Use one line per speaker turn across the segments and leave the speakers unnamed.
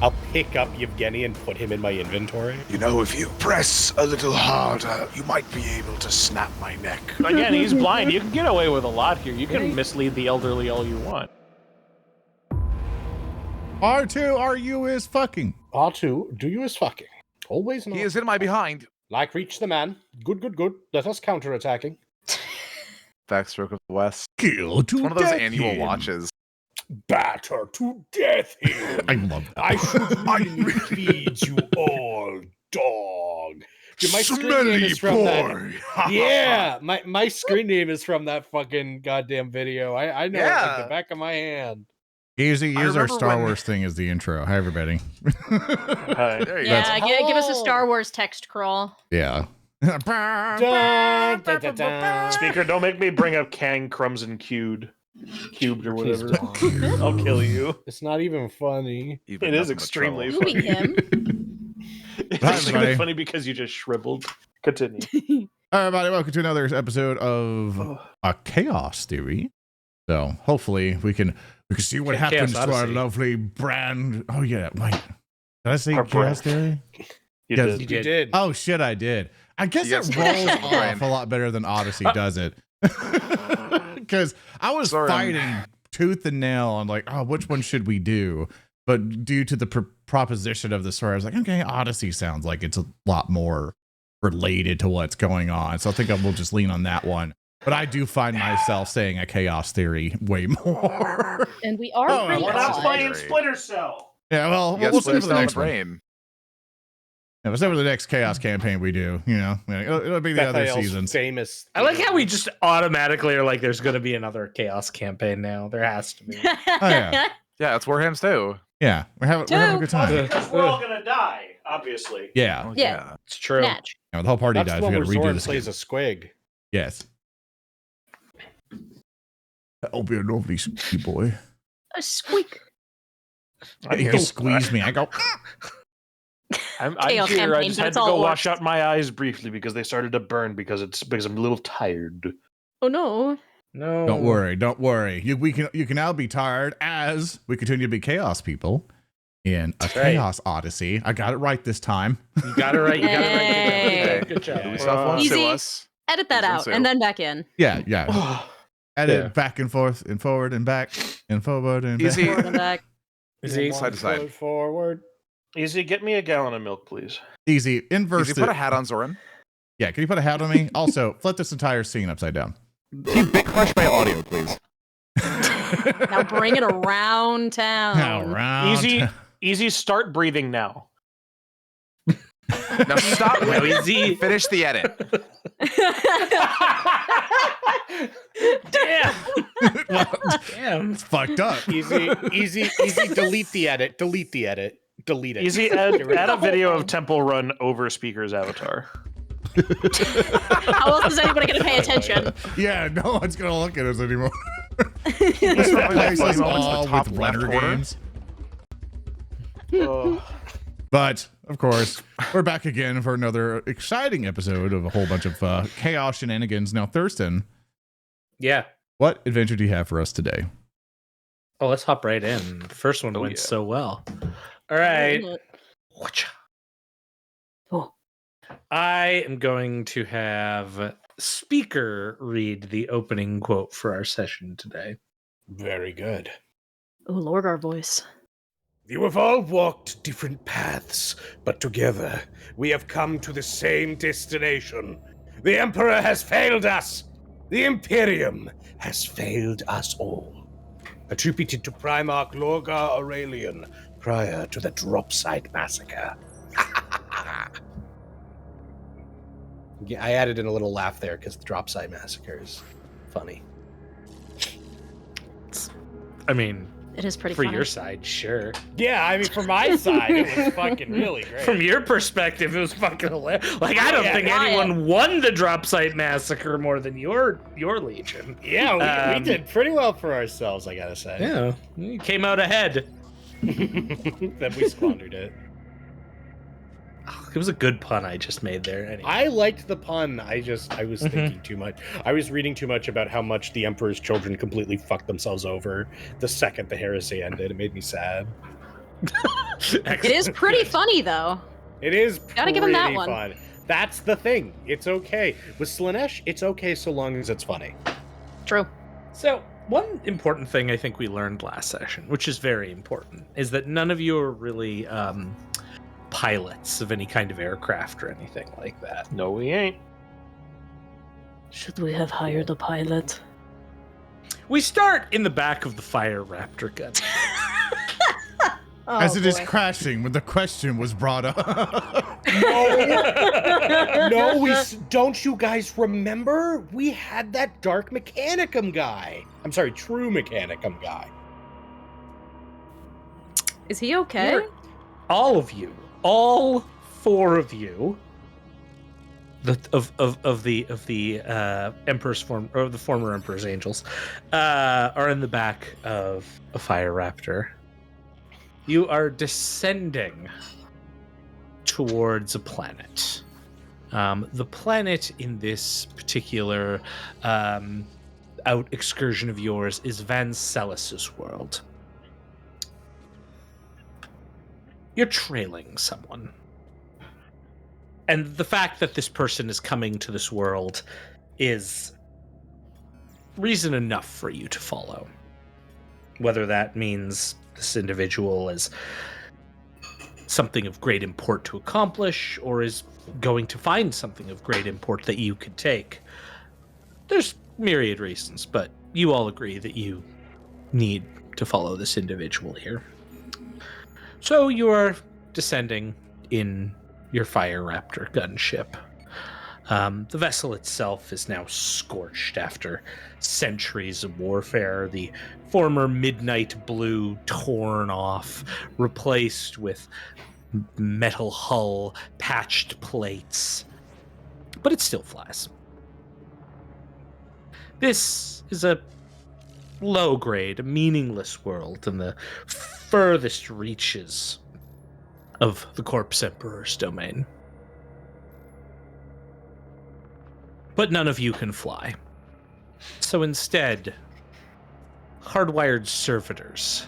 I'll pick up Yvgeny and put him in my inventory.
You know, if you press a little harder, you might be able to snap my neck.
Again, he's blind. You can get away with a lot here. You can mislead the elderly all you want.
R2, is fucking.
R2, do you is fucking. Always not.
He is in my behind.
Like reach the man. Good, good, good. Let us counterattacking.
Backstroke of the West.
Kill to
It's one of those
death
annual
him.
watches.
Batter to death him.
I love that.
I should really feed you all, dog. Dude, my screen name is from that. Yeah, my screen name is from that fucking goddamn video. I know it like the back of my hand.
Easy, use our
remember
Star
when-
Wars thing as the intro. Hi, everybody.
Hi.
There you
Yeah,
go.
give us a Star Wars text crawl.
Yeah.
Dun, dun, dun, dun.
Speaker, don't make me bring up Kang, Crumbs, and Cubed or
Please
whatever.
don't.
I'll kill you.
It's not even funny.
It is extremely
Who be
funny.
him?
It's
Hi,
extremely
everybody.
funny because you just shriveled. Continue.
Hi, everybody. Welcome to another episode of a Chaos Theory. So hopefully we can see what
Chaos
happens to our
Odyssey.
lovely brand. Oh yeah, wait. Did I say
Our
Chaos
brand.
Theory?
You
Yes.
did.
You did.
Oh shit, I did. I guess
Yes.
it rolls off
Brand.
a lot better than Odyssey does it. Because I was
Sorry.
fighting tooth and nail on like, oh, which one should we do? But due to the proposition of the story, I was like, okay, Odyssey sounds like it's a lot more related to what's going on. So I think I will just lean on that one. But I do find myself saying a Chaos Theory way more.
And we are
Oh,
pretty
we're
We're not
odd.
playing Splinter Cell.
Yeah, well,
You got
we'll see
split
for the
on
next one.
brain.
Yeah, we'll see for the next Chaos campaign we do. You know, it'll be the other
Bethael's
seasons.
famous.
I like how we just automatically are like, there's going to be another Chaos campaign now. There has to be.
Oh, yeah.
Yeah, it's WarHams too.
Yeah, we're having a good time.
Because we're all going to die, obviously.
Yeah,
Oh,
Yeah.
It's true.
Natch.
yeah, the whole party
That's
dies.
the
We
one
got to
where
redo
Zorn
this.
plays a squig.
Yes. That'll be a lovely squeaky boy.
A squeak.
I'm
He
here.
can squeeze me. I go.
I'm
Chaos
here. I
campaign,
just
but
had
it's
to
all
go wash
orcs.
out my eyes briefly because they started to burn because I'm a little tired.
Oh no.
No.
Don't worry. Don't worry. You can now be tired as we continue to be chaos people in a
That's right.
Chaos Odyssey. I got it right this time.
You got it right. You got
Hey.
it right. Good job.
Do we
Good
stop
job.
one
Easy.
to us?
Edit that
He's
out
in
and then back in.
Yeah, yeah. Edit
Yeah.
back and forth and forward and back and forward and back.
Easy.
Forward and back.
Easy.
Side to side.
Foot forward.
Easy. Get me a gallon of milk, please.
Easy. Inverse.
Easy, put a hat on Zoran.
Yeah, can you put a hat on me? Also, flip this entire scene upside down.
Keep Big Crush my audio, please.
Now bring it around town.
Easy. Easy. Start breathing now.
Now stop.
No, easy.
Finish the edit.
Damn.
Damn. It's fucked up.
Easy. Delete the edit. Delete the edit. Delete it.
Easy. Add a video of Temple Run over Speaker's avatar.
How else is anybody going to pay attention?
Yeah, no one's gonna look at us anymore.
This
Replace us
moments in the
all
top
with
left
runner
corner.
games.
Oh.
But of course, we're back again for another exciting episode of a whole bunch of chaos shenanigans. Now, Thurston,
Yeah.
what adventure do you have for us today?
Oh, let's hop right in. The first one
Oh,
went
yeah.
so well. All right.
Oh.
I am going to have Speaker read the opening quote for our session today.
Very good.
Oh, Lorgar voice.
You have all walked different paths, but together we have come to the same destination. The Emperor has failed us. The Imperium has failed us all. Attributed to Primarch Lorgar Aurelian prior to the Dropsite Massacre. Yeah, I added in a little laugh there because the Dropsite Massacre is funny.
I mean,
It is pretty
for
funny.
your side, sure.
Yeah, I mean, from my side, it was fucking really great.
From your perspective, it was fucking hilarious. Like, I don't
Yeah,
think
riot.
anyone won the Dropsite Massacre more than your Legion.
Yeah, we did pretty well for ourselves, I gotta say.
Yeah, you came out ahead.
Then we squandered it.
It was a good pun I just made there. Anyway.
I liked the pun. I was
Mhm.
thinking too much. I was reading too much about how much the Emperor's children completely fucked themselves over the second the heresy ended. It made me sad.
It is pretty funny, though.
It is
Gotta give him that one.
fun. That's the thing. It's okay. With Slaneesh, it's okay so long as it's funny.
True.
So, one important thing I think we learned last session, which is very important, is that none of you are really pilots of any kind of aircraft or anything like that.
No, we ain't.
Should we have hired a pilot?
We start in the back of the Fire Raptor gun.
As it is crashing when the question was brought up.
No, don't you guys remember? We had that Dark Mechanicum guy. I'm sorry, True Mechanicum guy.
Is he okay?
All of you, all 4 of you, of the Emperor's form, or the former Emperor's angels, are in the back of a Fire Raptor. You are descending towards a planet. The planet in this particular out excursion of yours is Van Celis's world. You're trailing someone. And the fact that this person is coming to this world is reason enough for you to follow. Whether that means this individual is something of great import to accomplish, or is going to find something of great import that you could take. There's myriad reasons, but you all agree that you need to follow this individual here. So you are descending in your Fire Raptor gunship. The vessel itself is now scorched after centuries of warfare. The former midnight blue torn off, replaced with metal hull, patched plates. But it still flies. This is a low-grade, meaningless world in the furthest reaches of the Corpse Emperor's domain. But none of you can fly. So instead, hardwired servitors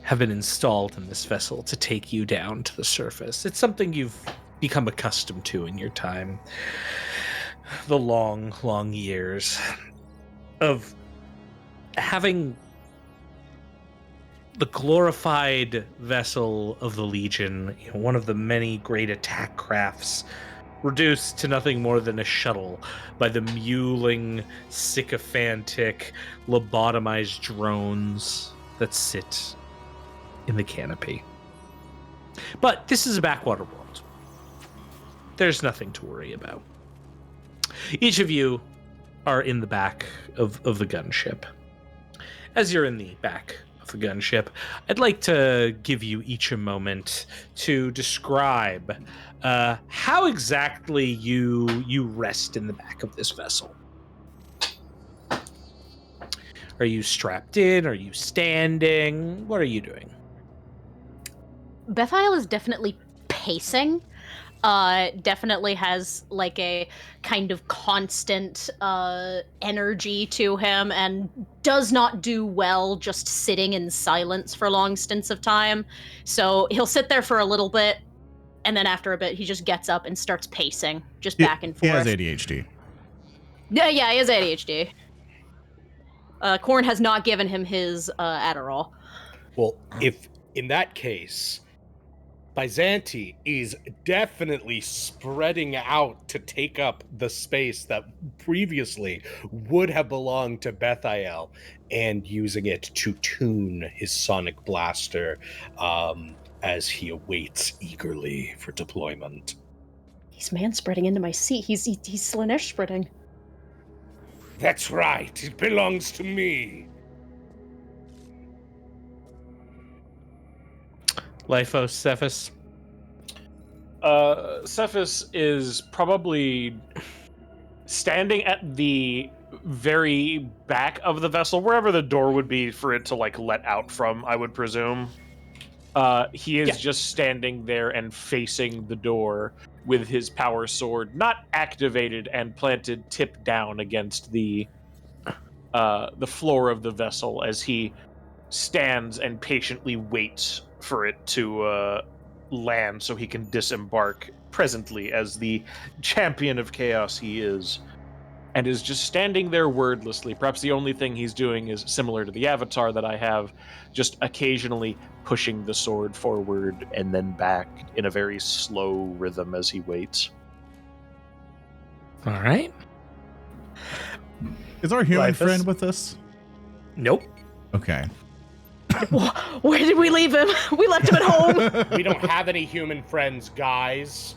have been installed in this vessel to take you down to the surface. It's something you've become accustomed to in your time. The long, long years of having the glorified vessel of the Legion, one of the many great attack crafts, reduced to nothing more than a shuttle by the mewling, sycophantic, lobotomized drones that sit in the canopy. But this is a backwater world. There's nothing to worry about. Each of you are in the back of the gunship. As you're in the back of the gunship, I'd like to give you each a moment to describe how exactly you rest in the back of this vessel. Are you strapped in? Are you standing? What are you doing?
Bethael is definitely pacing. Definitely has like a kind of constant energy to him, and does not do well just sitting in silence for long stints of time. So he'll sit there for a little bit, and then after a bit he just gets up and starts pacing, just back and forth.
He has ADHD.
Yeah, he has ADHD. Khorn has not given him his Adderall.
Well, if in that case, Byzanti is definitely spreading out to take up the space that previously would have belonged to Bethael, and using it to tune his sonic blaster as he awaits eagerly for deployment.
He's man-spreading into my seat. He's Slaneesh spreading.
That's right. It belongs to me.
Lyphos, Sefice?
Sefice is probably standing at the very back of the vessel, wherever the door would be for it to like let out from, I would presume. He is just standing there and facing the door with his power sword not activated and planted tip down against the floor of the vessel as he stands and patiently waits for it to land so he can disembark presently as the champion of chaos he is, and is just standing there wordlessly. Perhaps the only thing he's doing is similar to the avatar that I have, just occasionally pushing the sword forward and then back in a very slow rhythm as he waits.
All right.
Is our human
Lyphos?
friend with us?
Nope.
Okay.
Where did we leave him? We left him at home.
We don't have any human friends, guys.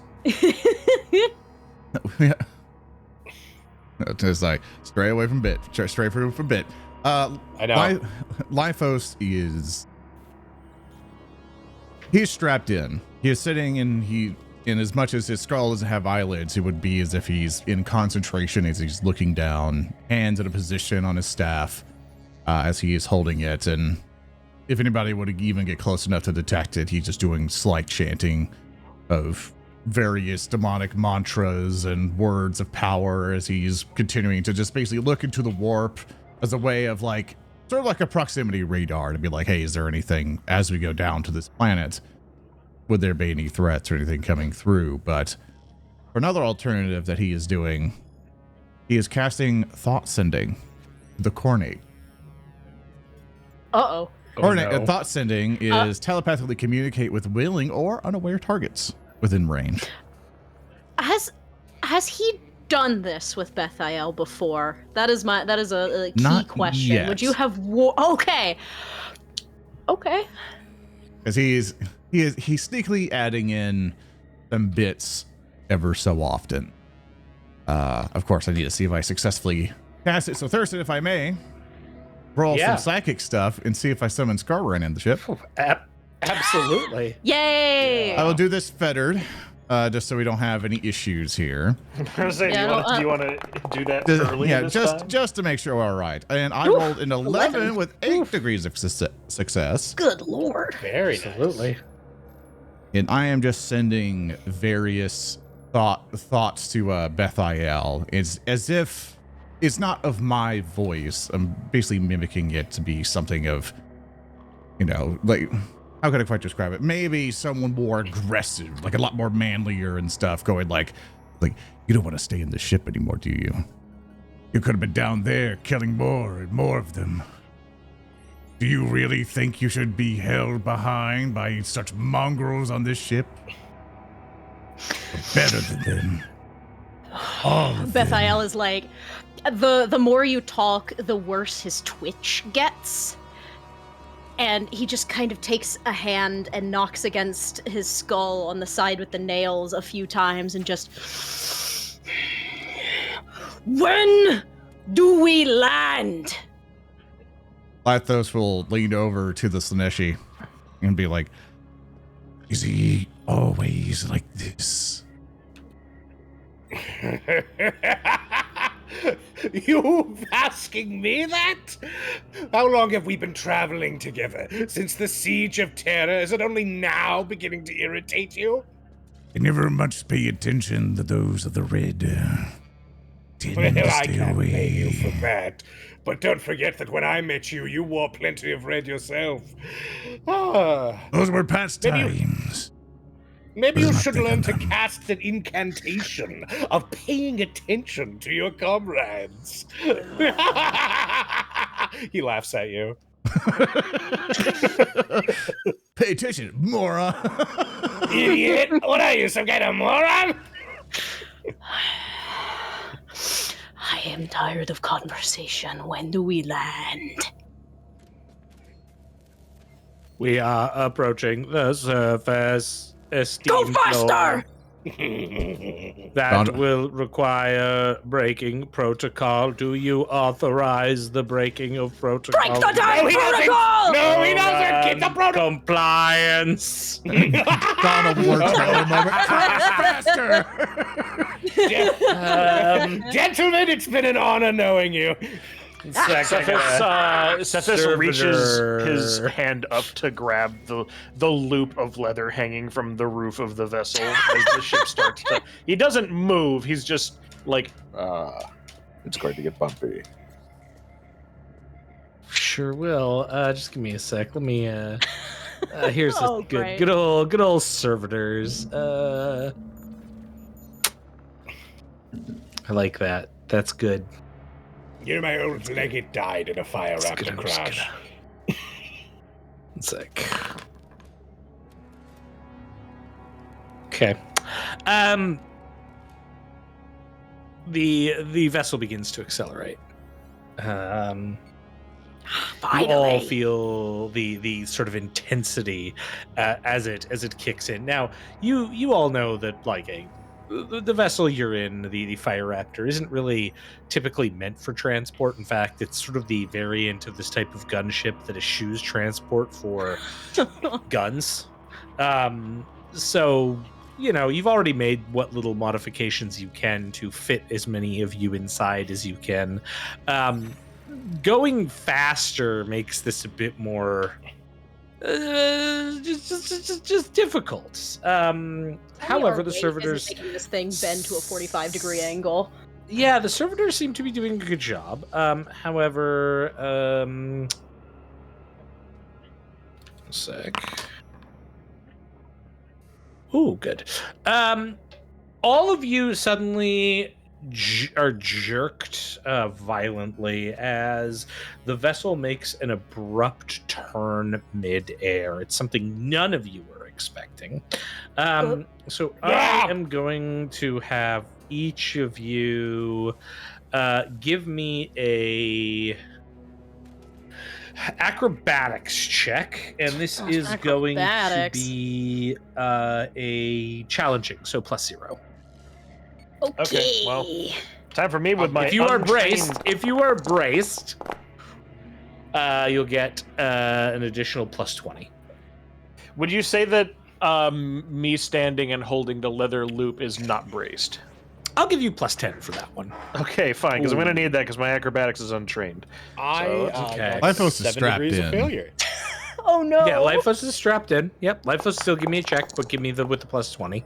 It's like stray away from Bit. Stray from Bit.
I know.
Lyphos he's strapped in. He is sitting and in as much as his skull doesn't have eyelids, it would be as if he's in concentration as he's looking down, hands in a position on his staff as he is holding it. And if anybody would even get close enough to detect it, he's just doing slight chanting of various demonic mantras and words of power as he's continuing to just basically look into the warp as a way of like, sort of like a proximity radar to be like, hey, is there anything as we go down to this planet? Would there be any threats or anything coming through? But for another alternative that he is doing, he is casting thought sending, the Khorn.
Uh-oh.
no.
Thought sending is telepathically communicate with willing or unaware targets within range.
Has he done this with Bethael before? That is a key
Not
question.
yet.
Would you have okay.
Because he's sneakily adding in some bits ever so often. Of course, I need to see if I successfully cast it. So Thurston, if I may, roll some psychic stuff and see if I summon Scarran in the ship.
Absolutely.
Yay!
I will do this fettered, just so we don't have any issues here.
I was gonna say, do you want to do that early?
Yeah,
this time?
just to make sure we're all right. And I rolled an 11 with 8 degrees of success.
Good lord.
Very absolutely.
And I am just sending various thoughts to Bethael. It's as if it's not of my voice. I'm basically mimicking it to be something of, like, how can I quite describe it? Maybe someone more aggressive, like a lot more manlier and stuff, going like, you don't want to stay in the ship anymore, do you? You could have been down there killing more and more of them. Do you really think you should be held behind by such mongrels on this ship? We're better than them. All of them.
Bethael is like, the more you talk, the worse his twitch gets. And he just kind of takes a hand and knocks against his skull on the side with the nails a few times and just... When do we land?
Lyphos will lean over to the Slaneesh and be like, is he always like this?
You asking me that? How long have we been traveling together? Since the Siege of Terra? Is it only now beginning to irritate you?
I never much pay attention to those of the red.
Well, I can't blame you for that. But don't forget that when I met you, you wore plenty of red yourself.
Those were past times.
Maybe you should learn to cast an incantation of paying attention to your comrades. He laughs at you.
Pay attention, moron.
Idiot! What are you, some kind of moron?
I am tired of conversation. When do we land?
We are approaching the surface.
Go faster!
That will require breaking protocol. Do you authorize the breaking of protocol?
Break the damn protocol!
No, he doesn't! Keep the protocol!
Compliance!
Donald works moment. Faster!
Gentlemen, it's been an honor knowing you.
Sefice reaches his hand up to grab the loop of leather hanging from the roof of the vessel as the ship starts to... He doesn't move, he's just like...
It's going to get bumpy.
sure will. Just give me a sec. Let me. Here's
Oh,
a
great.
good old servitors. I like that. That's good.
You know, my old legate died in a fire
That's
raptor
good, I'm just
crash.
One sec. Okay. The vessel begins to accelerate. You all feel the sort of intensity as it kicks in. Now, you all know that the vessel you're in, the Fire Raptor, isn't really typically meant for transport. In fact, it's sort of the variant of this type of gunship that eschews transport for guns. So, you've already made what little modifications you can to fit as many of you inside as you can. Going faster makes this a bit more just difficult. However, the servitors
making this thing bend to a 45-degree angle.
Yeah, the servitors seem to be doing a good job. However, a sec. Ooh, good. All of you suddenly are jerked violently as the vessel makes an abrupt turn mid-air. It's something none of you were expecting. So I am going to have each of you give me a acrobatics check, and this is going to be a challenging, so +0.
Okay, well, time for me with my.
If you are braced, you'll get an additional +20.
Would you say that me standing and holding the leather loop is not braced?
I'll give you +10 for that one.
Okay, fine, because I'm going to need that because my acrobatics is untrained.
Okay.
Lyphos is
7
strapped
degrees
in.
of failure.
Oh no!
Yeah, Lyphos is strapped in. Yep, Lyphos still give me a check, but give me with the +20.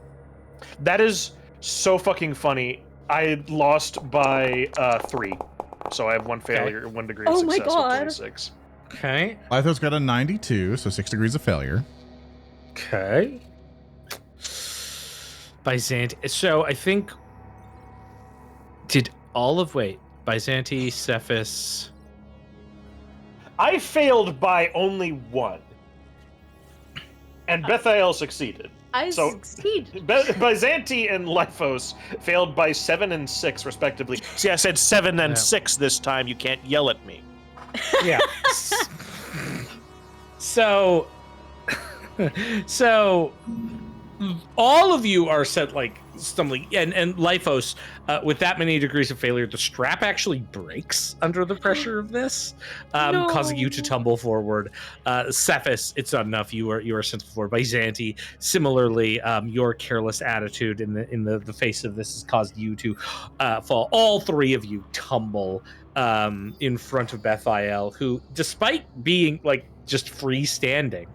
That is so fucking funny. I lost by 3, so I have 1 failure, 1 degree of success with 26.
Okay.
Lythos got a 92, so 6 degrees of failure.
Okay. Byzanti. So I think Byzanti, Sefice.
I failed by only 1, and Bethael succeeded.
I succeeded.
Byzanti and Lyphos failed by 7 and 6, respectively. See, I said 7 and 6 this time. You can't yell at me.
Yeah. So all of you are stumbling, and Lyphos, with that many degrees of failure, the strap actually breaks under the pressure of this, causing you to tumble forward. Sefice, it's not enough. You are sent forward. Byzanti, similarly, your careless attitude in the face of this has caused you to fall. All 3 of you tumble in front of Bethael, who, despite being just freestanding,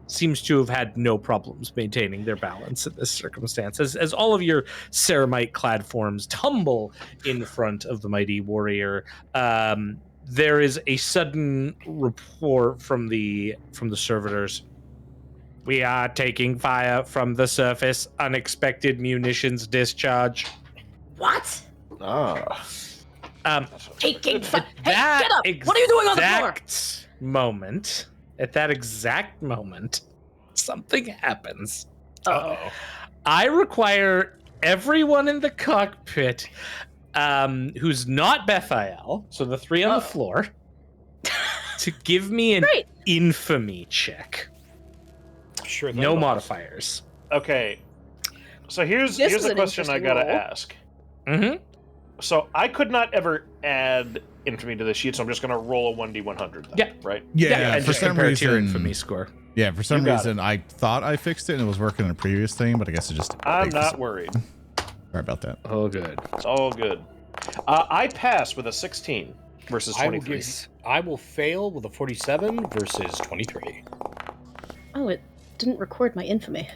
seems to have had no problems maintaining their balance in this circumstance. As all of your ceramite-clad forms tumble in front of the mighty warrior, there is a sudden report from the servitors. We are taking fire from the surface. Unexpected munitions discharge.
What? Taking fire. Hey, get up! What are you doing on the floor?
At that exact moment, something happens.
Uh-oh.
I require everyone in the cockpit who's not Bethael, so the 3 on the floor, to give me an infamy check.
Sure.
No modifiers.
Okay. So here's a question I gotta ask.
Mm-hmm.
So I could not ever add infamy to the sheet, so I'm just gonna roll a 1d100 then,
Yeah.
right?
Yeah,
and
for
just
some
compare it to your
reason.
infamy score.
Yeah, for some
You got
reason, I thought I fixed it and it was working in a previous thing, but I guess it just.
I'm not worried.
Sorry about that.
Oh, good.
It's all good. I pass with a 16 versus 23.
I will fail with a 47 versus 23.
Oh, it didn't record my infamy.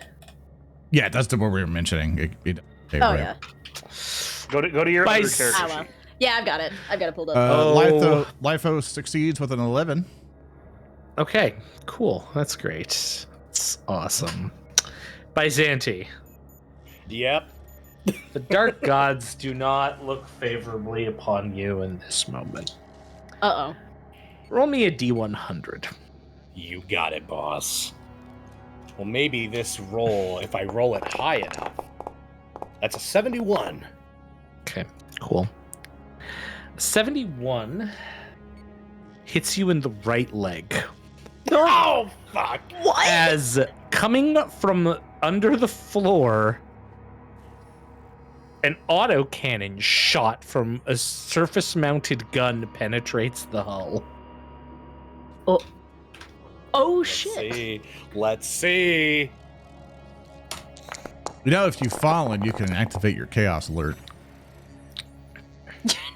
Yeah, that's the one we were mentioning.
Yeah.
Go to your other character
well.
sheet.
Yeah, I've got it. I've got it pulled up.
Lyphos succeeds with an 11.
Okay, cool. That's great. That's awesome. Byzanti.
Yep.
The dark gods do not look favorably upon you in this moment.
Uh-oh.
Roll me a D100.
You got it, boss. Well, maybe this roll, if I roll it high enough. That's a 71.
Okay, cool. 71 hits you in the right leg.
Oh, fuck.
What?
As coming from under the floor, an autocannon shot from a surface-mounted gun penetrates the hull.
Oh,
Let's
shit.
see. Let's see.
You know, if you've fallen, you can activate your chaos alert.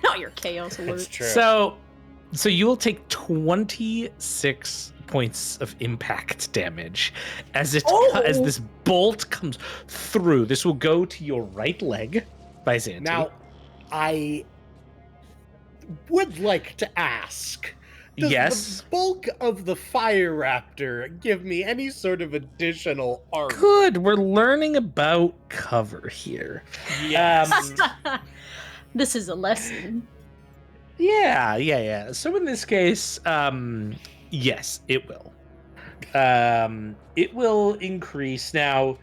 Not your chaos alert.
That's true.
So you will take 26 points of impact damage as as this bolt comes through. This will go to your right leg, Byzanti.
Now, I would like to ask. Does
Yes.
the bulk of the Fire Raptor give me any sort of additional armor?
Good. We're learning about cover here.
Yes.
This is a lesson.
Yeah. So in this case, yes, it will. It will increase. Now,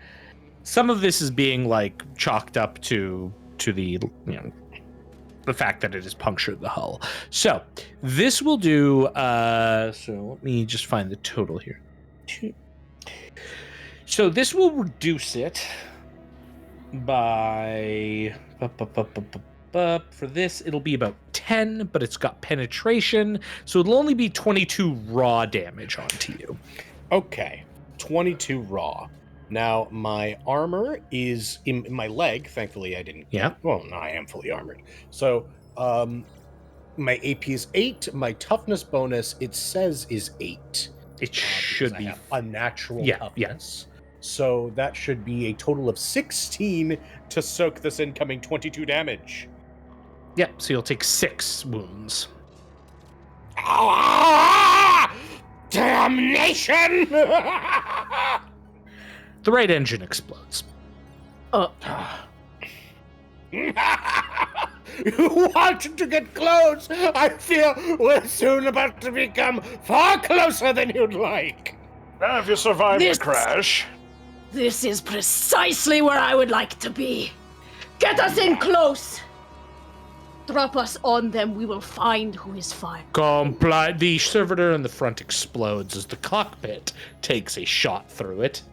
some of this is being like chalked up to the the fact that it has punctured the hull. So this will do. So let me just find the total here. So this will reduce it by. For this, it'll be about 10, but it's got penetration, so it'll only be 22 raw damage onto you.
Okay, 22 raw. Now, my armor is in my leg. Thankfully, I didn't.
Yeah.
Well, no, I am fully armored. So, my AP is 8. My toughness bonus, it says, is 8.
It should
because I
be.
have a natural
Yeah,
toughness. So that should be a total of 16 to soak this incoming 22 damage.
Yep, so you'll take 6 wounds.
Ah! Damnation!
The right engine explodes.
You wanted to get close. I feel we're soon about to become far closer than you'd like.
If you survive
This-
the crash.
This is precisely where I would like to be. Get us in close. Drop us on them. We will find who is fired.
Comply. The servitor in the front explodes as the cockpit takes a shot through it.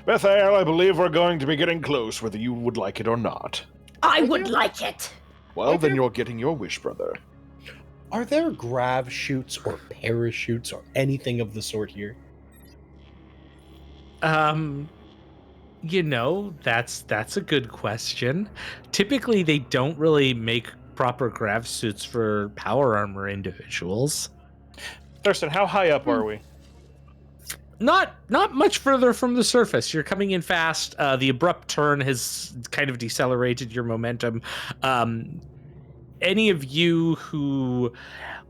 Bethael, I believe we're going to be getting close, whether you would like it or not.
I would like it.
Well, then you're getting your wish, brother.
Are there grav chutes or parachutes or anything of the sort here?
That's a good question. Typically, they don't really make proper grav suits for power armor individuals.
Thurston, how high up are we?
Not much further from the surface. You're coming in fast. The abrupt turn has kind of decelerated your momentum. Any of you who,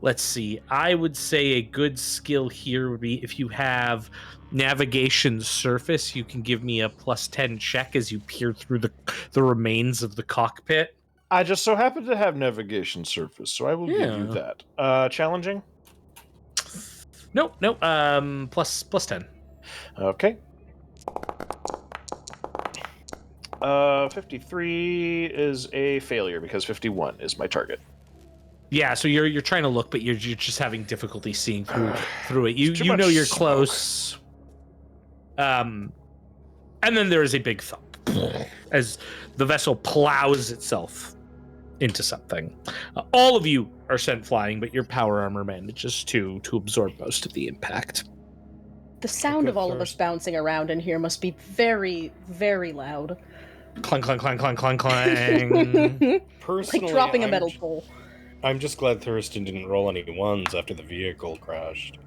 let's see, I would say a good skill here would be if you have navigation surface, you can give me a +10 check as you peer through the remains of the cockpit.
I just so happen to have navigation surface, so I will give you that. Challenging?
Nope. Plus 10.
Okay. 53 is a failure because 51 is my target.
Yeah, so you're trying to look, but you're just having difficulty seeing through it. You
too
know
much
you're
smoke.
close. And then there is a big thump as the vessel plows itself into something. All of you are sent flying, but your power armor manages to absorb most of the impact.
The sound of all of us bouncing around in here must be very, very loud.
Clang, clang, clang, clang, clang, clang.
Personally,
Like dropping a metal pole.
I'm just glad Thurston didn't roll any ones after the vehicle crashed.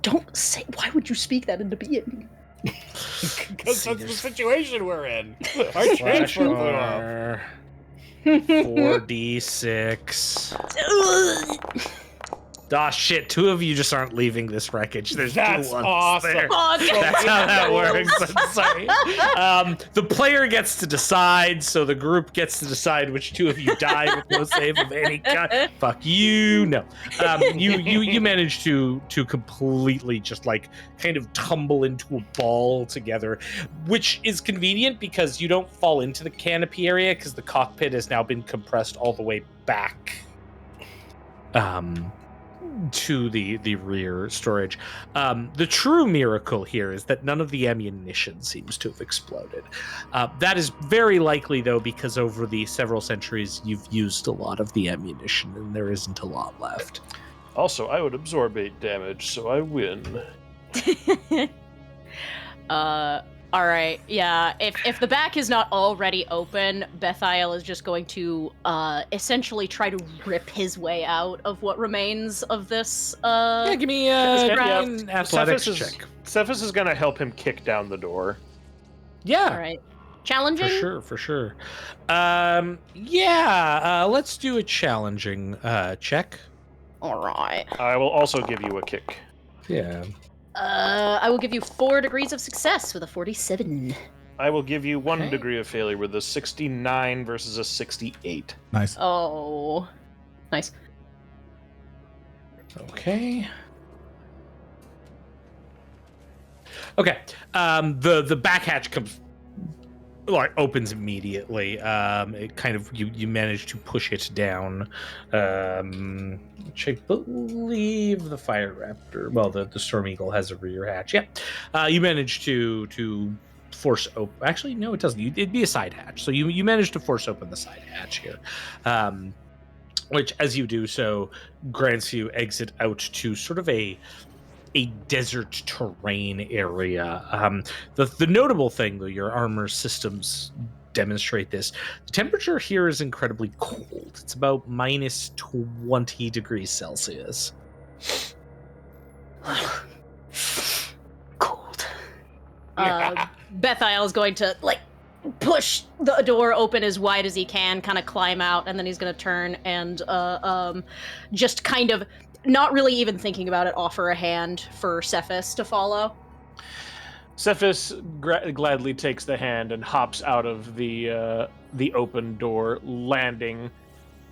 Don't say. Why would you speak that into being?
Because that's the situation we're in. Our transfer.
4d6. Ah, shit, 2 of you just aren't leaving this wreckage. There's
That's
2 ones
awesome.
there.
Fuck.
That's how that works. I'm sorry. The player gets to decide, so the group gets to decide which 2 of you die with no save of any kind. Fuck you. No. You manage to completely just like kind of tumble into a ball together, which is convenient because you don't fall into the canopy area because the cockpit has now been compressed all the way back. To the rear storage. The true miracle here is that none of the ammunition seems to have exploded. That is very likely, though, because over the several centuries, you've used a lot of the ammunition, and there isn't a lot left.
Also, I would absorb 8 damage, so I win.
All right, yeah. If the back is not already open, Bethael is just going to essentially try to rip his way out of what remains of this.
Yeah, give me an athletics check.
Sefice is going to help him kick down the door.
Yeah.
All right. Challenging?
For sure. Let's do a challenging check.
All right.
I will also give you a kick.
Yeah.
I will give you 4 degrees of success with a 47.
I will give you 1 degree of failure with a 69 versus a 68.
Nice.
Oh, nice.
Okay. The back hatch comes, like, opens immediately. It kind of you manage to push it down. Which I believe the Fire Raptor, well, the Storm Eagle has a rear hatch. Yeah, you manage to force open. Actually, no, it doesn't. It'd be a side hatch. So you manage to force open the side hatch here. Which, as you do so, grants you exit out to sort of a desert terrain area. The notable thing, though, your armor systems demonstrate this. The temperature here is incredibly cold. It's about minus 20 degrees Celsius.
Cold. Bethael is going to push the door open as wide as he can, kind of climb out, and then he's going to turn and just kind of, not really even thinking about it, offer a hand for Sefice to follow.
Sefice gladly takes the hand and hops out of the open door, landing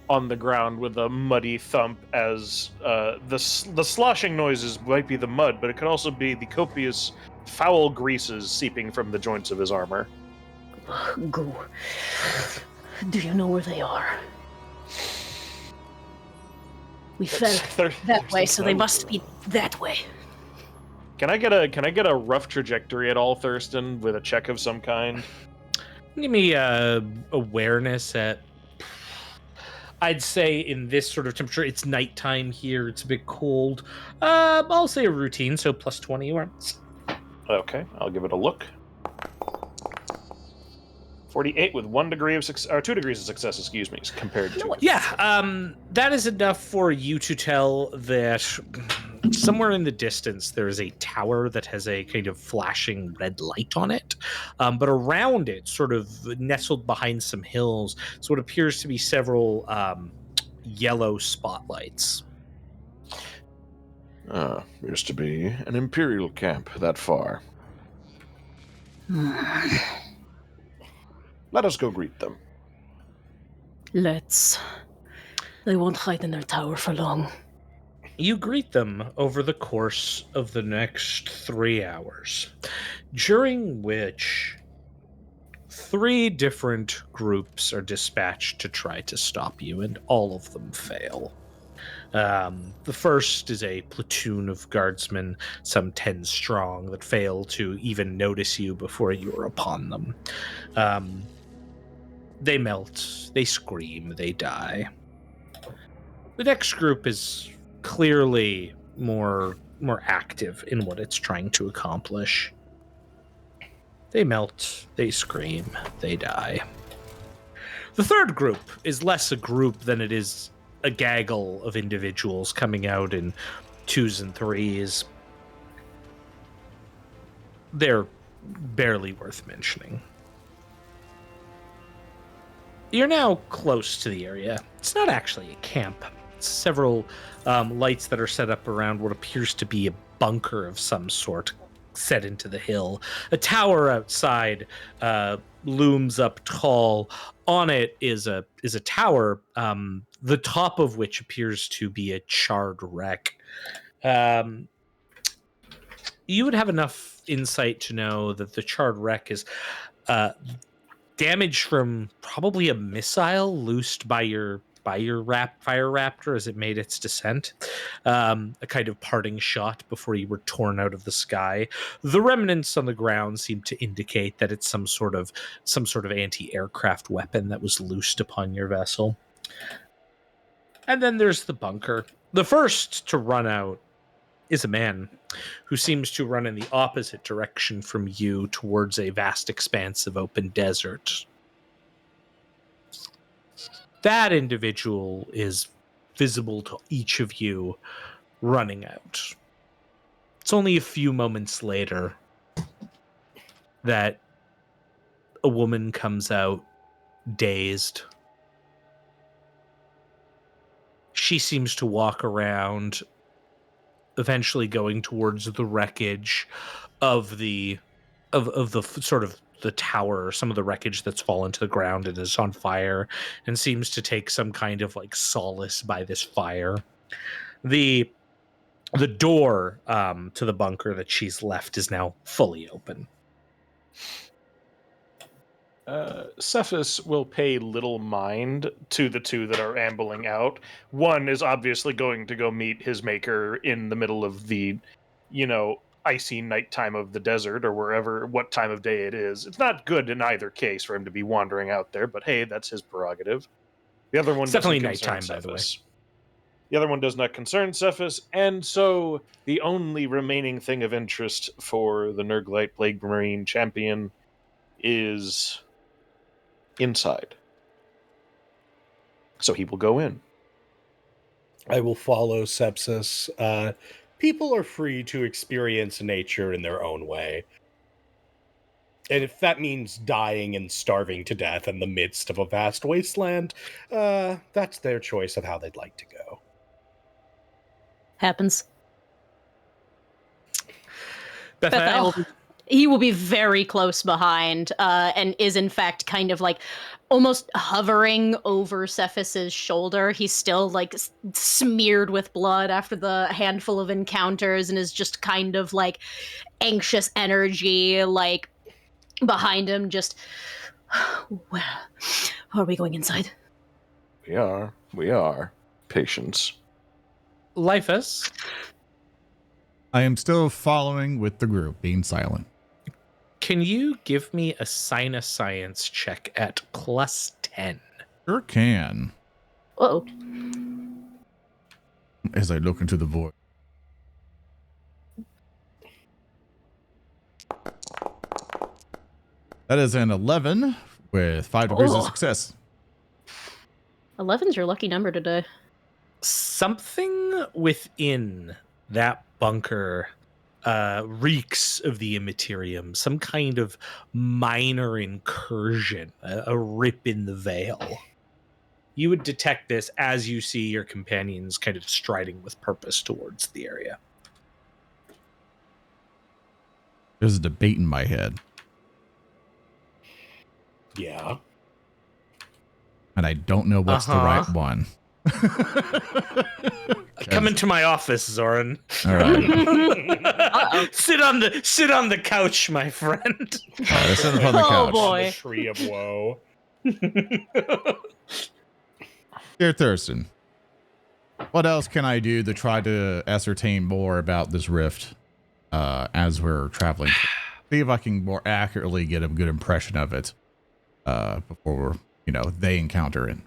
on the ground with a muddy thump as the sloshing noises might be the mud, but it could also be the copious foul greases seeping from the joints of his armor.
Go. Do you know where they are? We fell that way, so they must be that way.
Can I get a rough trajectory at all, Thurston, with a check of some kind?
Give me awareness at, I'd say in this sort of temperature, it's nighttime here, it's a bit cold. I'll say a routine, so plus 20 awareness.
Okay, I'll give it a look. 48 with 1 degree of success, or 2 degrees of success, excuse me, compared to...
Yeah, that is enough for you to tell that somewhere in the distance there is a tower that has a kind of flashing red light on it, but around it, sort of nestled behind some hills, is what appears to be several yellow spotlights.
Appears to be an Imperial camp that far. Let us go greet them.
Let's. They won't hide in their tower for long.
You greet them over the course of the next 3 hours, during which 3 different groups are dispatched to try to stop you, and all of them fail. The first is a platoon of guardsmen, some 10 strong, that fail to even notice you before you are upon them. They melt, they scream, they die. The next group is clearly more active in what it's trying to accomplish. They melt, they scream, they die. The third group is less a group than it is a gaggle of individuals coming out in 2s and 3s. They're barely worth mentioning. You're now close to the area. It's not actually a camp. It's several lights that are set up around what appears to be a bunker of some sort set into the hill. A tower outside looms up tall. On it is a tower, the top of which appears to be a charred wreck. You would have enough insight to know that the charred wreck is damage from probably a missile loosed by your fire raptor as it made its descent. A kind of parting shot before you were torn out of the sky. The remnants on the ground seem to indicate that it's some sort of anti-aircraft weapon that was loosed upon your vessel. And then there's the bunker. The first to run out is a man who seems to run in the opposite direction from you towards a vast expanse of open desert. That individual is visible to each of you running out. It's only a few moments later that a woman comes out dazed. She seems to walk around, eventually going towards the wreckage of the sort of the tower, some of the wreckage that's fallen to the ground and is on fire, and seems to take some kind of like solace by this fire. The door to the bunker that she's left is now fully open.
Sefice will pay little mind to the two that are ambling out. One is obviously going to go meet his maker in the middle of the, icy nighttime of the desert or what time of day it is. It's not good in either case for him to be wandering out there, but hey, that's his prerogative. The other one
It's definitely
doesn't concern
nighttime, by the way.
Sefice. The other one does not concern Sefice, and so the only remaining thing of interest for the Nurglite Plague Marine champion is inside. So he will go in.
I will follow Sepsis. People are free to experience nature in their own way. And if that means dying and starving to death in the midst of a vast wasteland, that's their choice of how they'd like to go.
Happens.
Bethael?
He will be very close behind, and is in fact kind of like almost hovering over Sefice's shoulder. He's still like smeared with blood after the handful of encounters, and is just kind of like anxious energy, like behind him. Just, well, are we going inside?
We are. Patience.
Lyphos?
I am still following with the group, being silent.
Can you give me a science check at +10?
Sure can.
Uh-oh.
As I look into the void. That is an 11 with 5 degrees of success.
11's your lucky number today.
Something within that bunker reeks of the immaterium, some kind of minor incursion, a rip in the veil. You would detect this as you see your companions kind of striding with purpose towards the area.
There's a debate in my head.
Yeah.
And I don't know what's the right one.
Come into my office, Zoran.
All right.
Sit on the couch, my friend.
Let's sit up on the couch.
Oh boy.
The tree of woe.
Dear Thurston, what else can I do to try to ascertain more about this rift as we're traveling? See if I can more accurately get a good impression of it before they encounter it.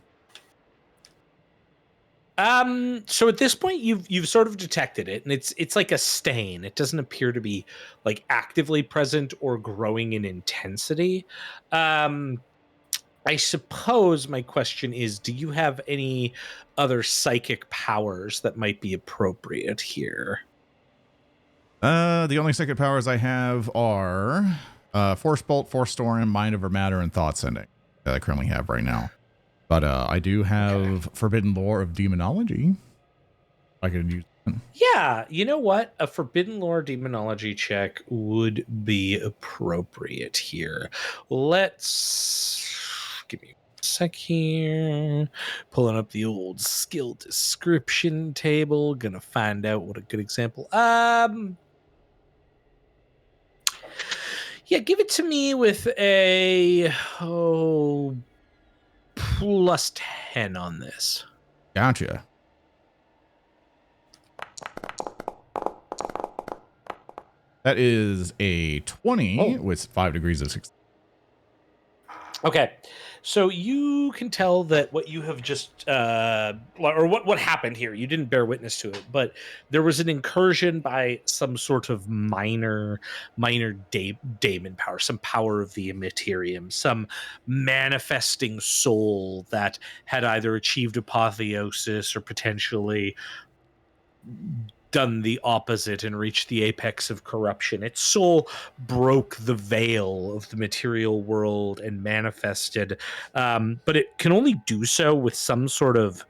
So at this point you've sort of detected it, and it's like a stain. It doesn't appear to be like actively present or growing in intensity. I suppose my question is, do you have any other psychic powers that might be appropriate here?
The only psychic powers I have are Force Bolt, Force Storm, Mind Over Matter, and Thought Sending that I currently have right now. But I do have Forbidden Lore of Demonology. I could use.
Yeah, you know what? A Forbidden Lore Demonology check would be appropriate here. Let's give me a sec here. Pulling up the old skill description table. Gonna find out what a good example. Yeah, give it to me with a plus 10 on this.
Gotcha. That is a 20 with 5 degrees of success.
Okay, so you can tell that what you have just, or what happened here, you didn't bear witness to it, but there was an incursion by some sort of minor daemon power, some power of the Immaterium, some manifesting soul that had either achieved apotheosis or potentially done the opposite and reached the apex of corruption. Its soul broke the veil of the material world and manifested, but it can only do so with some sort of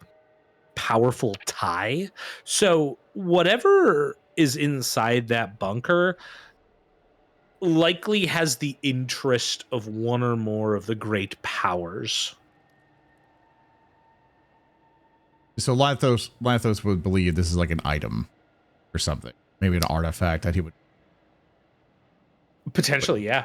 powerful tie. So whatever is inside that bunker likely has the interest of one or more of the great powers.
So Lyphos would believe this is like an item or something, maybe an artifact that he would
Potentially, yeah.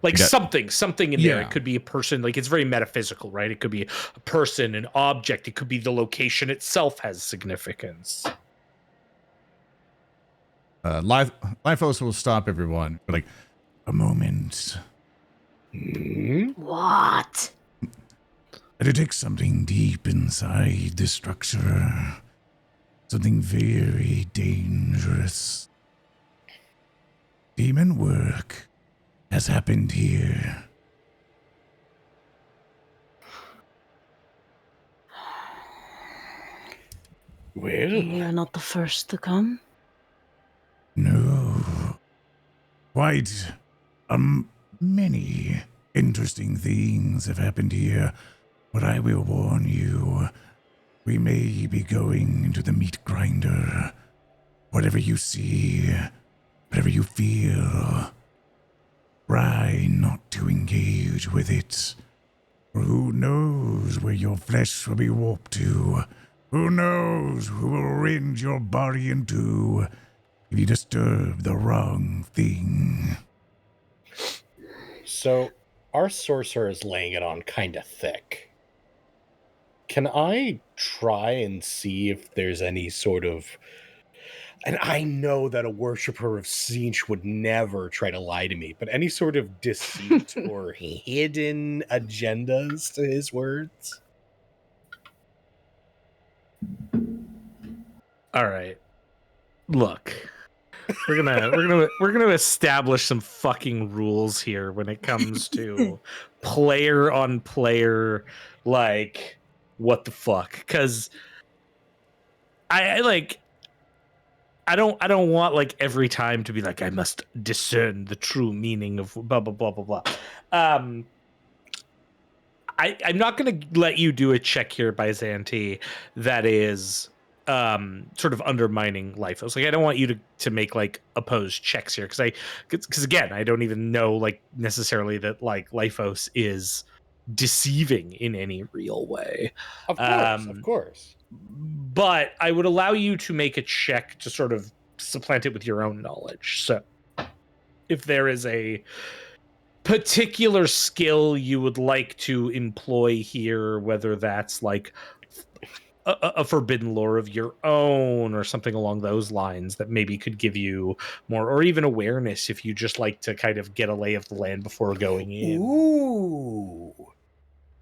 Like something in there. It could be a person. Like, it's very metaphysical, right? It could be a person, an object. It could be the location itself has significance.
Lyphos will stop everyone. Like, a moment.
What?
I detect something deep inside the structure. Something very dangerous. Demon work has happened here.
Well,
You're not the first to come.
No. Quite many interesting things have happened here, but I will warn you, we may be going into the meat grinder. Whatever you see, whatever you feel, try not to engage with it. For who knows where your flesh will be warped to? Who knows who will rend your body in two if you disturb the wrong thing?
so our sorcerer is laying it on kind of thick. Can I try and see if there's any sort of... And I know that a worshiper of Tzeench would never try to lie to me, but any sort of deceit or hidden agendas to his words?
All right. Look. We're gonna establish some fucking rules here when it comes to player on player, like, what the fuck? Because I don't want, like, every time to be like, I must discern the true meaning of blah blah blah blah blah. I'm not gonna let you do a check here, Byzanti, that is sort of undermining Lyphos. Like, I don't want you to make, like, opposed checks here, because again, I don't even know, like, necessarily that, like, Lyphos is deceiving in any real way.
Of course.
But I would allow you to make a check to sort of supplant it with your own knowledge. So if there is a particular skill you would like to employ here, whether that's like a forbidden lore of your own or something along those lines that maybe could give you more, or even awareness if you just like to kind of get a lay of the land before going in.
Ooh.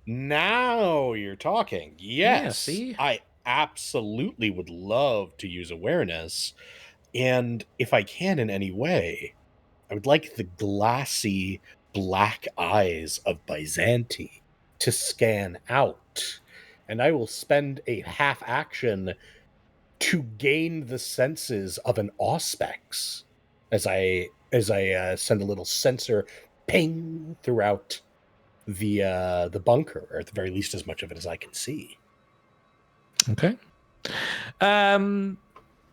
Now you're talking. Yes.
Yeah, see?
I absolutely would love to use awareness. And if I can in any way, I would like the glassy black eyes of Byzanti to scan out. And I will spend a half action to gain the senses of an auspex as I send a little sensor ping throughout
the bunker, or at the very least as much of it as I can see.
Okay.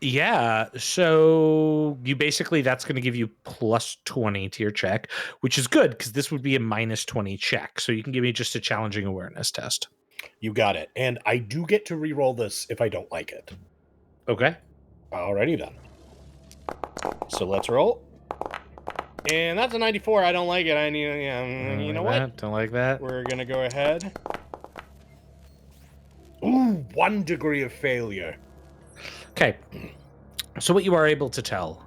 Yeah, so you basically, that's going to give you plus 20 to your check, which is good because this would be a minus 20 check. So you can give me just a challenging awareness test.
You got it. And I do get to re-roll this if I don't like it.
Okay.
Alrighty then. So let's roll. And that's a 94. I don't like it. I need, you know what?
Don't like that.
We're gonna go ahead. Ooh, 1 degree of failure.
Okay. So what you are able to tell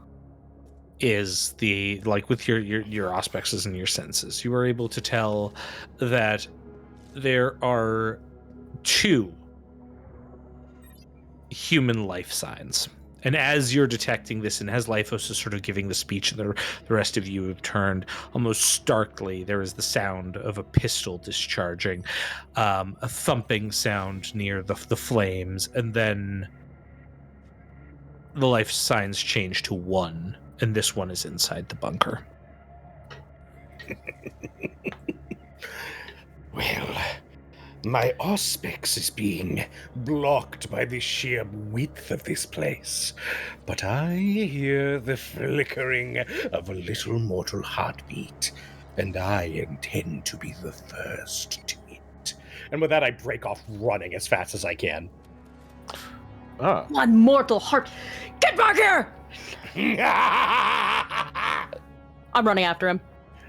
is with your auspices and your senses, you are able to tell that there are 2 human life signs. And as you're detecting this, and as Lyphos is sort of giving the speech, the rest of you have turned almost starkly. There is the sound of a pistol discharging, a thumping sound near the flames, and then the life signs change to 1, and this one is inside the bunker.
Well, my auspex is being blocked by the sheer width of this place, but I hear the flickering of a little mortal heartbeat, and I intend to be the first to it.
And with that, I break off running as fast as I can.
Ah.
One mortal heart. Get back here! I'm running after him.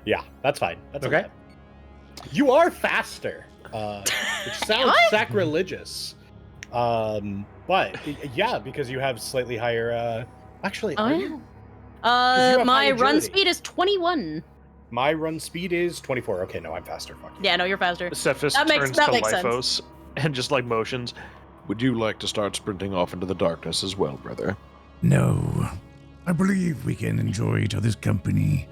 Yeah, that's fine. That's
Okay.
You are faster, which sounds sacrilegious. But yeah, because you have slightly higher. Actually,
Oh,
are
yeah.
you? 'Cause you have
My
high
run
agility.
speed is 21.
My run speed is 24. Okay, no, I'm faster. Fuck you.
Yeah, no, you're faster.
Sefice
That makes-
turns
that
to
makes sense.
Lyphos and just like motions.
Would you like to start sprinting off into the darkness as well, brother?
No. I believe we can enjoy each other's company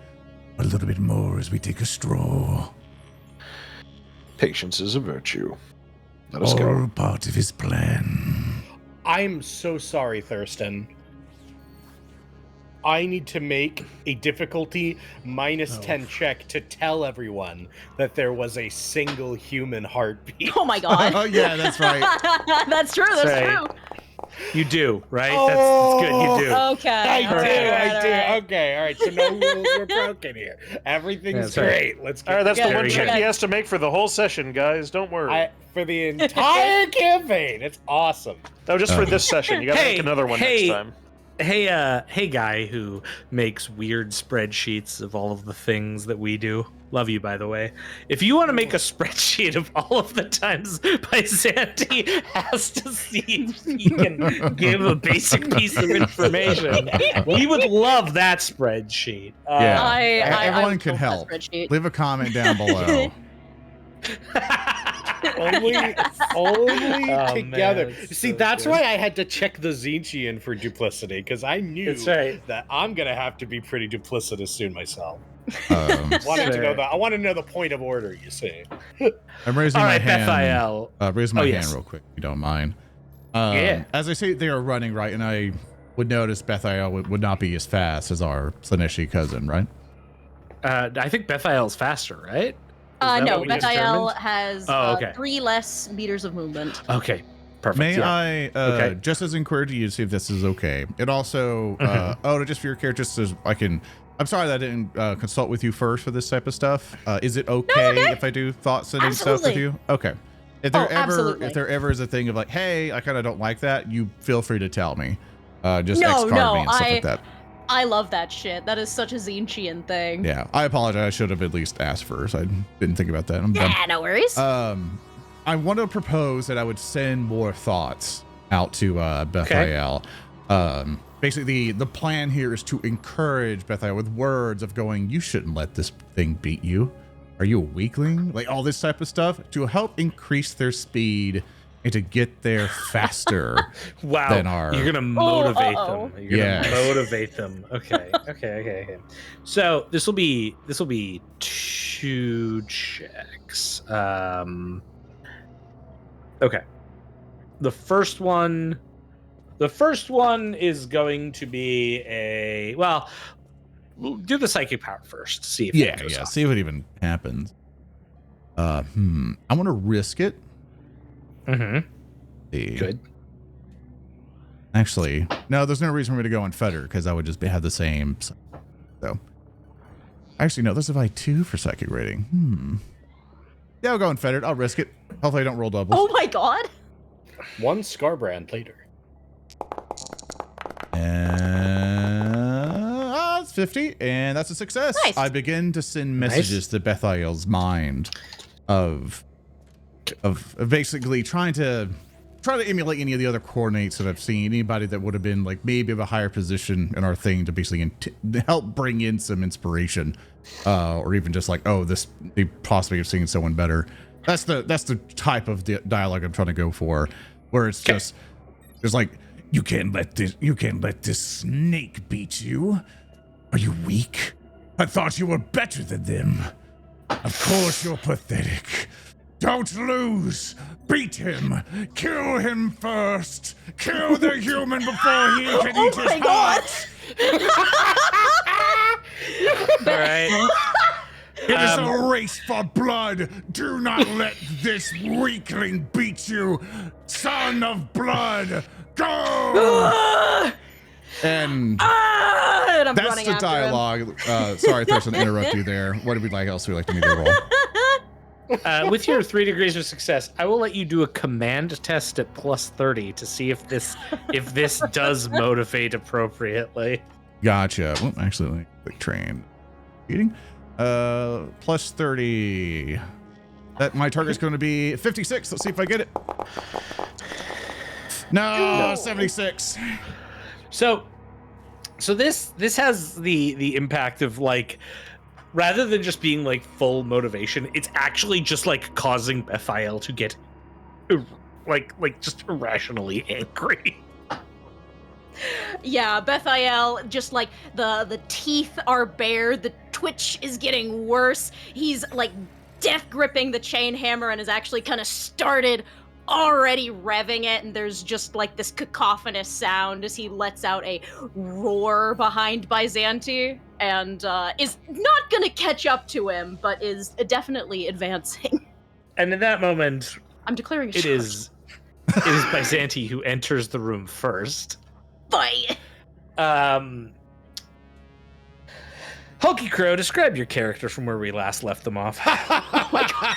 a little bit more as we take a stroll.
Patience is a virtue. Let us
All
go.
part of his plan.
I'm so sorry, Thurston. I need to make a difficulty minus 10 check to tell everyone that there was a single human heartbeat.
Oh my god.
Oh, yeah, that's right.
That's true. That's
Right.
true.
You do, right? That's good. You do.
Okay.
I do,
all right,
I
all
do.
right.
Okay, all right. So no rules were broken here. Everything's
That's right.
great. Let's get
All right, that's
this
the
Yeah,
one
very
check
good.
he has to make for the whole session, guys. Don't worry.
for the entire campaign. It's awesome.
No, just for this session. You gotta
Hey,
make another one
hey.
next time.
Hey guy who makes weird spreadsheets of all of the things that we do. Love you, by the way. If you want to make a spreadsheet of all of the times Byzanti has to see if he can give a basic piece of information, we would love that spreadsheet.
Yeah. Everyone
would
can
post that
help.
spreadsheet.
Leave a comment down below.
Only
Oh,
together.
man, it's
See,
so
that's
good.
why I had to check the Tzeench in for duplicity, because I knew
That's right.
that I'm gonna have to be pretty duplicitous soon myself.
Sure.
To know that. I want to know the point of order. You see.
I'm raising
All
my
right,
hand.
Bethael.
Raise my
Oh,
hand
yes.
real quick, if you don't mind.
Yeah.
As I say, they are running right, and I would notice Bethael would not be as fast as our Slaneesh cousin, right?
I think Bethael's faster, right? that
No,
what we
Bethael
determined?
has
Oh, okay.
3 less meters of movement.
Okay, perfect.
May
yeah.
I,
Okay.
just as inquiry to you, to see if this is okay. It also, just for your character, just as I can. I'm sorry that I didn't consult with you first for this type of stuff. Is it okay, if I do thought sitting stuff with
Absolutely.
you? Okay. If there
absolutely.
if there ever is a thing of like, hey, I kind of don't like that, you feel free to tell me. Just
No,
X-card
no,
me and stuff like that.
I love that shit. That is such a Tzeenchian thing.
Yeah, I apologize. I should have at least asked first. I didn't think about that. I'm dumb.
Yeah, no worries.
I want to propose that I would send more thoughts out to Bethael. Basically, the plan here is to encourage Bethael with words of going, you shouldn't let this thing beat you. Are you a weakling? Like all this type of stuff to help increase their speed and to get there faster.
Wow,
than our-
you're gonna motivate
uh-oh.
them. You're
Yes.
gonna motivate them. Okay, okay. So this will be 2 checks. Okay. The first one is going to be we'll do the psychic power first. See if it goes off.
See if it even happens. I want to risk it.
Mm-hmm.
Good.
Actually, no, there's no reason for me to go unfettered because I would just have the same. So, actually, no, this is a 2 for psychic rating. Yeah, I'll go unfettered. I'll risk it. Hopefully, I don't roll doubles.
Oh my god!
1 Scarbrand later.
And it's 50, and that's a success.
Nice.
I begin to send messages to Bethael's mind of basically trying to emulate any of the other coordinates that I've seen. Anybody that would have been like maybe of a higher position in our thing to basically help bring in some inspiration, or even just like, oh, this they possibly have seen someone better. That's the type of dialogue I'm trying to go for, where it's just like, you can't let this snake beat you. Are you weak? I thought you were better than them. Of course you're pathetic. Don't lose. Beat him. Kill him first. Kill the human before he can eat his heart.
All right.
It is a race for blood. Do not let this weakling beat you. Son of blood. Go! And
I'm
that's
running
the
after
dialogue. Sorry, Thurston, to interrupt you there. What would we like else? Would we like to meet the roll?
With your 3 degrees of success, I will let you do a command test at +30 to see if this does motivate appropriately.
Gotcha. Well, actually, let me click train. Eating. +30. That my target's going to be 56. Let's see if I get it. No, 76.
So this has the impact of like, rather than just being like full motivation, it's actually just like causing Bethael to get like just irrationally angry.
Yeah, Bethael, just like the teeth are bare, the twitch is getting worse. He's like death gripping the chain hammer and has actually kind of started already revving it, and there's just like this cacophonous sound as he lets out a roar behind Byzanti, and is not gonna catch up to him, but is definitely advancing.
And in that moment,
I'm declaring a
it is Byzanti who enters the room first.
Bye.
Hulky Crow, describe your character from where we last left them off.
Oh my god!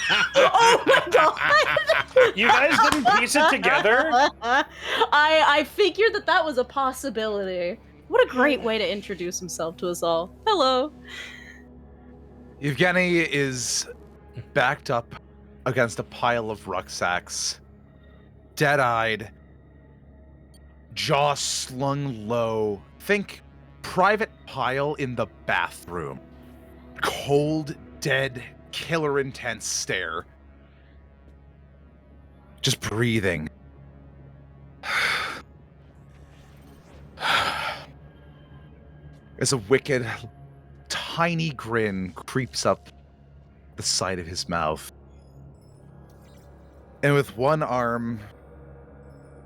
You guys didn't piece it together?
I figured that was a possibility. What a great way to introduce himself to us all. Hello.
Yvgeny is backed up against a pile of rucksacks, dead-eyed, jaw slung low. Think private pile in the bathroom. Cold, dead, killer intense stare. Just breathing. As a wicked, tiny grin creeps up the side of his mouth. And with one arm,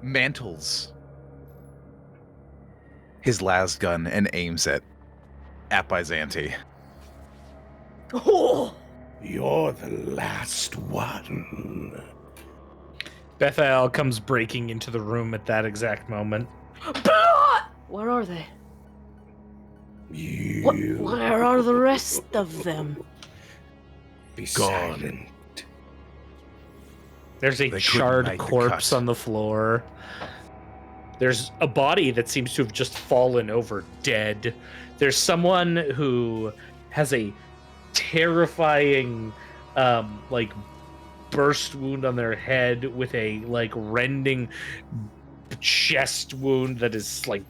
mantles his las gun and aims it at Byzanti.
Oh.
You're the last one.
Bethael comes breaking into the room at that exact moment.
Where are they?
You
Where are the rest of them?
be
Gone.
silent.
There's a
They couldn't
charred
make the
corpse
cut.
on the floor. There's a body that seems to have just fallen over dead. There's someone who has a terrifying like burst wound on their head with a like rending chest wound that is like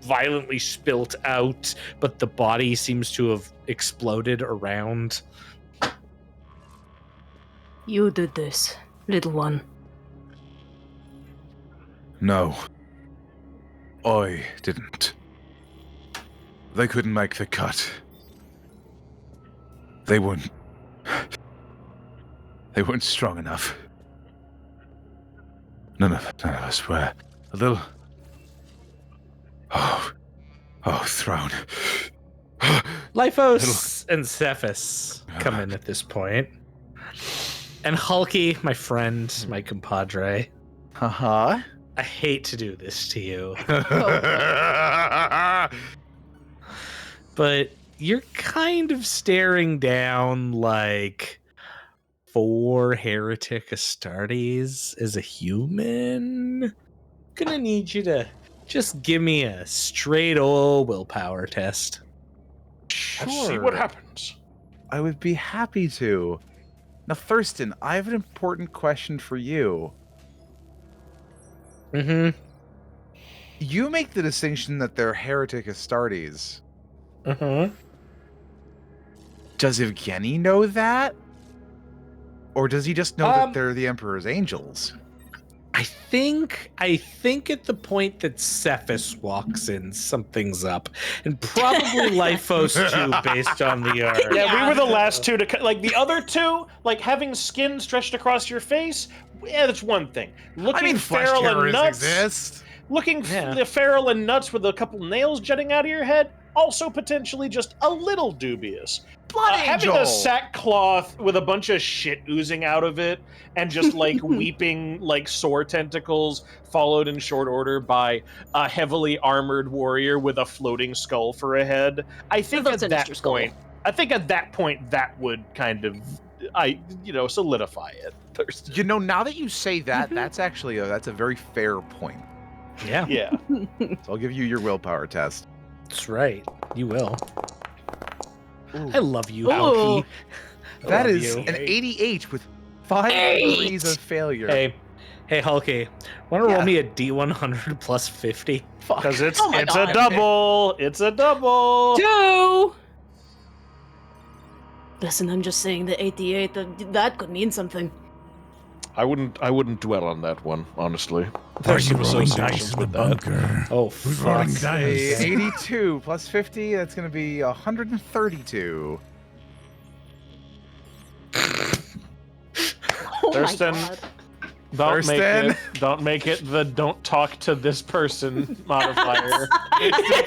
violently spilt out, but the body seems to have exploded around.
You did this, little one.
No. I didn't. They couldn't make the cut. They weren't strong enough. None of us were. A little... Oh, thrown.
Lyphos and Sefice come in at this point. And Hulky, my friend, my compadre,
Haha.
I hate to do this to you, but you're kind of staring down like 4 heretic Astartes as a human. Gonna need you to just give me a straight old willpower test.
Let's see what happens.
I would be happy to. Now, Thurston, I have an important question for you.
Mm-hmm.
You make the distinction that they're heretic Astartes.
Mm-hmm.
Does Yvgeny know that? Or does he just know that they're the Emperor's angels?
I think at the point that Sefice walks in, something's up, and probably Lyphos too, based on the art.
Yeah, we were the last two to like the other two, like having skin stretched across your face. Yeah, that's one thing. Looking feral and nuts.
Exist.
Looking feral and nuts with a couple nails jutting out of your head. Also potentially just a little dubious. Having a sackcloth with a bunch of shit oozing out of it and just like weeping like sore tentacles, followed in short order by a heavily armored warrior with a floating skull for a head. I think at that point that would kind of solidify it.
You know, now that you say that, that's actually that's a very fair point.
Yeah.
Yeah.
So I'll give you your willpower test.
That's right. You will.
Ooh.
I love you,
Ooh.
Alki.
That is an 88 with 5 degrees of failure.
Hey, Hulky, want to roll me a D100 plus 50?
Because it's
Oh my
a
God.
double. It's a double.
2. Listen, I'm just saying the 88. That could mean something.
I wouldn't dwell on that one, honestly.
Are
There's
you
some
rolling
associations
dice in the
with that.
bunker?
Oh,
Who's rolling
fuck.
dice?
82 plus 50, that's going to be 132.
Oh
Thurston.
my God.
Don't make it the don't talk to this person modifier.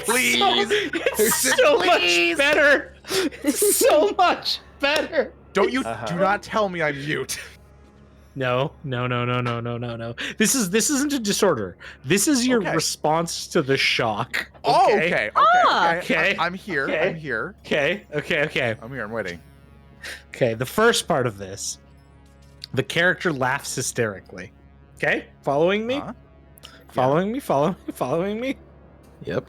Please.
It's so much better. It's so much better.
Do not tell me I'm mute.
No. This isn't a disorder. This is your
Okay.
response to the shock.
Oh, okay.
Okay.
I'm here.
Okay.
I'm here.
Okay.
I'm here. I'm waiting.
Okay, the first part of this, the character laughs hysterically. Okay, following me?
Huh?
Following me?
Yep.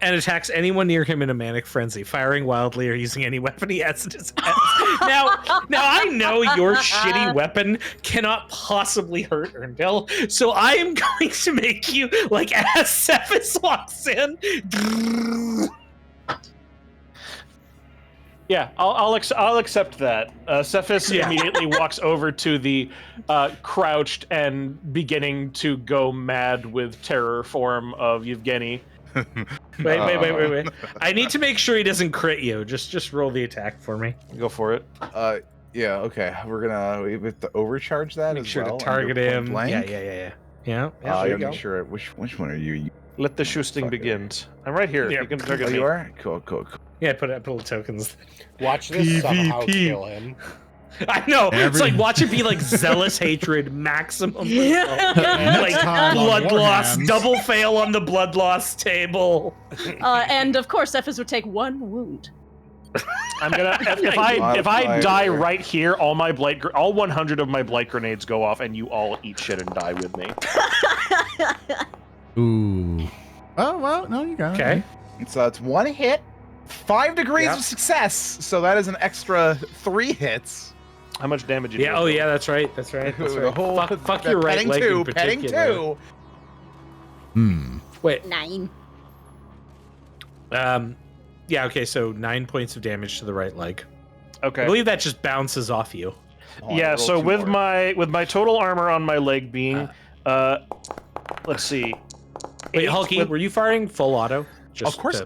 And attacks anyone near him in a manic frenzy, firing wildly or using any weapon he has in his hands. Now I know your shitty weapon cannot possibly hurt Earndil, so I am going to make you, like, as Sefice walks in.
Yeah, I'll accept that. Cephas immediately walks over to the crouched and beginning to go mad with terror form of Yvgeny.
Wait. I need to make sure he doesn't crit you. Just roll the attack for me.
Go for it.
Yeah, okay. We're gonna we have to overcharge that
Make
as
sure
well.
to target
under
him.
point blank.
Yeah.
I
There you
gotta
go.
make sure which one are you?
Let the shoosting
Fucker.
begins. I'm right here.
Yeah.
You can
Oh,
target me.
you are? Cool.
Yeah, put little tokens.
Watch this somehow
PvP.
kill him.
I know. It's
Every-
like watch it be like zealous hatred, maximum result.
Yeah.
Like
time on
blood loss,
Warhams.
double fail on the blood loss table.
And of course, Cephas would take 1 wound.
I'm gonna if I die right here, all 100 of my blight grenades go off, and you all eat shit and die with me.
Ooh. Oh, well, no, you got it.
Okay.
So it's 1 hit, 5 degrees
Yep.
of success. So that is an extra 3 hits.
How much damage did you
Yeah.
do?
Oh yeah. That's right. That's
The
right.
whole
Fuck your right
petting
leg
two,
in
petting
particular.
2.
Wait.
9.
Yeah. Okay. So 9 points of damage to the right leg. I
Okay.
believe that just bounces off you.
Yeah. So with my total armor on my leg being, let's see.
Wait,
8
Hulky,
with-
were you firing full auto?
Of course.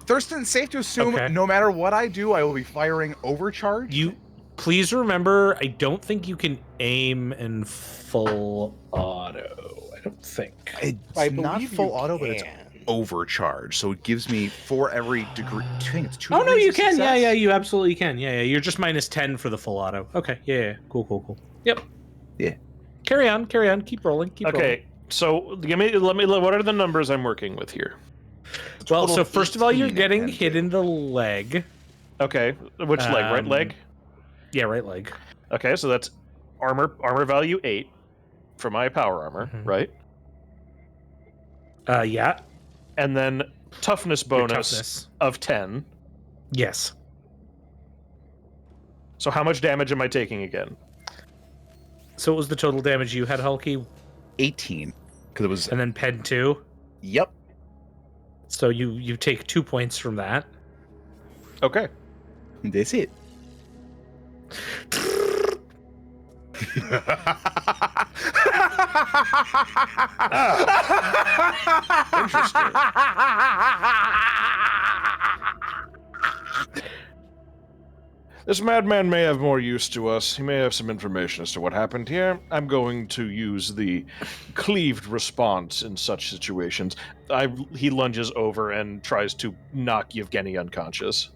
Thurston, it's safe to assume
Okay.
no matter what I do, I will be firing overcharge.
You please remember, I don't think you can aim in full auto. I don't think.
It's
I
not
believe
full
you
auto, but it's
can.
overcharge. So it gives me for every degree. I think it's 2
Oh no,
degrees
you
of
can.
success.
Yeah, you absolutely can. Yeah, you're just minus 10 for the full auto. Okay, yeah. Cool. Yep.
Yeah.
Carry on. Keep rolling.
Okay, so let me. What are the numbers I'm working with here?
Well,
Total
so first of all, you're
18
getting
and
hit
2.
in the leg.
Okay, which leg? Right leg.
Yeah, right leg.
Okay, so that's armor value 8 for my power armor, right?
Yeah.
And then toughness
Your
bonus
toughness.
of 10.
Yes.
So how much damage am I taking again?
So what was the total damage you had, Hulky?
18. Because it was.
And then Pen 2.
Yep.
So you take 2 points from that.
Okay.
That's it.
Interesting. This madman may have more use to us. He may have some information as to what happened here. I'm going to use the cleaved response in such situations. He lunges over and tries to knock Yvgeny unconscious.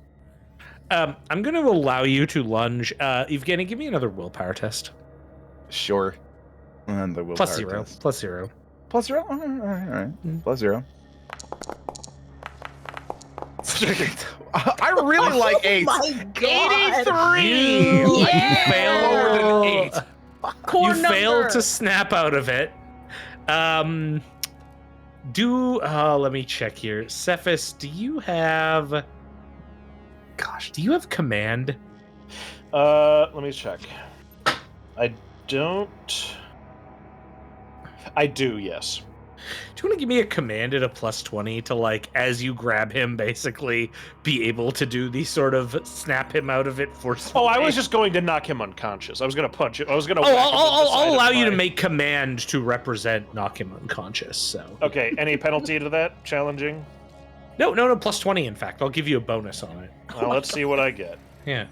I'm going to allow you to lunge. Yvgeny, give me another willpower test.
Sure. And the
Plus
willpower
0.
test.
Plus 0.
Plus 0? All right. Plus 0. I really like 8.
My God.
83!
Yeah!
You fail lower than 8.
Core
You fail
number.
to snap out of it. Let me check here. Sefice, do you have command?
Let me check. I don't. I do, yes.
Do you want to give me a command at a plus 20 to, like, as you grab him, basically be able to do the sort of snap him out of it forcefully?
Oh, I was just going to knock him unconscious. I was going to punch it. I was going to.
I'll allow you to make command to represent knock him unconscious. So
Okay, any penalty to that? Challenging?
no, plus 20. In fact, I'll give you a bonus on it.
Well, let's see what I get.
Yeah.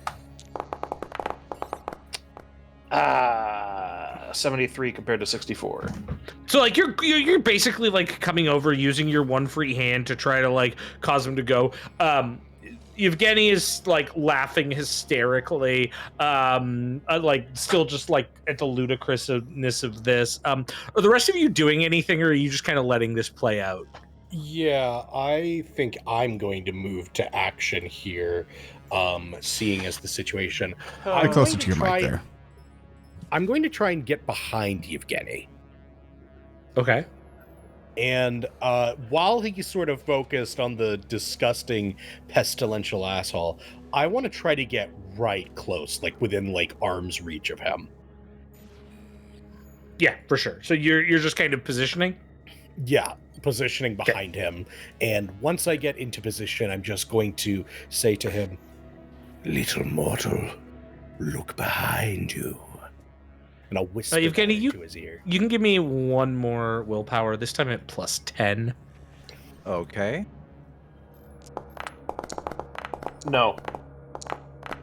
73 compared to 64.
So like you're basically like coming over using your one free hand to try to like cause him to go. Yvgeny is like laughing hysterically, like still just like at the ludicrousness of this. Are the rest of you doing anything, or are you just kind of letting this play out?
Yeah, I think I'm going to move to action here, seeing as the situation.
Get closer to your mic there.
I'm going to try and get behind Yvgeny.
Okay.
And while he's sort of focused on the disgusting, pestilential asshole, I want to try to get right close, like within like arm's reach of him.
Yeah, for sure. So you're just kind of positioning?
Yeah, positioning behind him. And once I get into position, I'm just going to say to him, "Little mortal, look behind you." And I'll whisper
Yvgeny,
that into his ear.
You can give me one more willpower, this time at plus 10.
Okay.
No.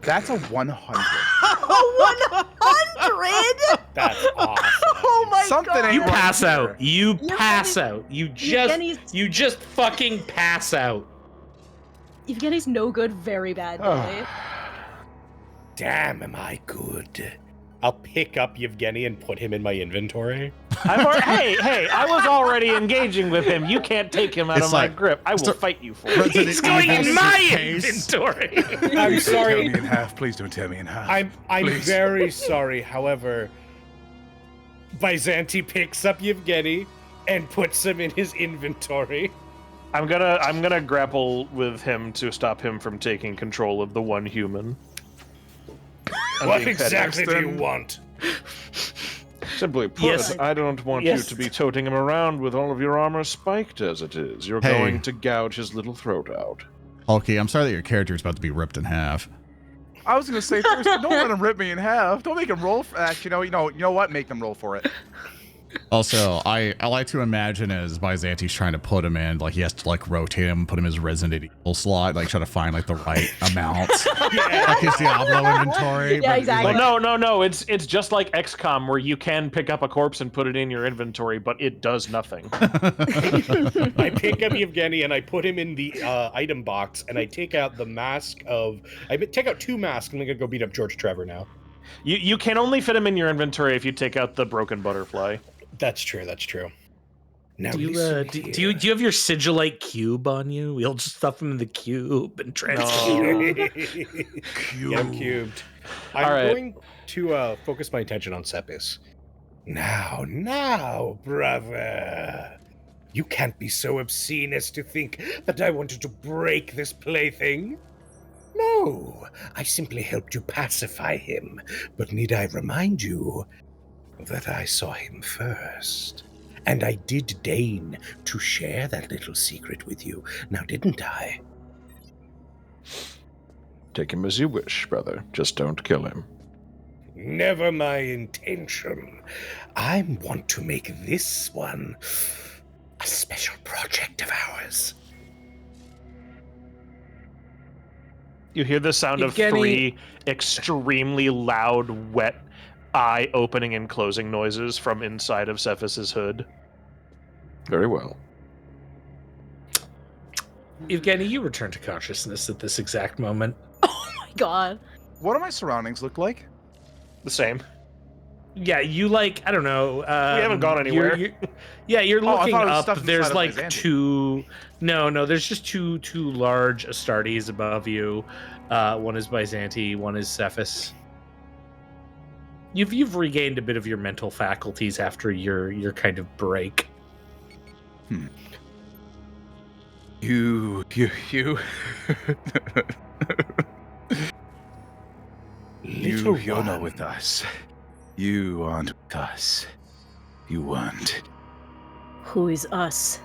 That's a 100.
100?
That's awesome.
Oh my
Something
God.
ain't
You
right
pass
here.
out. You
You're
pass
getting-
out. You
Yevgeny's-
just fucking pass out.
Yevgeny's no good very badly.
Damn, am I good? I'll pick up Yvgeny and put him in my inventory.
Hey, I was already engaging with him. You can't take him out
It's
of my
like-
grip. I will
Start-
fight you for it.
Resident
He's going
Evil
in my
case.
inventory.
I'm
Tear
sorry.
me in half. Please don't tear me in half.
I'm
Please.
very sorry. However, Byzanti picks up Yvgeny and puts him in his inventory.
I'm gonna grapple with him to stop him from taking control of the one human.
What
being
exactly do you
Then-
want?
Simply put,
Yes.
I don't want
Yes.
you to be toting him around with all of your armor spiked as it is. You're
Hey.
going to gouge his little throat out.
Hulky, I'm sorry that your character is about to be ripped in half.
I was gonna say first, don't let him rip me in half. Don't make him roll for that. You know what? Make him roll for it.
Also, I like to imagine as Byzanti's trying to put him in, like he has to like rotate him, put him in his Resident Evil slot, like try to find like the right amount, like his Diablo inventory.
Yeah, exactly.
Well, no. It's just like XCOM where you can pick up a corpse and put it in your inventory, but it does nothing.
I pick up Yvgeny and I put him in the item box, and I take out the mask of. I take out 2 masks. I'm gonna go beat up George Trevor now.
You can only fit him in your inventory if you take out the broken butterfly.
That's true. That's true. Now,
Do you have your sigilite cube on you? We'll just stuff him in the cube and transfer.
Get him cubed. I'm going to focus my attention on Sefice. Now, brother. You can't be so obscene as to think that I wanted to break this plaything. No, I simply helped you pacify him. But need I remind you that I saw him first? And I did deign to share that little secret with you, now didn't I?
Take him as you wish, brother. Just don't kill him.
Never my intention. I want to make this one a special project of ours.
You hear the sound of
Yvgeny-
3 extremely loud, wet eye opening and closing noises from inside of Sefice's hood.
Very well.
Yvgeny, you return to consciousness at this exact moment.
Oh my god.
What do my surroundings look like?
The same.
Yeah, you like, I don't know.
We haven't gone anywhere.
You're
Oh, I
looking
thought it was
up.
stuff inside
There's
of
like
Byzanti.
2. No, there's just two large Astartes above you. One is Byzanti, one is Sefice. You've regained a bit of your mental faculties after your kind of break.
You. You're not with us. You aren't with us. You weren't.
Who is us?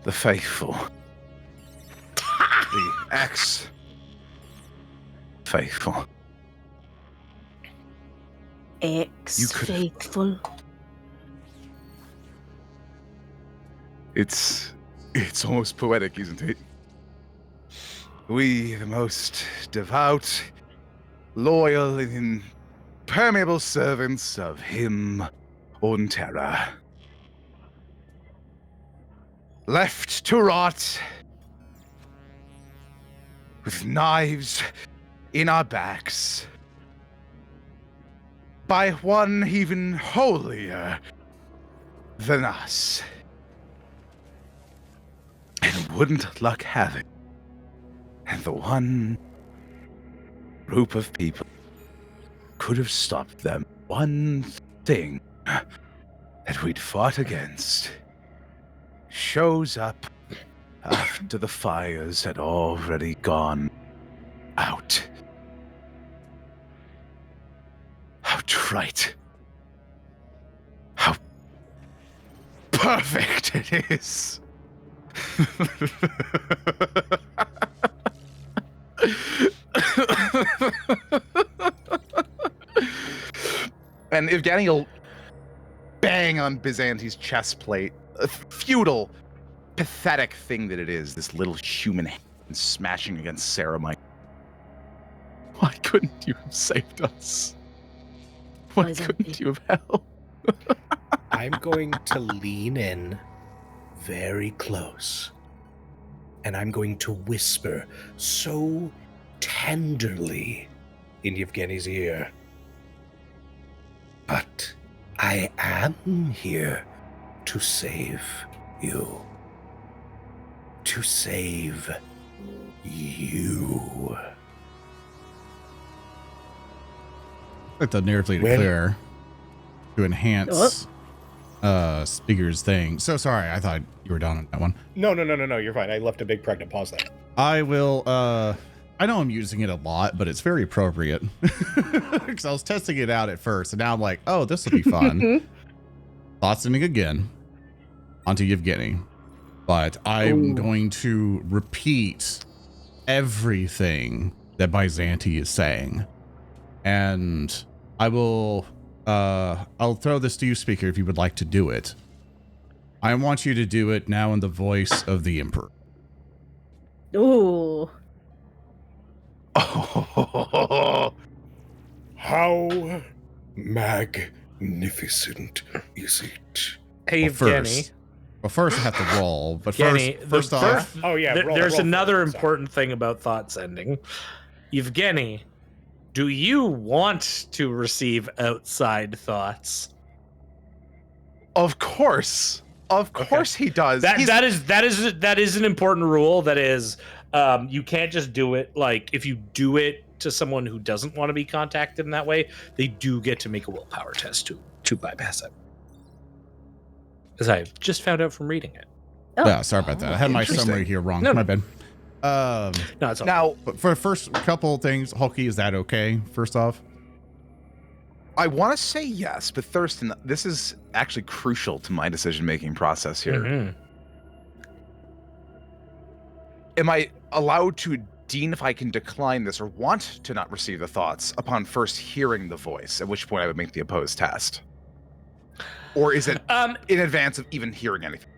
The faithful. The ex-faithful.
Ex-faithful.
It's almost poetic, isn't it? We, the most devout, loyal, and impermeable servants of him on Terra. Left to rot, with knives in our backs, by one even holier than us. And wouldn't luck have it, and the one group of people could have stopped them, one thing that we'd fought against, shows up after the fires had already gone out. How trite. How perfect it is. And Yvgeny will bang on Byzanti's chest plate. A futile, pathetic thing that it is, this little human hand smashing against Ceramite. Why couldn't you have saved us? Why
Byzanti.
couldn't you have helped?
I'm going to lean in very close, and I'm going to whisper so tenderly in Yevgeny's ear. But I am here to save you. To save you.
Let the narratively
Well-
clear to enhance speaker's thing. So sorry, I thought you were done on that one.
No, you're fine. I left a big pregnant pause there.
I will I know I'm using it a lot, but it's very appropriate. Because I was testing it out at first, and now I'm like, oh, this will be fun. Thoughts ending again onto Yvgeny. But I'm going to repeat everything that Byzanti is saying. And I will, I'll throw this to you, speaker, if you would like to do it. I want you to do it now in the voice of the Emperor.
Ooh.
Oh, how magnificent is it?
Hey, Yvgeny.
First I have to roll, but
Yvgeny,
first off,
there's another important thing about thought sending. Yvgeny, do you want to receive outside thoughts?
Of course. Of course he does.
That is an important rule. That is, you can't just do it. Like, if you do it to someone who doesn't want to be contacted in that way, they do get to make a willpower test to bypass it. As I just found out from reading it.
Oh.
Yeah, sorry about that. I had my summary here wrong.
No,
My
no.
bad.
No, it's all
Now,
But for the first couple of things, Hulky, is that okay? First off,
I want to say yes, but Thurston, this is actually crucial to my decision-making process here.
Mhm.
Am I allowed to deem if I can decline this or want to not receive the thoughts upon first hearing the voice, at which point I would make the opposed test? Or is it in advance of even hearing anything?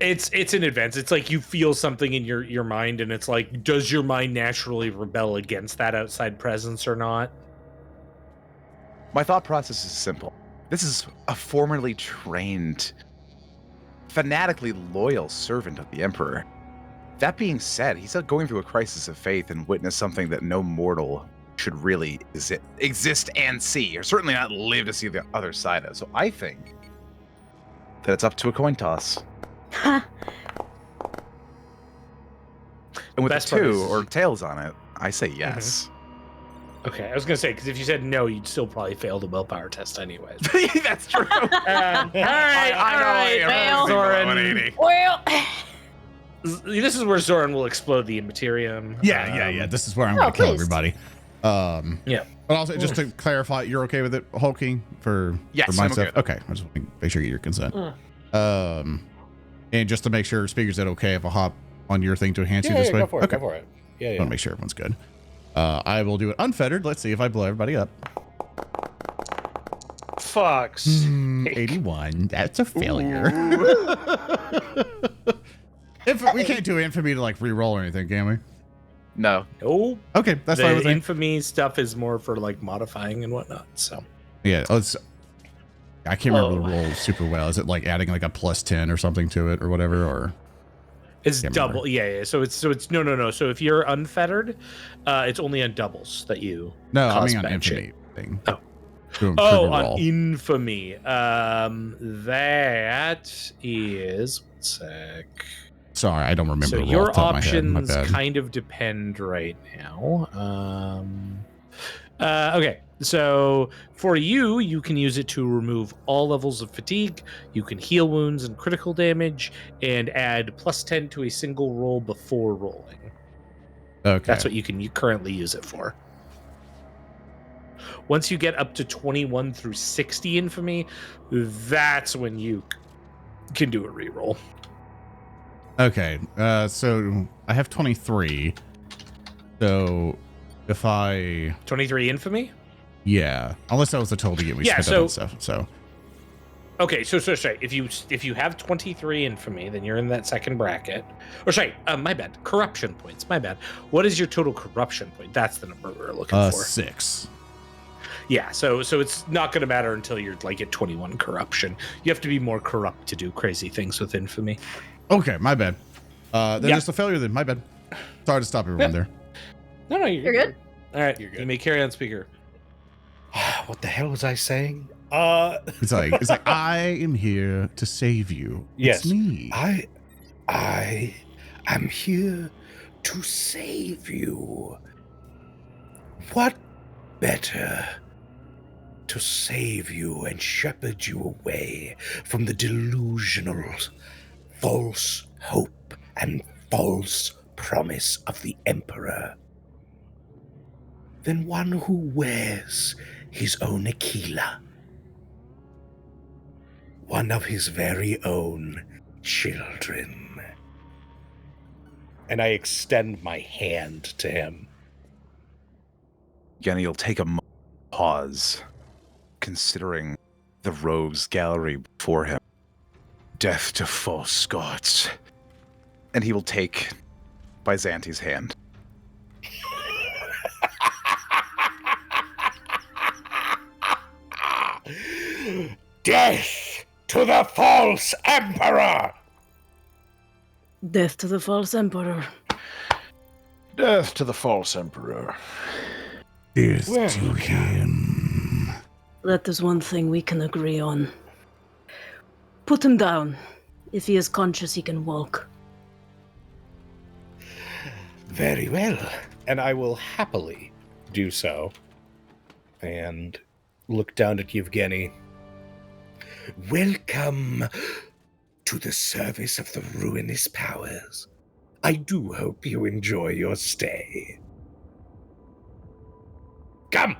It's in advance. It's like you feel something in your mind, and it's like, does your mind naturally rebel against that outside presence or not?
My thought process is simple. This is a formerly trained, fanatically loyal servant of the Emperor. That being said, he's going through a crisis of faith and witnessed something that no mortal should really exist and see, or certainly not live to see the other side of. So I think that it's up to a coin toss. And with
Best
a
part
2
is-
or tails on it, I say yes.
Okay, I was gonna say, because if you said no, you'd still probably fail the willpower test anyways.
That's true.
All right,
fail.
Zoran.
Well,
This is where Zoran will explode the immaterium.
yeah. This is where I'm
Oh,
going to kill
please.
everybody.
Yeah.
But also, just to clarify, you're okay with it, Hulky, for
Yes,
my
I'm okay
stuff?
with it.
Okay, I just want to make sure you get your consent. And just to make sure, speakers, that okay if I hop on your thing to enhance you this way?
Go for it.
Okay.
Go for it. Yeah,
I
yeah.
want to make sure everyone's good. I will do it unfettered. Let's see if I blow everybody up.
Fuck's
81. That's a failure. If we can't do infamy to like re-roll or anything, can we?
No.
Nope.
Okay, that's fine
The
with me.
infamy stuff is more for like modifying and whatnot. So
Yeah, I can't remember the roll super well. Is it like adding like a plus 10 or something to it or whatever? Or
it's
Can't
double.
remember.
Yeah. So it's no. So if you're unfettered, it's only on doubles that you.
no, I
cause
mean on
bad
infamy
shit.
thing.
Oh.
To improve
Oh,
a roll.
on infamy. That is. 1 sec.
Sorry, I don't remember.
So
the roll
your
off the top of my head. My
options
bad.
kind of depend right now. Okay, so for you can use it to remove all levels of fatigue. You can heal wounds and critical damage, and add plus 10 to a single roll before rolling.
Okay.
That's what you currently use it for. Once you get up to 21 through 60 infamy, that's when you can do a reroll.
Okay, so I have 23. So if I
23 infamy?
yeah, unless that was the total to get me
Yeah,
spent up on stuff. So
Okay, so sorry. If you have 23 infamy, then you're in that second bracket. Or sorry, my bad. Corruption points. My bad. What is your total corruption point? That's the number we're looking for.
6.
Yeah, so it's not going to matter until you're like at 21 corruption. You have to be more corrupt to do crazy things with infamy.
Okay, my bad. Then
Yeah.
just a failure then. My bad. Sorry to stop everyone there.
No,
You're good.
All right,
You're good.
you may carry on, speaker.
What the hell was I saying?
It's like I am here to save you.
Yes.
It's me.
I am here to save you. What better to save you and shepherd you away from the delusional, false hope and false promise of the Emperor than one who wears his own Aquila, one of his very own children. and I extend my hand to him.
Yvgeny will take a pause, considering the rogues gallery before him. Death to false gods. And he will take Byzanti's hand.
Death to the false emperor!
Death to the false emperor.
Death to the false emperor.
Death to him.
That is one thing we can agree on. Put him down. If he is conscious, he can walk.
Very well. And I will happily do so. And look down at Yvgeny. Welcome to the service of the ruinous powers. I do hope you enjoy your stay. Come!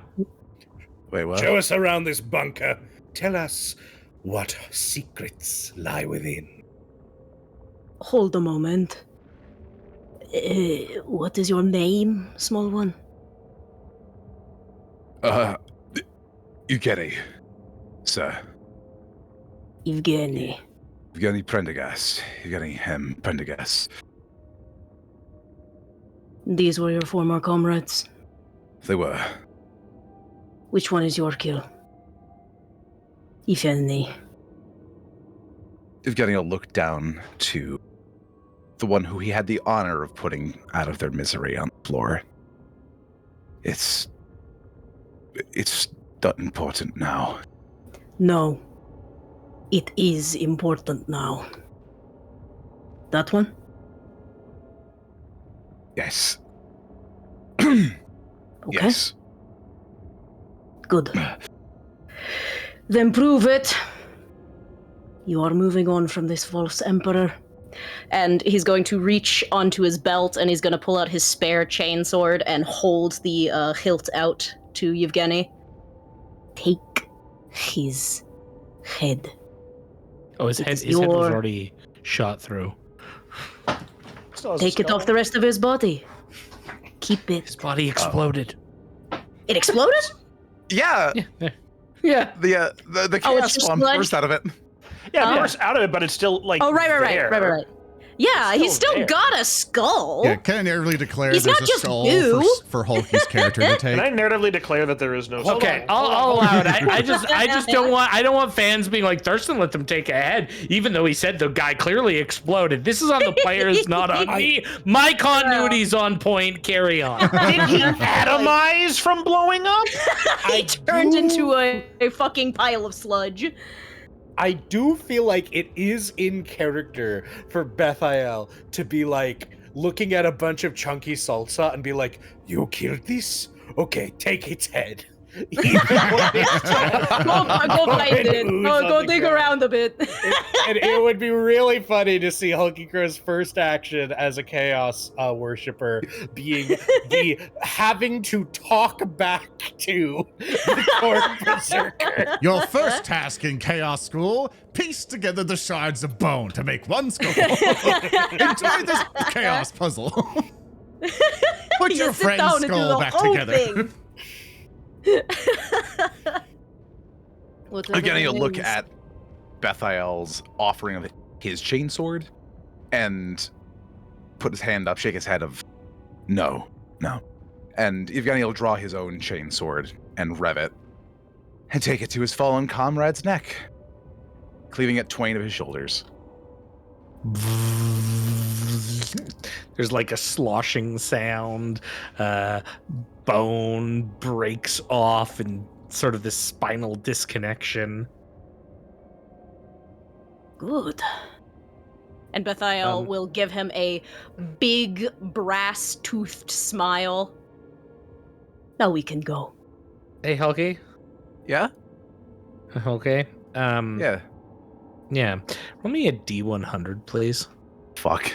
Wait, what?
Show us around this bunker. Tell us what secrets lie within.
Hold a moment. What is your name, small one?
Yvgeny, sir.
Yvgeny.
Yvgeny Prendergast. Yvgeny Prendergast.
These were your former comrades.
They were.
Which one is your kill? Yvgeny.
Yvgeny will look down to the one who he had the honor of putting out of their misery on the floor. It's not important now.
No. It is important now. That one?
Yes.
Okay.
Yes.
Good. Then prove it. You are moving on from this false emperor.
And he's going to reach onto his belt and he's going to pull out his spare chainsword and hold the hilt out to Yvgeny.
Take his head.
Oh, his head was already shot through.
Take it off the rest of his body. Keep it.
His body exploded.
It exploded?
Yeah.
Yeah.
The chaos
just
bomb
blood?
burst out of it.
Yeah, it burst out of it, but it's still like.
Oh, right. Yeah, he's still
there.
got a skull.
Yeah, can I narratively declare
He's
there's
not
a
just
skull
goo.
for Hulky's character to
Can
take?
I narratively declare that there is no?
Okay, I'll allow it. I just don't want fans being like, Thurston let them take a head, even though he said the guy clearly exploded. This is on the players, not on me. My continuity's on point. Carry on.
Did he atomize from blowing up?
He turned into a fucking pile of sludge.
I do feel like it is in character for Bethael to be like looking at a bunch of chunky salsa and be like, "You killed this? Okay, take its head."
Go find it. Go dig around a bit.
And it would be really funny to see Hulky Crow's first action as a Chaos worshipper being the having to talk back to the Khorn Berserker.
Your first task in Chaos School, piece together the shards of bone to make one skull. Enjoy this chaos puzzle. Put your friend's skull back together.
Again, he'll look at Bethael's offering of his chainsword and put his hand up, shake his head of no. And Yvgeny will draw his own chainsword and rev it and take it to his fallen comrade's neck, cleaving at twain of his shoulders.
There's like a sloshing sound. Bone breaks off and sort of this spinal disconnection.
Good.
And Bethael will give him a big brass-toothed smile.
Now we can go.
Hey, Hulky.
Yeah?
Okay.
Yeah.
Yeah. Roll me a D100, please.
Fuck.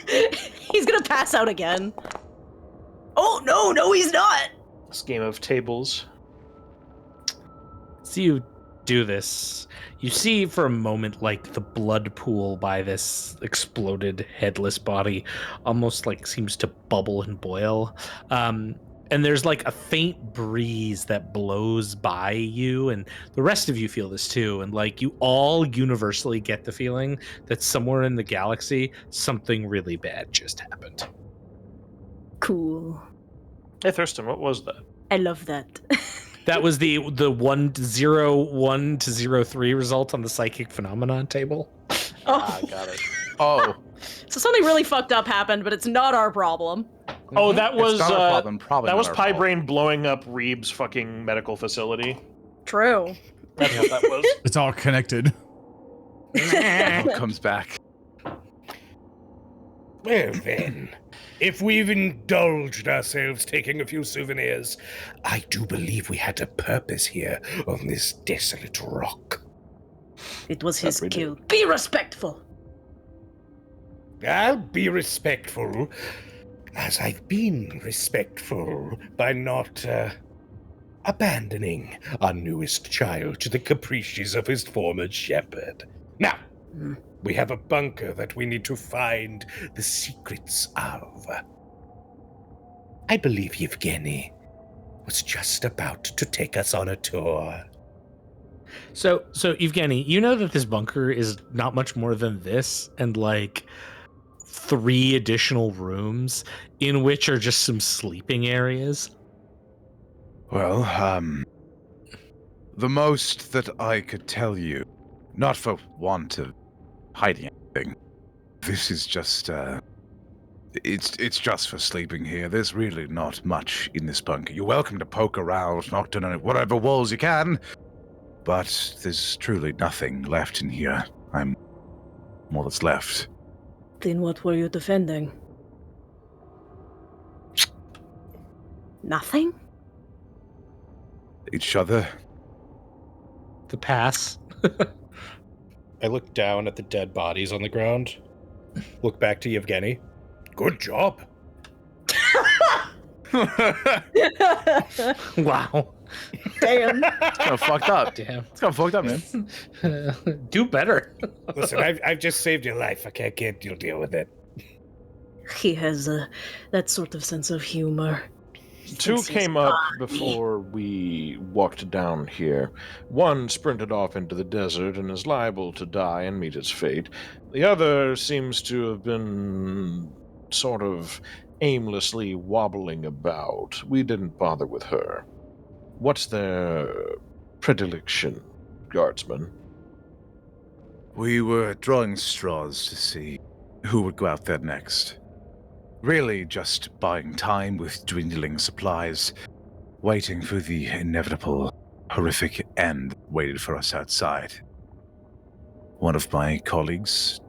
He's gonna pass out again. Oh, no, he's not.
This game of tables.
So you do this, you see for a moment like the blood pool by this exploded headless body almost like seems to bubble and boil. And there's like a faint breeze that blows by you, and the rest of you feel this too. And like you all universally get the feeling that somewhere in the galaxy, something really bad just happened.
Cool.
Hey, Thurston, what was that?
I love that.
That was the 1 to 03 result on the psychic phenomenon table.
Ah, got it.
Oh,
So something really fucked up happened, but it's not our problem.
Oh, that was
it's not our problem. Probably
that
not
was
our
Pie
fault.
Brain blowing up Reeb's fucking medical facility.
True.
That's what that was.
It's all connected.
It all comes back.
Well then, if we've indulged ourselves taking a few souvenirs, I do believe we had a purpose here on this desolate rock.
It was his
we
kill. Be respectful.
I'll be respectful, as I've been respectful by not abandoning our newest child to the caprices of his former shepherd. Now, we have a bunker that we need to find the secrets of. I believe Yvgeny was just about to take us on a tour.
So Yvgeny, you know that this bunker is not much more than this, and like 3 additional rooms in which are just some sleeping areas.
Well, the most that I could tell you, not for want of hiding anything, this is just, it's just for sleeping here. There's really not much in this bunker. You're welcome to poke around, knock down on whatever walls you can, but there's truly nothing left in here. I'm all that's left.
Then what were you defending? Nothing?
Each other.
The pass.
I look down at the dead bodies on the ground. Look back to Yvgeny. Good job.
Wow.
Damn.
It's kind of fucked up.
Damn.
It's kind of fucked up, man.
Do better.
Listen, I've just saved your life. Okay, kid, you'll deal with it.
He has that sort of sense of humor.
Two
Thinks he's
came up
funny.
before we walked down here. One sprinted off into the desert and is liable to die and meet its fate. The other seems to have been sort of aimlessly wobbling about. We didn't bother with her. What's their predilection, Guardsman?
We were drawing straws to see who would go out there next. Really just buying time with dwindling supplies, waiting for the inevitable, horrific end that waited for us outside. One of my colleagues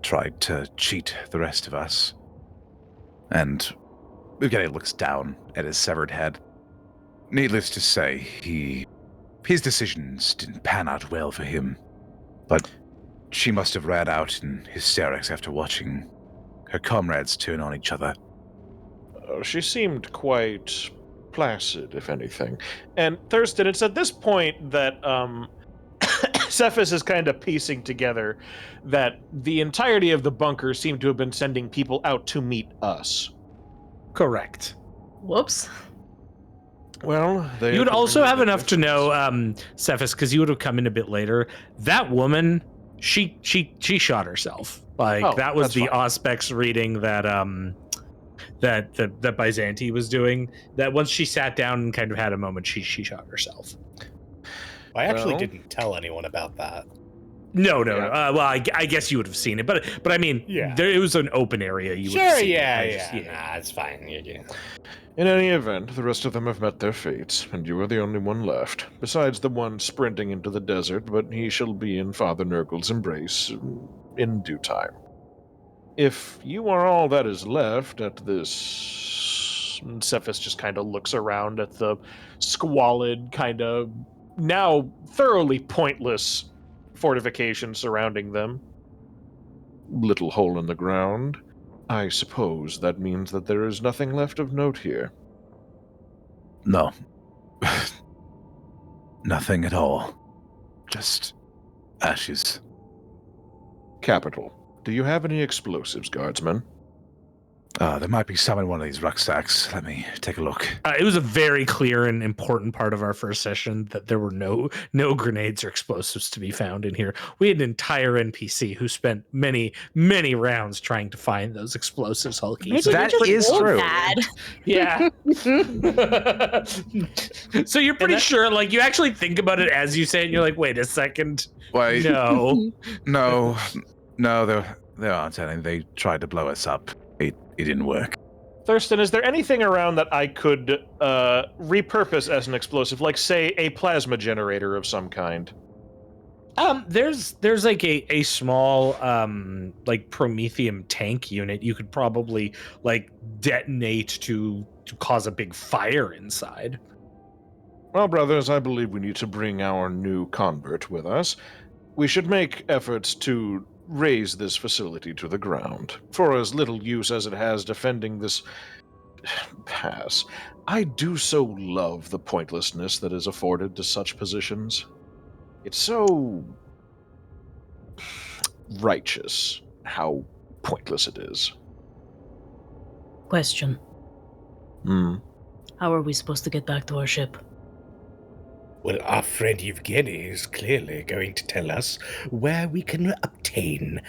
tried to cheat the rest of us, and Yvgeny looks down at his severed head. Needless to say, his decisions didn't pan out well for him, but she must have ran out in hysterics after watching her comrades turn on each other.
She seemed quite placid, if anything. And Thurston, it's at this point that Sefice is kind of piecing together that the entirety of the bunker seemed to have been sending people out to meet us.
Correct.
Whoops.
Well,
You would also have enough to know, Sefice, because you would have come in a bit later. That woman, she shot herself. Like that was
that's
the
fine.
Auspex reading that that Byzanti was doing. That once she sat down and kind of had a moment, she shot herself.
I actually
Well-
didn't tell anyone about that.
No.
Yeah.
Well, I guess you would have seen it, but I mean,
Yeah.
it was an open area. You would have
Sure,
seen it.
yeah,
I just-
Nah, it's fine. Yeah.
In any event, the rest of them have met their fates, and you are the only one left. Besides the one sprinting into the desert, but he shall be in Father Nurgle's embrace in due time. If you are all that is left at this...
Sefice just kind of looks around at the squalid, kind of now thoroughly pointless fortification surrounding them.
Little hole in the ground. I suppose that means that there is nothing left of note here.
No. Nothing at all. just ashes.
Capital. Do you have any explosives, Guardsman?
There might be some in one of these rucksacks. Let me take a look.
It was a very clear and important part of our first session that there were no grenades or explosives to be found in here. We had an entire NPC who spent many rounds trying to find those explosives. Hulky.
Maybe
That
they just
is
rolled
true.
bad.
Yeah. So you're pretty sure, like, you actually think about it as you say it, and you're like, wait a second.
Wait,
No.
no, there aren't any. They tried to blow us up. It didn't work.
Thurston, is there anything around that I could repurpose as an explosive, like, say, a plasma generator of some kind?
There's like a small like promethium tank unit you could probably like detonate to cause a big fire inside.
Well, brothers, I believe we need to bring our new convert with us. We should make efforts to raise this facility to the ground, for as little use as it has defending this pass. I do so love the pointlessness that is afforded to such positions. It's so righteous how pointless it is.
Question.
Hmm.
How are we supposed to get back to our ship?
Well, our friend Yvgeny is clearly going to tell us where we can obtain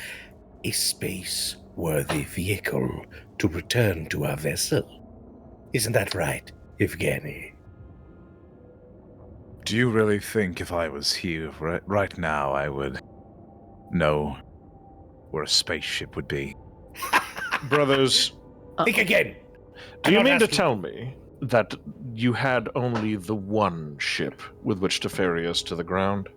a space-worthy vehicle to return to our vessel. Isn't that right, Yvgeny?
Do you really think if I was here right now, I would know where a spaceship would be?
Brothers,
Think again!
do you
I'm not
mean to
asking-
tell me that you had only the one ship with which to ferry us to the ground?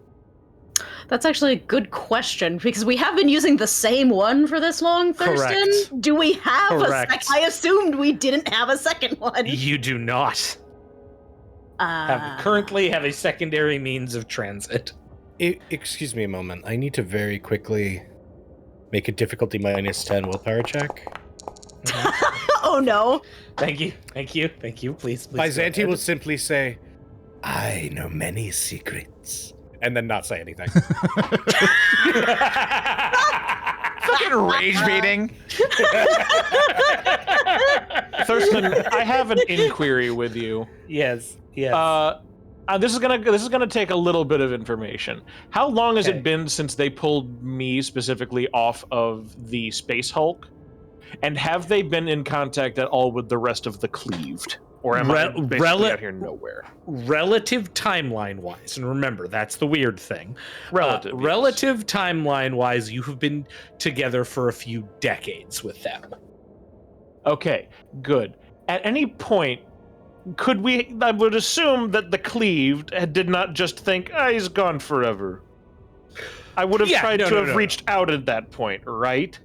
That's actually a good question because we have been using the same one for this long, Thurston.
Correct.
Do we have
Correct.
I assumed we didn't have a second one.
You do not currently have a secondary means of transit.
Excuse me a moment. I need to very quickly make a difficulty -10 willpower check.
Oh no.
Thank you. Please.
Byzanti
go
will
ahead.
simply say,
I know many secrets.
and then not say anything.
Fucking rage beating.
Thurston, I have an inquiry with you.
Yes.
This is gonna take a little bit of information. How long has
Okay.
it been since they pulled me specifically off of the Space Hulk? And have they been in contact at all with the rest of the Cleaved? Or am I basically out here nowhere?
Relative timeline wise, and remember that's the weird thing.
Relative. yes.
Relative timeline wise, you have been together for a few decades with them.
Okay, good. At any point, could we? I would assume that the Cleaved did not just think, he's gone forever. I would have tried to have reached out at that point, right?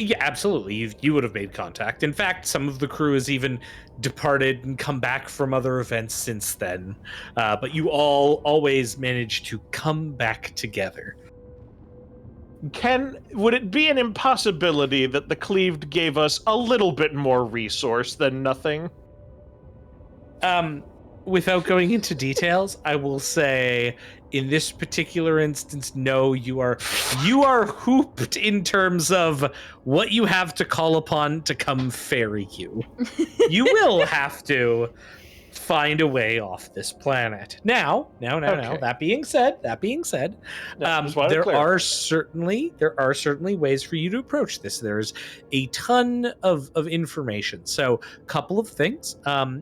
Yeah, absolutely. You would have made contact. In fact, some of the crew has even departed and come back from other events since then. But you all always managed to come back together.
Would it be an impossibility that the Cleaved gave us a little bit more resource than nothing?
Without going into details, I will say in this particular instance, no, you are hooped in terms of what you have to call upon to come ferry you. You will have to find a way off this planet. Now.
Okay.
That being said,
Just wanted to
there
clarify.
are certainly ways for you to approach this. There's a ton of information. So, couple of things.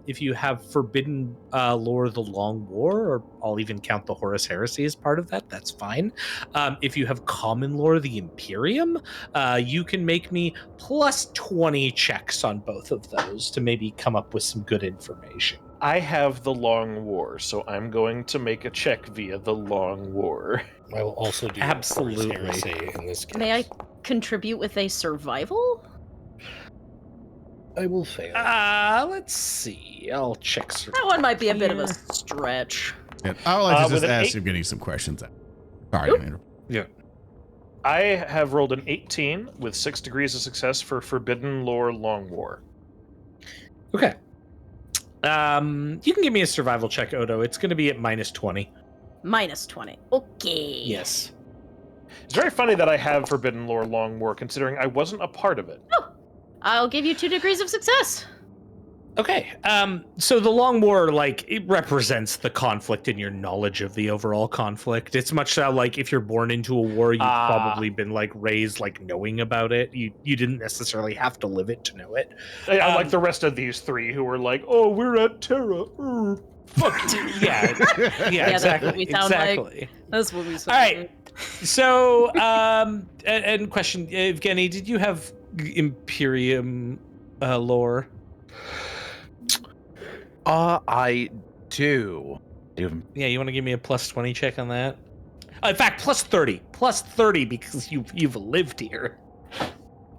If you have forbidden lore, the Long War, or I'll even count the Horus Heresy as part of that. That's fine. If you have common lore, the Imperium, you can make me plus 20 checks on both of those to maybe come up with some good information.
I have the Long War, so I'm going to make a check via the Long War.
I will also do
Absolutely.
heresy in this case.
May I contribute with a survival?
I will fail.
Let's see. I'll check.
That one might be a bit of a stretch.
Yeah, I would like to
with
just
an
ask
8
Yvgeny some questions. Sorry.
I have rolled an 18 with 6 degrees of success for Forbidden Lore Long War.
Okay. You can give me a survival check, Odo. It's going to be at minus 20.
Minus 20. Okay.
Yes.
It's very funny that I have Forbidden Lore Long War, considering I wasn't a part of it.
Oh, I'll give you 2 degrees of success.
Okay. So the Long War, like, it represents the conflict in your knowledge of the overall conflict. It's much so like if you're born into a war, you've probably been like raised like knowing about it. You didn't necessarily have to live it to know it.
Like the rest of these 3 who were like, "Oh, we're at Terra."
Fuck yeah,
Yeah, that's what
exactly.
we sound
Exactly.
That's what we said.
All right. So, and question, Yvgeny, did you have Imperium lore?
I do.
Yeah, you want to give me a plus 20 check on that? In fact, plus 30. Plus 30 because you've lived here.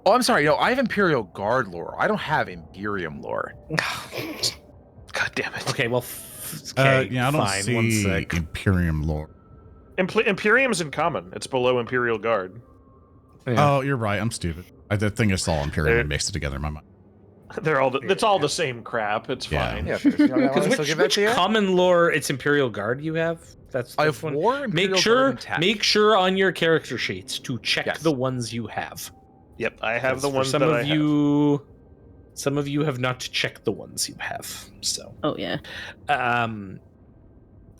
Oh, I'm sorry. No, I have Imperial Guard lore. I don't have Imperium lore.
God damn it.
Okay, well, okay,
yeah, I don't
fine.
see
1 sec.
Imperium lore.
Imperium's in common. It's below Imperial Guard.
Yeah.
Oh, you're right. I'm stupid. I think I saw Imperium and mixed it together in my mind.
They're all it's all the same crap. It's
Yeah.
fine.
Yeah,
Because which common lore? It's Imperial Guard you have. That's
I have
one.
war. Imperial
Make
Guard, and tech.
sure on your character sheets to check
Yes.
the ones you have.
Yep, I have the
For
ones
some
that
of
I have.
you. Some of you have not checked the ones you have. So.
Oh, yeah.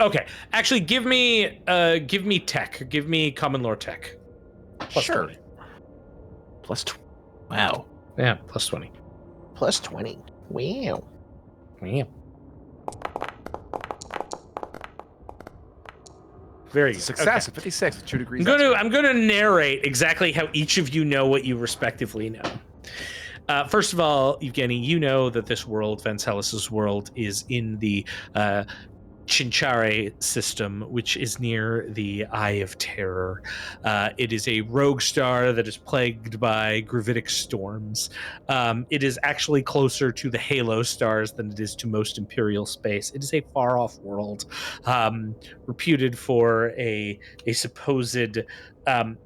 Okay. Actually, give me tech. Give me common lore tech. Plus
Sure.
20.
Wow.
Yeah, plus 20.
Plus 20. Wow.
Yeah. Very good.
Success
Okay.
at 56 with 2 degrees.
I'm gonna narrate exactly how each of you know what you respectively know. First of all, Yvgeny, you know that this world, Vancellus's world, is in the Chinchare system, which is near the Eye of Terror. It is a rogue star that is plagued by gravitic storms. It is actually closer to the Halo stars than it is to most Imperial space. It is a far-off world, reputed for a supposed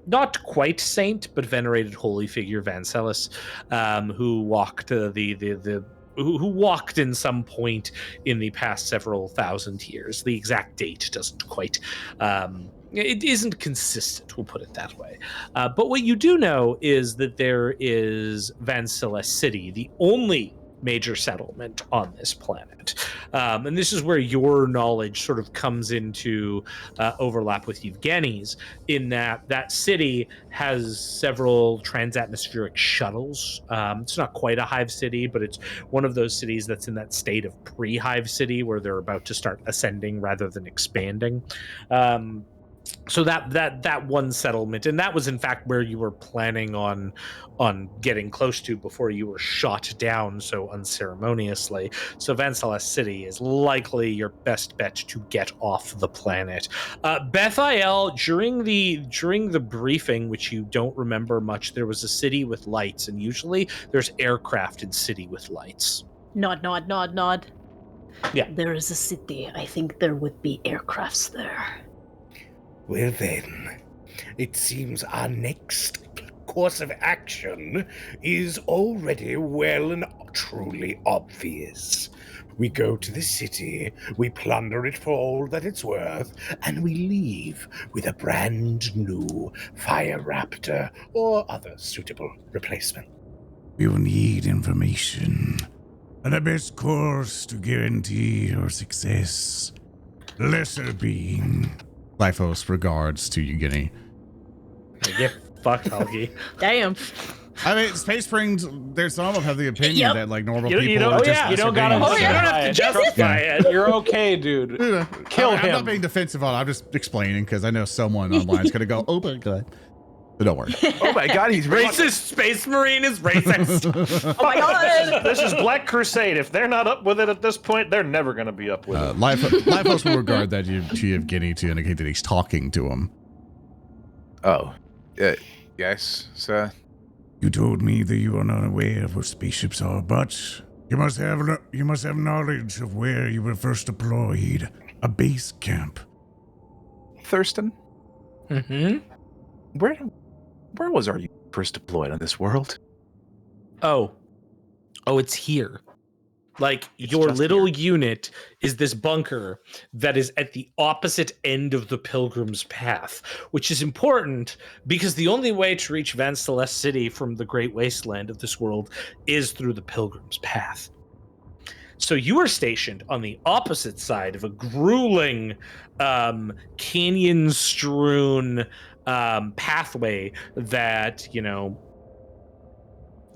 not quite saint, but venerated holy figure, Vancellus, who walked who walked in some point in the past several thousand years. The exact date doesn't quite, it isn't consistent, we'll put it that way. But what you do know is that there is Vancellus City, the only major settlement on this planet. And this is where your knowledge sort of comes into overlap with Yvgeny's, in that city has several transatmospheric shuttles. It's not quite a hive city, but it's one of those cities that's in that state of pre-hive city where they're about to start ascending rather than expanding. So that one settlement, and that was in fact where you were planning on getting close to before you were shot down so unceremoniously. So Vancellus City is likely your best bet to get off the planet. Bethael, during the briefing, which you don't remember much, there was a city with lights, and usually there's aircraft in city with lights.
Nod, nod, nod, nod.
Yeah.
There is a city. I think there would be aircrafts there.
Well then, it seems our next course of action is already well and truly obvious. We go to the city, we plunder it for all that it's worth, and we leave with a brand new Fire Raptor or other suitable replacement.
We will need information, and the best course to guarantee your success. Lesser being.
Lyphos regards to Yvgeny.
Get fucked, Helgi.
Damn.
I mean, Space Springs, there's some of them have the opinion
Yep.
that like normal
You
people
don't,
are just
you don't gotta
lesser beings.
you don't have to justify it.
You're okay, dude. Kill
I'm not
him.
being defensive on it. I'm just explaining because I know someone online is going to go, oh my God. So don't worry.
Oh my God, he's
Racist Space Marine is racist.
Oh my god.
This is Black Crusade. If they're not up with it at this point, they're never going to be up with it.
Lyphos will regard that to Yvgeny to indicate that he's talking to him.
Oh, yes, sir.
You told me that you are not aware of where spaceships are, but you must have knowledge of where you were first deployed. A base camp.
Thurston,
Mm-hmm.
where was our first deployed on this world?
Oh, it's here. Like,
It's
your
just
little
here.
unit is this bunker that is at the opposite end of the Pilgrim's Path, which is important because the only way to reach Van Celeste City from the Great Wasteland of this world is through the Pilgrim's Path. So you are stationed on the opposite side of a grueling, canyon-strewn pathway that,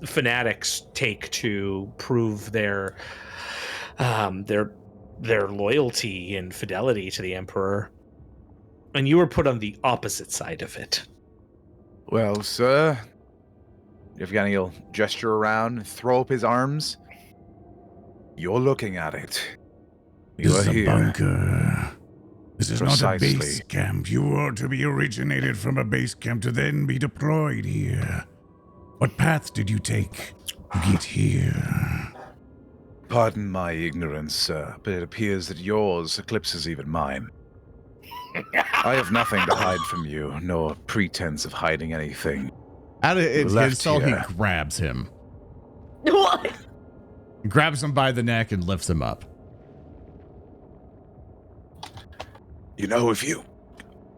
fanatics take to prove their loyalty and fidelity to the Emperor. And you were put on the opposite side of it.
Well, sir, Yvgeny will gesture around and throw up his arms. You're looking at it. You
This
are
is a
here.
bunker. This is not a base
Precisely.
camp. You are to be originated from a base camp to then be deployed here. What path did you take to get here?
Pardon my ignorance, sir, but it appears that yours eclipses even mine. I have nothing to hide from you, nor pretense of hiding anything.
Out of its
left
insult, he
here.
grabs him.
What?
He grabs him by the neck and lifts him up.
You know, if you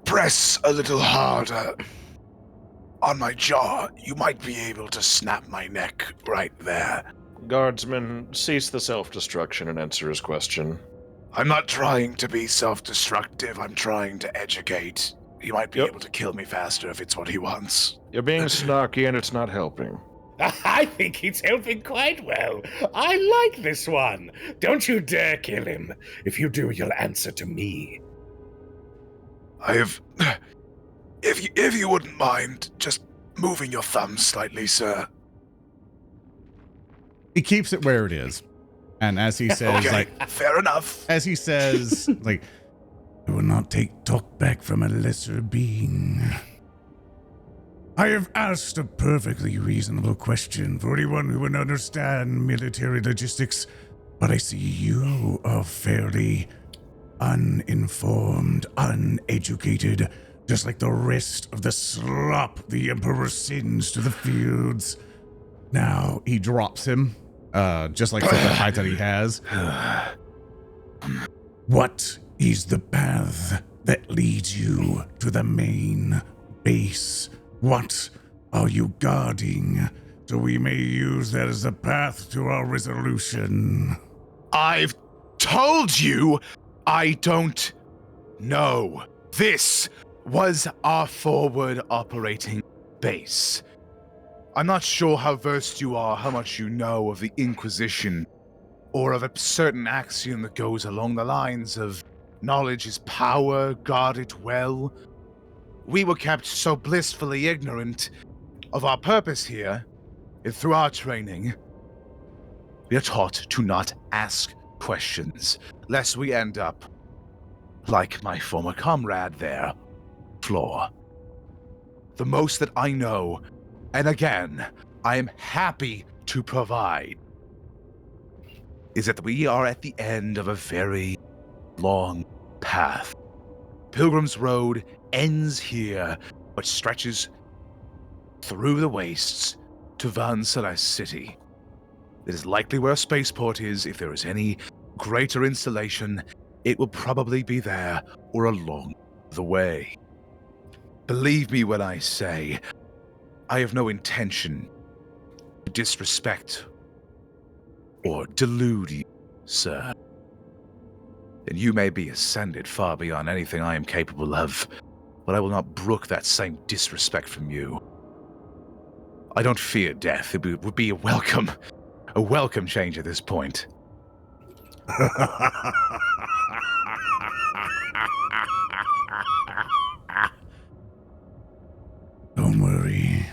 press a little harder on my jaw, you might be able to snap my neck right there.
Guardsman, cease the self-destruction and answer his question.
I'm not trying to be self-destructive, I'm trying to educate. He might be
Yep.
able to kill me faster if it's what he wants.
You're being snarky and it's not helping.
I think it's helping quite well. I like this one. Don't you dare kill him. If you do, you'll answer to me.
I have... If you wouldn't mind, just moving your thumb slightly, sir.
He keeps it where it is. And as he says,
Okay,
like,
fair enough.
as he says, like,
I will not take talk back from a lesser being. I have asked a perfectly reasonable question for anyone who would understand military logistics, but I see you are fairly uninformed, uneducated, just like the rest of the slop the Emperor sends to the fields.
now he drops him, just like the height that he has.
What is the path that leads you to the main base? What are you guarding, so we may use that as a path to our resolution?
I've told you I don't know. This was our forward operating base. I'm not sure how versed you are, how much you know of the Inquisition, or of a certain axiom that goes along the lines of knowledge is power, guard it well. We were kept so blissfully ignorant of our purpose here, and through our training, we are taught to not ask questions, lest we end up like my former comrade there, Floor. The most that I know, and again, I am happy to provide, is that we are at the end of a very long path. Pilgrim's Road ends here, but stretches through the wastes to Van Celeste City. It is likely where a spaceport is. If there is any greater installation, it will probably be there or along the way. Believe me when I say, I have no intention to disrespect or delude you, sir. And you may be ascended far beyond anything I am capable of, but I will not brook that same disrespect from you. I don't fear death. It would be a welcome change at this point.
Don't worry.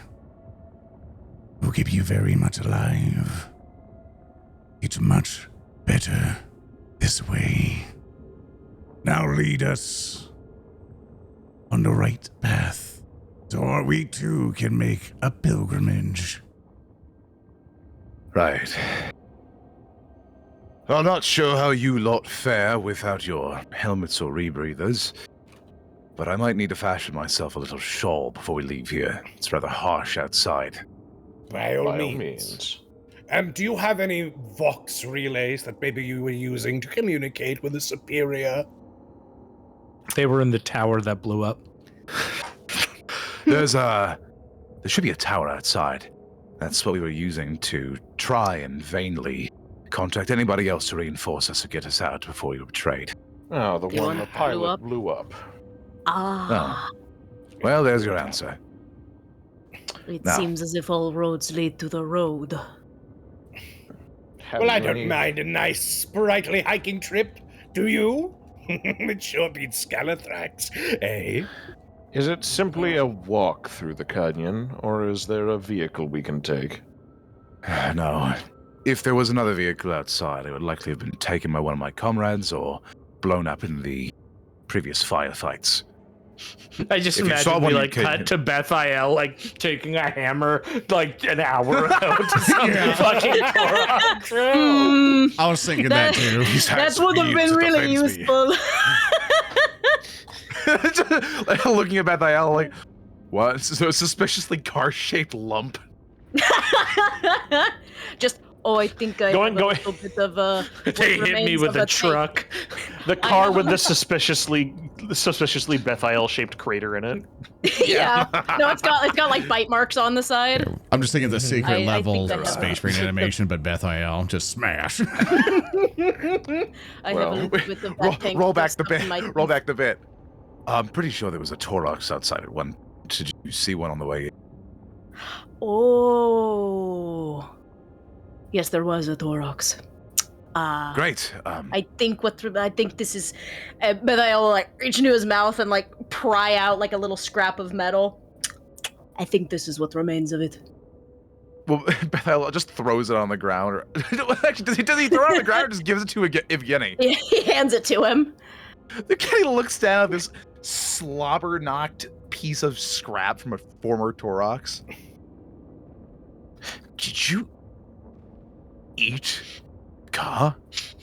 We'll keep you very much alive. It's much better this way. Now lead us on the right path, so we too can make a pilgrimage.
Right. I'm not sure how you lot fare without your helmets or rebreathers, but I might need to fashion myself a little shawl before we leave here. It's rather harsh outside.
By all
By all
means.
means.
Do you have any Vox relays that maybe you were using to communicate with a superior?
They were in the tower that blew up.
There should be a tower outside. That's what we were using to try and vainly contact anybody else to reinforce us to get us out before we were betrayed.
Oh, the
The
one
one
the
that blew
pilot
up?
blew up.
Ah.
Well, there's your answer.
It
Now.
seems as if all roads lead to the road.
Have
Well, I
you
don't
any-
mind a nice, sprightly hiking trip. Do you? It sure beats Scalathrax, eh?
Is it simply a walk through the canyon, or is there a vehicle we can take?
No. If there was another vehicle outside, it would likely have been taken by one of my comrades or blown up in the previous firefights.
I just
If you saw
imagine
one,
we
you
like
could-
cut to Bethael like taking a hammer like an hour out to some fucking Korok.
Mm,
I was thinking that too.
that would have been really useful.
Looking at Bethael like, what? So a suspiciously car-shaped lump.
Just, I think I
Going-
have a
going-
little bit of a...
They hit me with a truck.
The car with the suspiciously Bethael-shaped crater in it.
Yeah. No, it's got like bite marks on the side.
I'm just thinking the secret
I
level
think I have
Space Marine animation, but Bethael just smash.
I have a
Well,
little bit of that pink
roll back the
stuff in
bit.
my
Roll back the bit. I'm pretty sure there was a Torox outside at one. Did you see one on the way?
Oh. Yes, there was a Torox.
Great.
I think this is, but I'll like reach into his mouth and like pry out like a little scrap of metal. I think this is what remains of it.
Well, Bethael just throws it on the ground. Or, actually, does he throw it on the ground or just gives it to Yvgeny?
He hands it to him.
The guy looks down at this slobber-knocked piece of scrap from a former Torox. Did you eat Ka?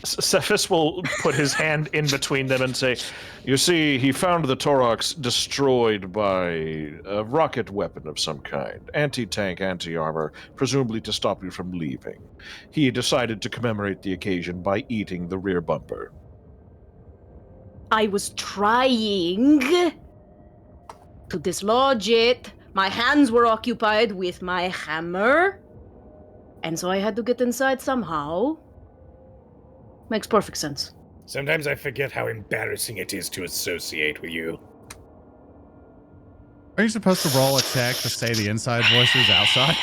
Sefice will put his hand in between them and say,
You see, he found the Torox destroyed by a rocket weapon of some kind. Anti-tank, anti-armor, presumably to stop you from leaving. He decided to commemorate the occasion by eating the rear bumper.
I was trying to dislodge it. My hands were occupied with my hammer. And so I had to get inside somehow. Makes perfect sense.
Sometimes I forget how embarrassing it is to associate with you.
Are you supposed to roll a check to say the inside voices outside?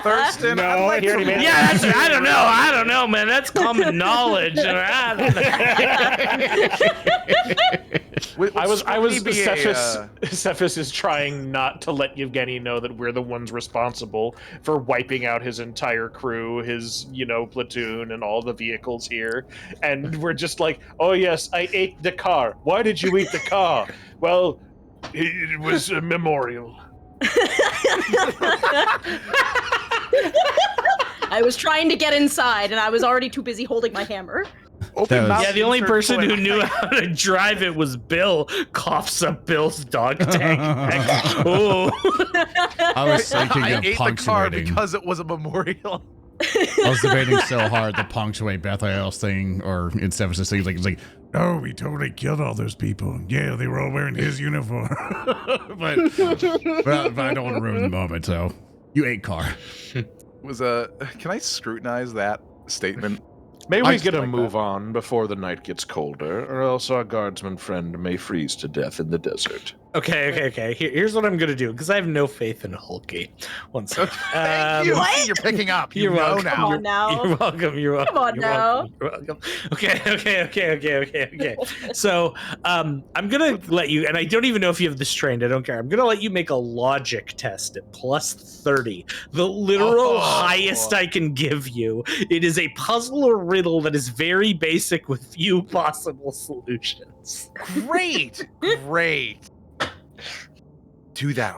Thurston,
No,
I'd like
he already
to-
made it.
Yeah, that's, I don't know, man. That's common knowledge. I don't know.
Sefice is trying not to let Yvgeny know that we're the ones responsible for wiping out his entire crew, his, platoon, and all the vehicles here. And we're just like, oh yes, I ate the car. Why did you eat the car? Well, it was a memorial.
I was trying to get inside, and I was already too busy holding my hammer.
Open mouth
Yeah, the only
insert
person who
foot.
knew how to drive it was Bill. Coughs up Bill's dog tank. Oh,
I was thinking
I
of
ate the car
punctuating.
because it was a memorial.
I was debating so hard to punctuate Bethael's thing, or instead of just saying it's like, no, we totally killed all those people. Yeah, they were all wearing his uniform. but I don't want to ruin the moment, so you ate car.
Can I scrutinize that statement?
May
I
we
just
get a
like
move
that.
on before the night gets colder, or else our guardsman friend may freeze to death in the desert.
okay. Here's what I'm gonna do because I have no faith in Hulky. One second.
Thank you.
What?
You're picking up.
You're
You know
welcome.
now.
Come on now.
You're welcome. You're welcome.
Come on
you're
now.
Welcome, you're welcome. Okay. So, I'm gonna let you, and I don't even know if you have this trained. I don't care. I'm gonna let you make a logic test at plus 30, the literal highest I can give you. It is a puzzle or riddle that is very basic with few possible solutions.
Great. Do that.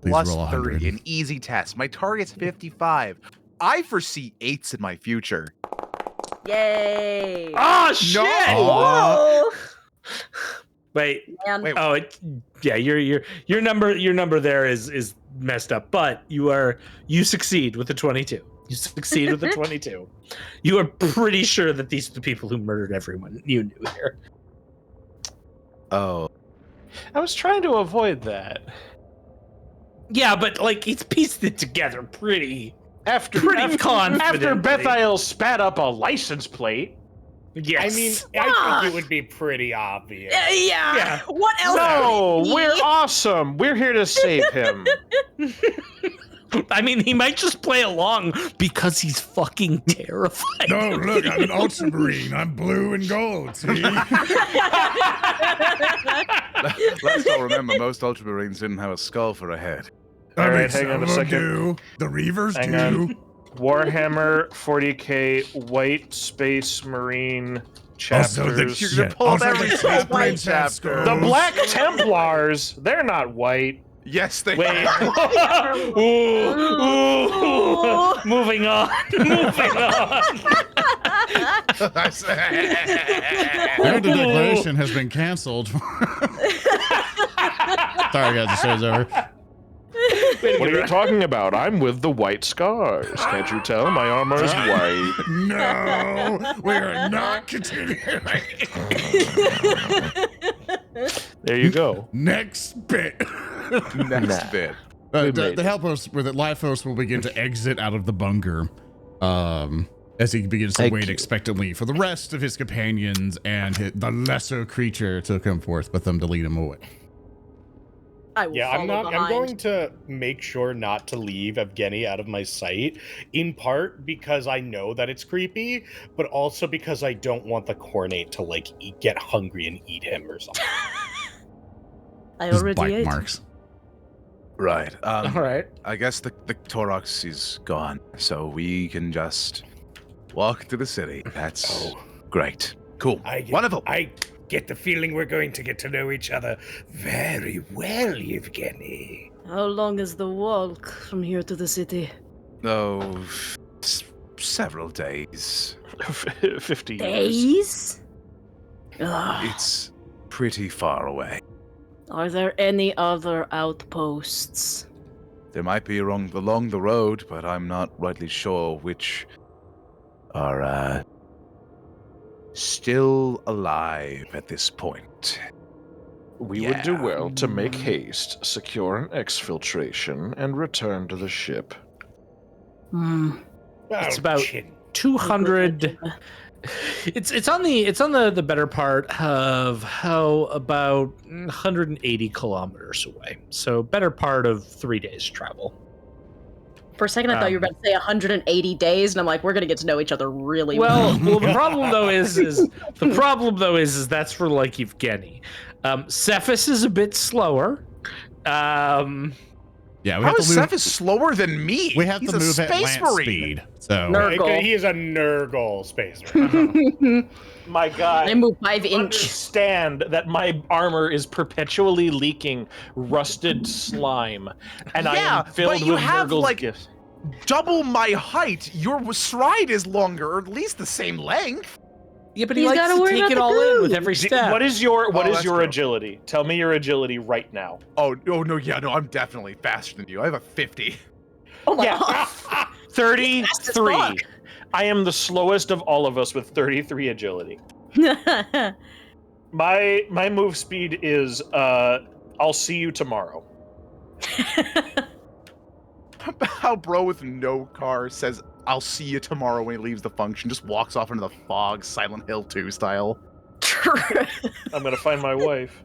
Please
Plus
roll 100.
30, an easy test. My target's 55. I foresee 8s in my future.
Yay!
Oh shit!
Aw.
Wait.
Man.
Oh, yeah. Your number there is messed up, but you succeed with the 22. You succeed with the 22. You are pretty sure that these are the people who murdered everyone you knew here.
Oh.
I was trying to avoid that.
Yeah, but like he's pieced it together pretty
After
confidently.
Bethael spat up a license plate.
Yes.
I mean, I think it would be pretty obvious.
Yeah. What else?
No,
would it
we're
be?
awesome. We're here to save him.
I mean, he might just play along because he's fucking terrified.
No, look, I'm an ultramarine. I'm blue and gold. See?
Let's not remember, most Ultramarines didn't have a skull for a head.
I mean,
right, hang on
some
a
of them
second.
do. The Reavers
Hang
do.
on. Warhammer 40K White Space Marine
Also,
chapters.
You're gonna pull up every
Snap
white
Prince have
chapter.
The
skulls.
Black Templars, they're not white.
Yes, they
Wait.
are.
Ooh. Moving on. Moving on.
Their declaration has been canceled. Sorry, guys, the show's over.
What are you talking about? I'm with the white scars. Can't you tell? My armor is white.
No, we are not continuing.
There you go.
Next bit.
Next bit.
To help us with it, Lyphos will begin to exit out of the bunker as he begins to
Thank
wait
you.
expectantly for the rest of his companions and the lesser creature to come forth with them to lead him away.
I will
Yeah, I'm
follow
not.
behind.
I'm going to make sure not to leave Yvgeny out of my sight. In part because I know that it's creepy, but also because I don't want the Khornate to get hungry and eat him or something.
I
His
already
bite
ate.
marks.
Right.
All right.
I guess the Torox is gone, so we can just walk to the city. That's great. Cool. Wonderful.
I get the feeling we're going to get to know each other very well, Yvgeny.
How long is the walk from here to the city?
Oh, several days.
50 years.
Days? Ugh.
It's pretty far away.
Are there any other outposts?
There might be along the road, but I'm not rightly sure which are still alive at this point.
We would do well to make haste, secure an exfiltration, and return to the ship.
It's about 200. It's on the better part of how about 180 kilometers away. So better part of 3 days travel.
For a second, I thought you were about to say 180 days, and I'm like, we're gonna get to know each other really
Well, the problem though is that's for like Yvgeny. Sefice is a bit slower.
Yeah, we
How
have
is
to move.
Sefice slower than me?
We have
He's
to
a
move at
space
land
marine.
speed. So
Nurgle.
He is a Nurgle space marine.
My God.
I move 5 inch.
Understand that my armor is perpetually leaking rusted slime, and I
Yeah,
am filled
but you
with
have,
Nurgle's
like,
gifts.
Double my height. Your stride is longer, or at least the same length.
Yeah, but he
He's
likes
gotta
to
worry
take
about
it
the
all in
food.
with every step.
What is your
that's true.
agility? Tell me your agility right now.
Oh no, I'm definitely faster than you. I have a 50.
Oh my
Yeah.
god.
33.
fuck.
I am the slowest of all of us with 33 agility. My move speed is I'll see you tomorrow.
How bro with no car says, "I'll see you tomorrow" when he leaves the function, just walks off into the fog, Silent Hill 2 style.
I'm gonna find my wife.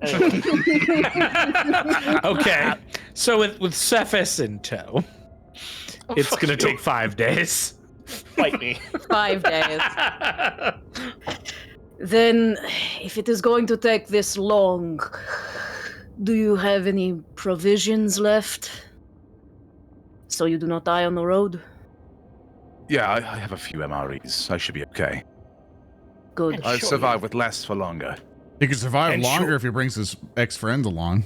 Anyway.
Okay, so with Sefice in tow, it's
fuck
gonna
you.
take 5 days.
Fight me.
5 days. Then, if it is going to take this long, do you have any provisions left? So you do not die on the road?
Yeah, I have a few MREs. I should be okay.
Good.
I've survived with less for longer.
he can survive
And
longer
sure-
if he brings his ex-friend along.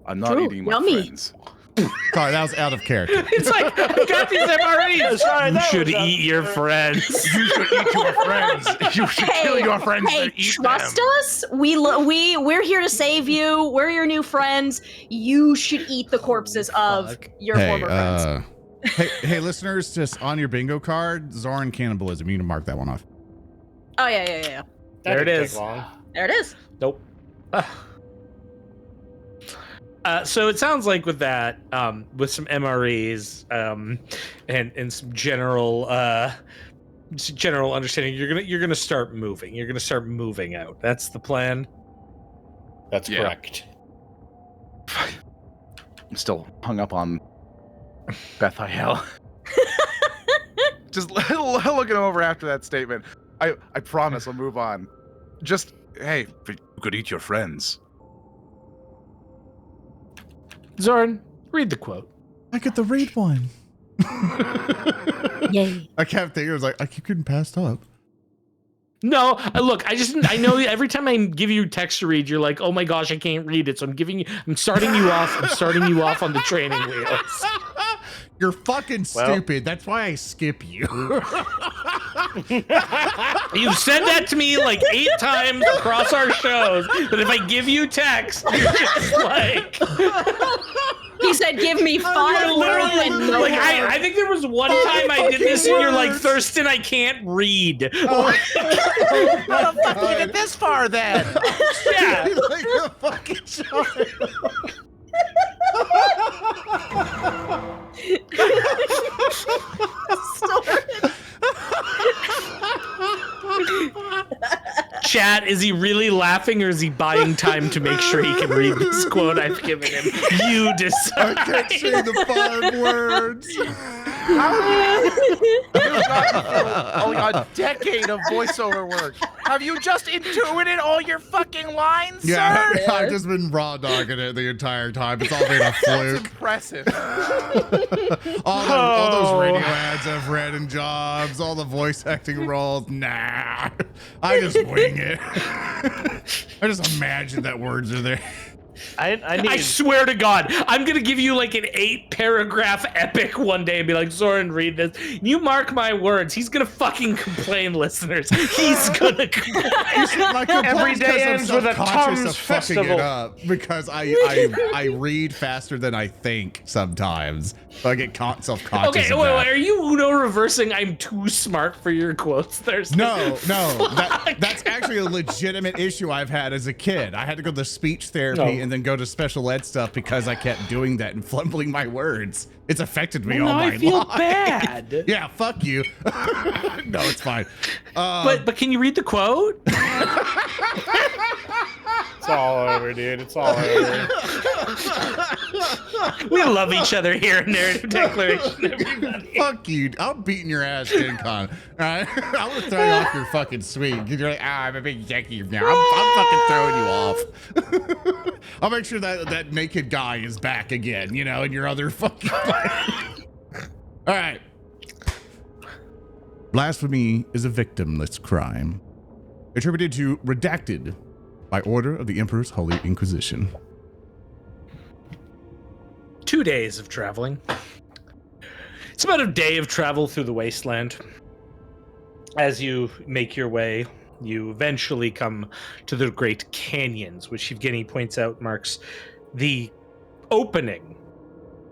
I'm not
True,
eating my
yummy.
friends.
Sorry, that was out of character.
It's like, I got these MREs.
Sorry,
You
that
should
was out
eat your friends.
You should eat your friends. You should kill your friends
Hey,
and eat
trust
them.
us. We're here to save you. We're your new friends. You should eat the corpses of your former friends.
Hey, listeners, just on your bingo card, Zoran cannibalism. You can mark that one off.
Oh yeah.
There it is.
There it is.
Nope. So it sounds like with that, with some MREs, and some general understanding, you're gonna start moving. You're gonna start moving out. That's the plan.
That's
Yeah.
correct.
I'm still hung up on Bethael. Just looking over after that statement. I promise I'll move on. Just, hey, you could eat your friends.
Zoran, read the quote.
I get the read one.
Yay.
I kept thinking, I was like, I keep getting passed up.
No, look, I know every time I give you text to read, you're like, oh my gosh, I can't read it. So I'm starting you off on the training wheels.
You're fucking stupid. That's why I skip you.
You've said that to me like 8 times across our shows, that if I give you text, you're just like...
He said, "Give me 5
Literally,
more."
like I think there was one time I did this, and you're like, Thurston, I can't read.
How the fuck did you get this far then?
Yeah.
Like a fucking child.
Chat, is he really laughing, or is he buying time to make sure he can read this quote I've given him? You
I
decide.
can't say the 5 words.
Only a decade of voiceover work. Have you just intuited all your fucking lines,
Yeah,
sir?
I've just been raw dogging it the entire time. It's all been a
That's
fluke.
impressive.
all those radio ads I've read in jobs, all the voice acting roles. Nah, I just wing it. I just imagine that words are there.
I swear to God, I'm gonna give you like an 8-paragraph epic one day and be like, Zoran, read this. You mark my words, he's gonna fucking complain, listeners. He's gonna complain.
Every day ends with a
Tums
Tums
fucking it
festival.
up because I read faster than I think sometimes. So I get self-conscious.
Okay,
of
wait,
that.
are you Uno reversing? I'm too smart for your quotes.
No, that's actually a legitimate issue I've had as a kid. I had to go to speech therapy and then go to special ed stuff because I kept doing that and fumbling my words. It's affected me all my life.
I feel bad.
Yeah, fuck you. No, it's fine.
But can you read the quote?
It's all over, dude. It's all over.
We love each other here in Narrative Declaration, everybody.
Fuck you. I'm beating your ass, Gen Con. All right? I want to throw you off your fucking suite. You're like, I'm a big Jackie now. I'm fucking throwing you off. I'll make sure that naked guy is back again, in your other fucking All right. Blasphemy is a victimless crime, attributed to redacted by order of the Emperor's Holy Inquisition.
2 days of traveling. It's about a day of travel through the wasteland. As you make your way, you eventually come to the Great Canyons, which Yvgeny points out marks the opening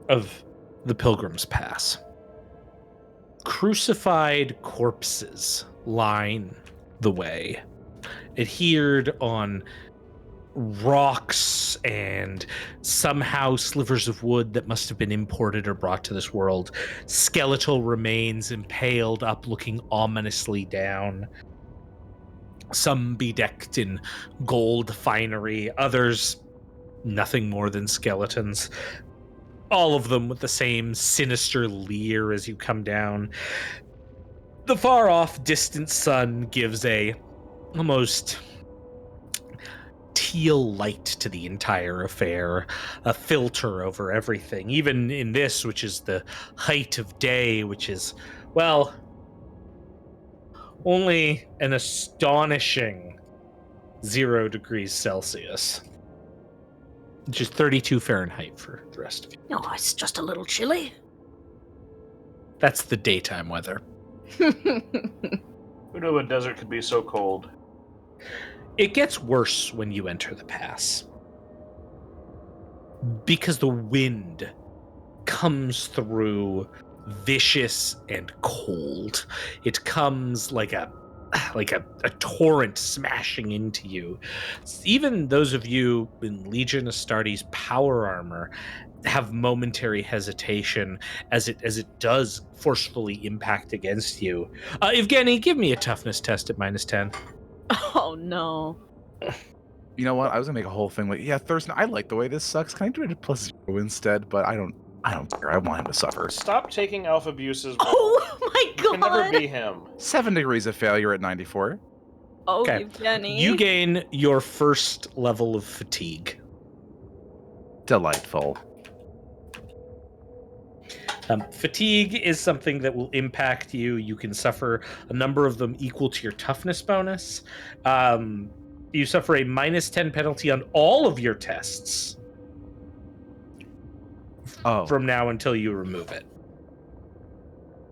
of the Pilgrim's Pass. Crucified corpses line the way, adhered on rocks and somehow slivers of wood that must have been imported or brought to this world. Skeletal remains impaled up, looking ominously down. Some bedecked in gold finery, others nothing more than skeletons. All of them with the same sinister leer as you come down. The far off distant sun gives a almost teal light to the entire affair, a filter over everything. Even in this, which is the height of day, which is, well, only an astonishing 0 degrees Celsius. which is 32 Fahrenheit for the rest of you.
No, it's just a little chilly.
That's the daytime weather.
Who knew a desert could be so cold?
It gets worse when you enter the pass. Because the wind comes through vicious and cold. It comes like a torrent smashing into you. Even those of you in Legion Astartes power armor have momentary hesitation as it does forcefully impact against you. Yvgeny, give me a toughness test at -10.
Oh no.
You know what? I was gonna make a whole thing like, yeah, Thurston, I like the way this sucks. Can I do it at +0 instead? But I don't care. I want him to suffer.
Stop taking Alpha abuses.
Oh my
You can never
god.
be him.
7 degrees of failure at 94.
Oh,
Okay.
Yvgeny.
You gain your first level of fatigue.
Delightful.
Fatigue is something that will impact you. You can suffer a number of them equal to your toughness bonus. You suffer a -10 penalty on all of your tests
Oh,
from now until you remove it.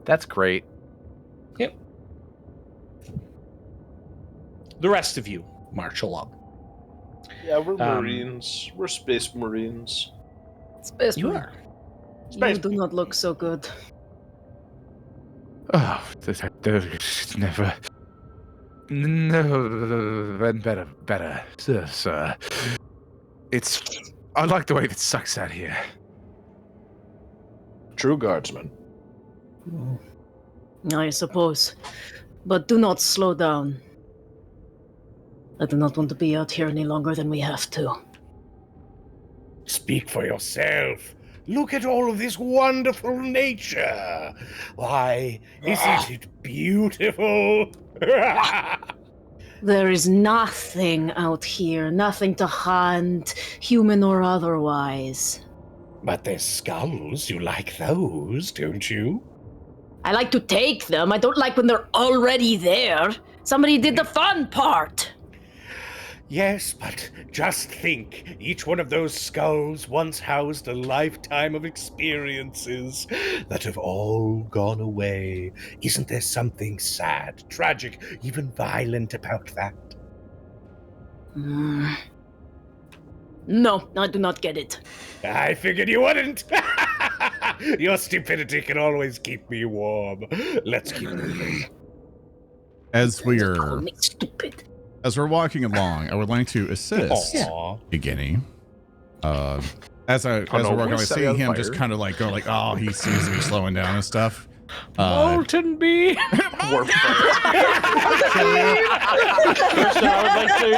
that's great.
Yep. The rest of you march along.
Yeah, we're
Um,
Marines. We're Space Marines.
Space
You
Marine.
are.
You do not look so good.
Oh, there's never been better, sir. I like the way it sucks out here.
True Guardsman.
I suppose. But do not slow down. I do not want to be out here any longer than we have to.
Speak for yourself. Look at all of this wonderful nature. Why, isn't it beautiful?
There is nothing out here, nothing to hunt, human or otherwise.
But there's skulls. You like those, don't you?
I like to take them. I don't like when they're already there. Somebody did the fun part.
Yes, but just think, each one of those skulls once housed a lifetime of experiences that have all gone away. Isn't there something sad, tragic, even violent about that?
No, I do not get it.
I figured you wouldn't. Your stupidity can always keep me warm. Let's keep moving.
As
Call
we're
me stupid.
walking along, I would like to assist
Aw.
Yvgeny. As we're
no,
working, I
we're
see
setting on
him just
fire.
kind of like go like, oh, he seems to be slowing down and stuff.
Molten bee.
Warp
Kirsten,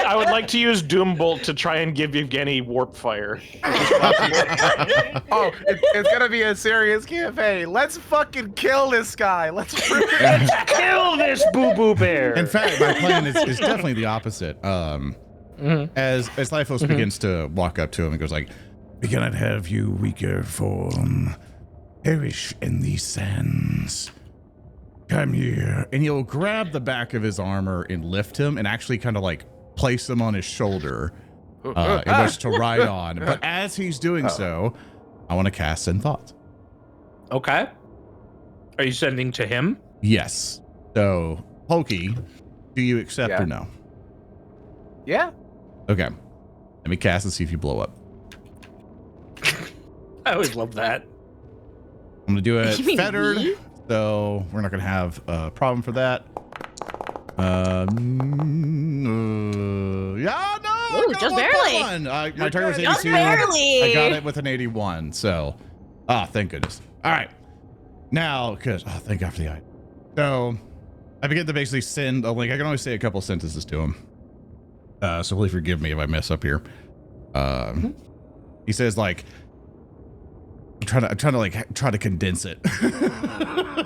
I would like to use Doombolt to try and give Yvgeny warp fire.
Oh, it's gonna be a serious campaign. Let's fucking kill this guy. Let's
Kill this boo-boo bear.
In fact, my plan is definitely the opposite. As Lyphos begins to walk up to him and goes like, "We cannot have you, weaker form, perish in these sands. Come here." And he'll grab the back of his armor and lift him and actually kind of like place him on his shoulder in which to ride on. But as he's doing so, I want to cast Send Thoughts.
Okay. Are you sending to him?
Yes. So, Pokey, do you accept
Yeah.
or no?
Yeah.
Okay. Let me cast and see if you blow up.
I always love that.
I'm going to do it
You mean
fettered,
me?
so we're not going to have a problem for that. Yeah, no! I
Ooh,
got
just
one
barely.
by one. My target was 82.
Just barely.
I got it with an 81, so... thank goodness. All right. Now, because... thank God for the eye. So, I begin to basically send a link. I can only say a couple sentences to him. So please forgive me if I mess up here. He says, like... I'm trying to condense it.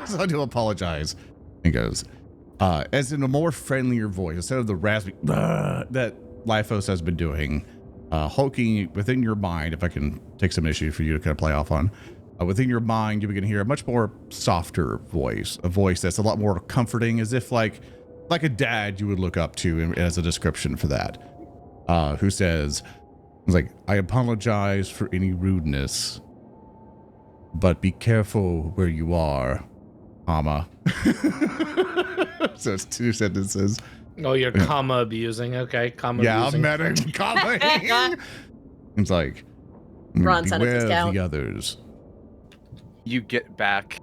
So I do apologize. He goes, as in a more friendlier voice, instead of the raspy that Lyphos has been doing, hulking within your mind, if I can take some issue for you to kind of play off on, within your mind, you begin to hear a much more softer voice, a voice that's a lot more comforting, as if like a dad you would look up to as a description for that, who says,
He's like, I apologize for any rudeness, but be careful where you are, comma. So it's 2 sentences.
Oh, you're comma abusing. Okay, comma abusing.
Yeah, I'm meta comma. It's like,
Ron
beware
sentences
of
count.
the others.
You get back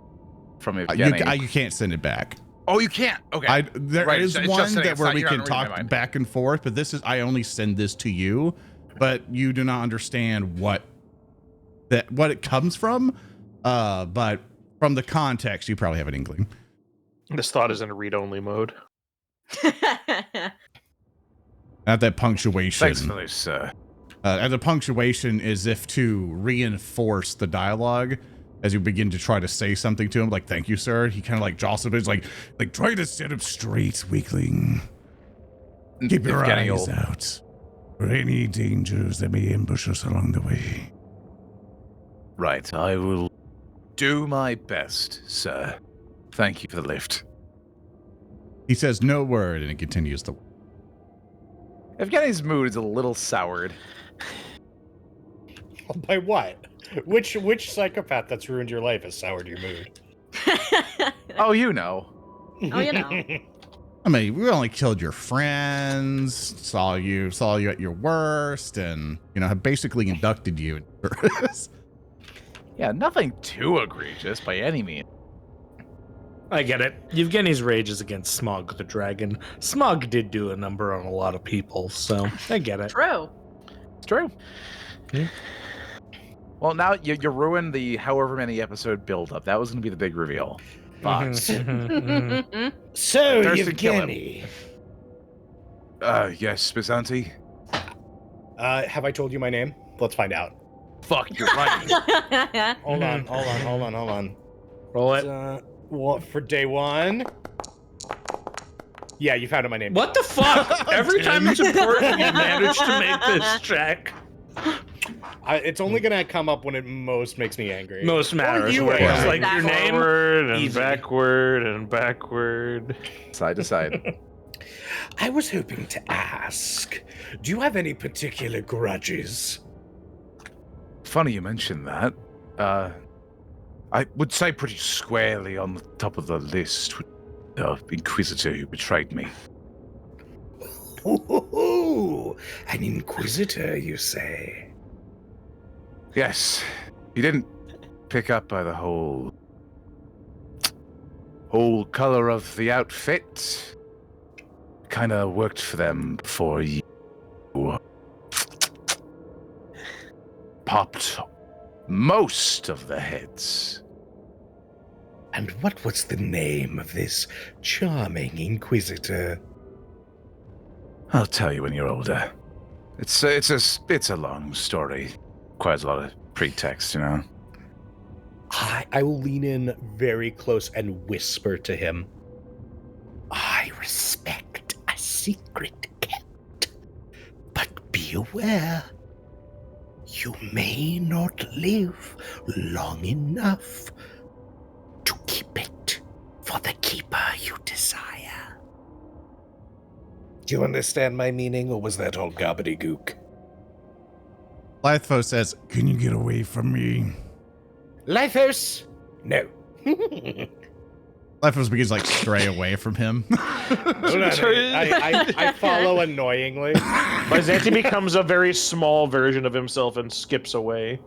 from Yvgeny.
You can't send it back.
Oh, you can't. Okay.
There
Right,
is
it's
one
just sending
that
it.
where
It's
we
not- you're
can
not reading my
talk
mind.
back and forth, but this is I only send this to you, but you do not understand what it comes from. But from the context, you probably have an inkling.
This thought is in read-only mode.
At that punctuation.
Thanks for this, sir.
And the punctuation is if to reinforce the dialogue as you begin to try to say something to him, like, thank you, sir. He kind of like jostles, but he's like try to sit up straight, weakling. Keep your
Yvgeny
eyes out for any dangers that may ambush us along the way.
Right, I will do my best, sir. Thank you for the lift.
He says no word, and it continues to.
Yvgeny's mood is a little soured.
By what? Which psychopath that's ruined your life has soured your mood?
Oh, you know.
Oh, you know.
I mean, we only killed your friends, saw you at your worst, and have basically inducted you.
Yeah, nothing too egregious by any means.
I get it. Yvgeny's rage is against Smog the dragon. Smog did do a number on a lot of people, so I get it.
True.
It's true.
Yeah.
Well, now you ruined the however many episode build-up. That was going to be the big reveal. Fox.
So,
Thirsty kill him.
Yvgeny,
Yes, Byzanti.
have I told you my name? Let's find out.
Fuck, you're right.
Hold on.
Roll it.
What for day one? Yeah, you found out my name.
What the fuck? Every time it's important, you manage to make this check.
It's only gonna come up when it most makes me angry.
Most matters.
you
where
are.
it's like your name.
Forward and
Easy.
backward and backward.
Side to side.
I was hoping to ask, do you have any particular grudges?
Funny you mention that. I would say pretty squarely on the top of the list with the Inquisitor who betrayed me.
Ooh, an Inquisitor, you say?
Yes, he didn't pick up by the whole color of the outfit. Kind of worked for them before you popped most of the heads.
And what was the name of this charming Inquisitor?
I'll tell you when you're older. It's a long story. Requires a lot of pretext,
I will lean in very close and whisper to him.
I respect a secret kept, but be aware, you may not live long enough to keep it for the keeper you desire. Do you understand my meaning, or was that all gobbledygook?
Lyphos says, can you get away from me?
Lyphos? No.
Lyphos begins like stray away from him.
Hold on, I follow annoyingly.
Byzanti becomes a very small version of himself and skips away.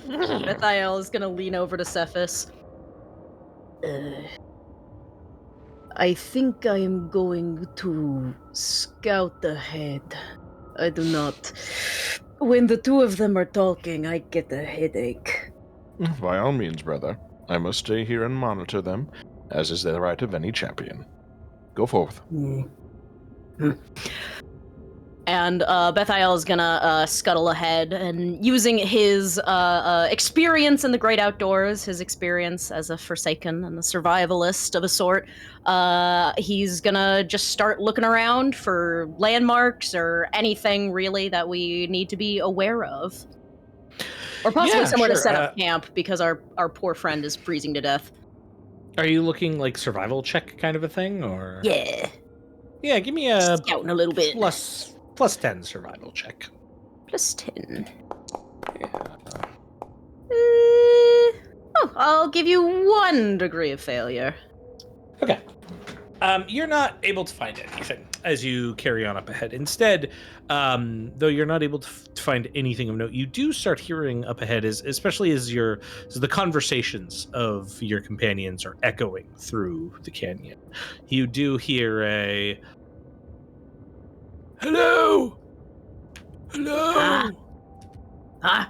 Bethael is gonna lean over to Sefice. I think I am going to scout ahead. I do not. When the two of them are talking, I get a headache.
By all means, brother. I must stay here and monitor them, as is the right of any champion. Go forth.
And Bethael is gonna scuttle ahead, and using his experience in the great outdoors, his experience as a Forsaken and a survivalist of a sort, he's gonna just start looking around for landmarks or anything really that we need to be aware of. Or possibly
Yeah,
somewhere to
sure.
set up camp, because our poor friend is freezing to death.
Are you looking like survival check kind of a thing, or?
Yeah,
Yeah, give me a
scouting a little bit.
plus 10 survival check.
Plus 10.
Yeah.
I'll give you 1 degree of failure.
Okay. You're not able to find anything as you carry on up ahead. Instead, though you're not able to find anything of note, you do start hearing up ahead, especially as the conversations of your companions are echoing through the canyon. You do hear a hello, hello.
Huh?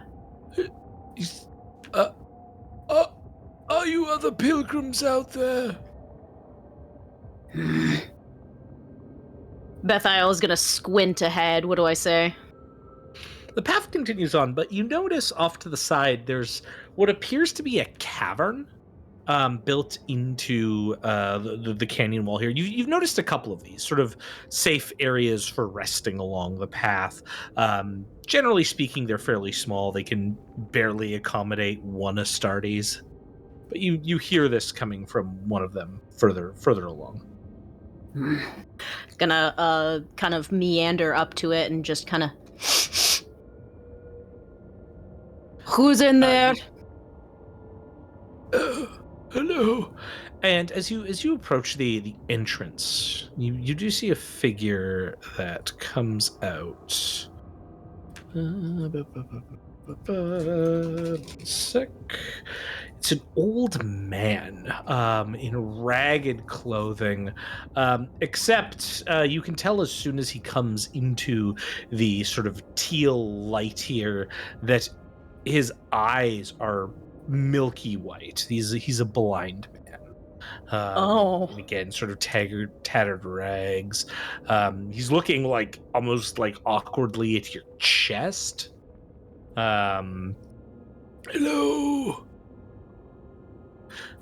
Are you other pilgrims out there?
Bethael is gonna squint ahead. What do I say?
The path continues on, but you notice off to the side there's what appears to be a cavern built into the canyon wall here. You've noticed a couple of these sort of safe areas for resting along the path. Generally speaking, they're fairly small. They can barely accommodate 1 Astartes. But you hear this coming from one of them further along.
Gonna kind of meander up to it and just kind of. Who's in there?
Hello. And as you approach the entrance, you do see a figure that comes out. Sec. It's an old man in ragged clothing, except you can tell as soon as he comes into the sort of teal light here that his eyes are milky white. He's a blind man. And again, sort of tattered rags. He's looking like almost like awkwardly at your chest. Hello.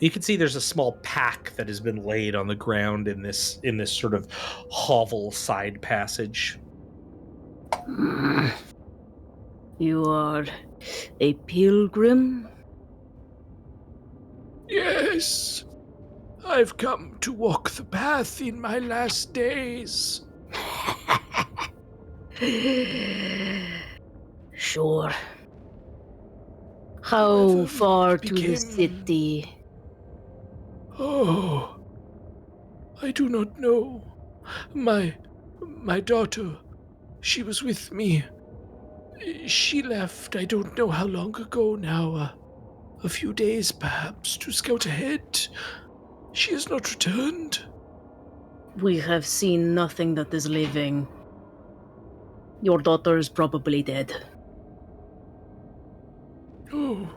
You can see there's a small pack that has been laid on the ground in this sort of hovel side passage.
You are a pilgrim?
Yes. I've come to walk the path in my last days.
Sure. How far to the city?
Oh, I do not know. My daughter, she was with me. She left, I don't know how long ago now, a few days perhaps, to scout ahead. She has not returned.
We have seen nothing that is living. Your daughter is probably dead.
Oh.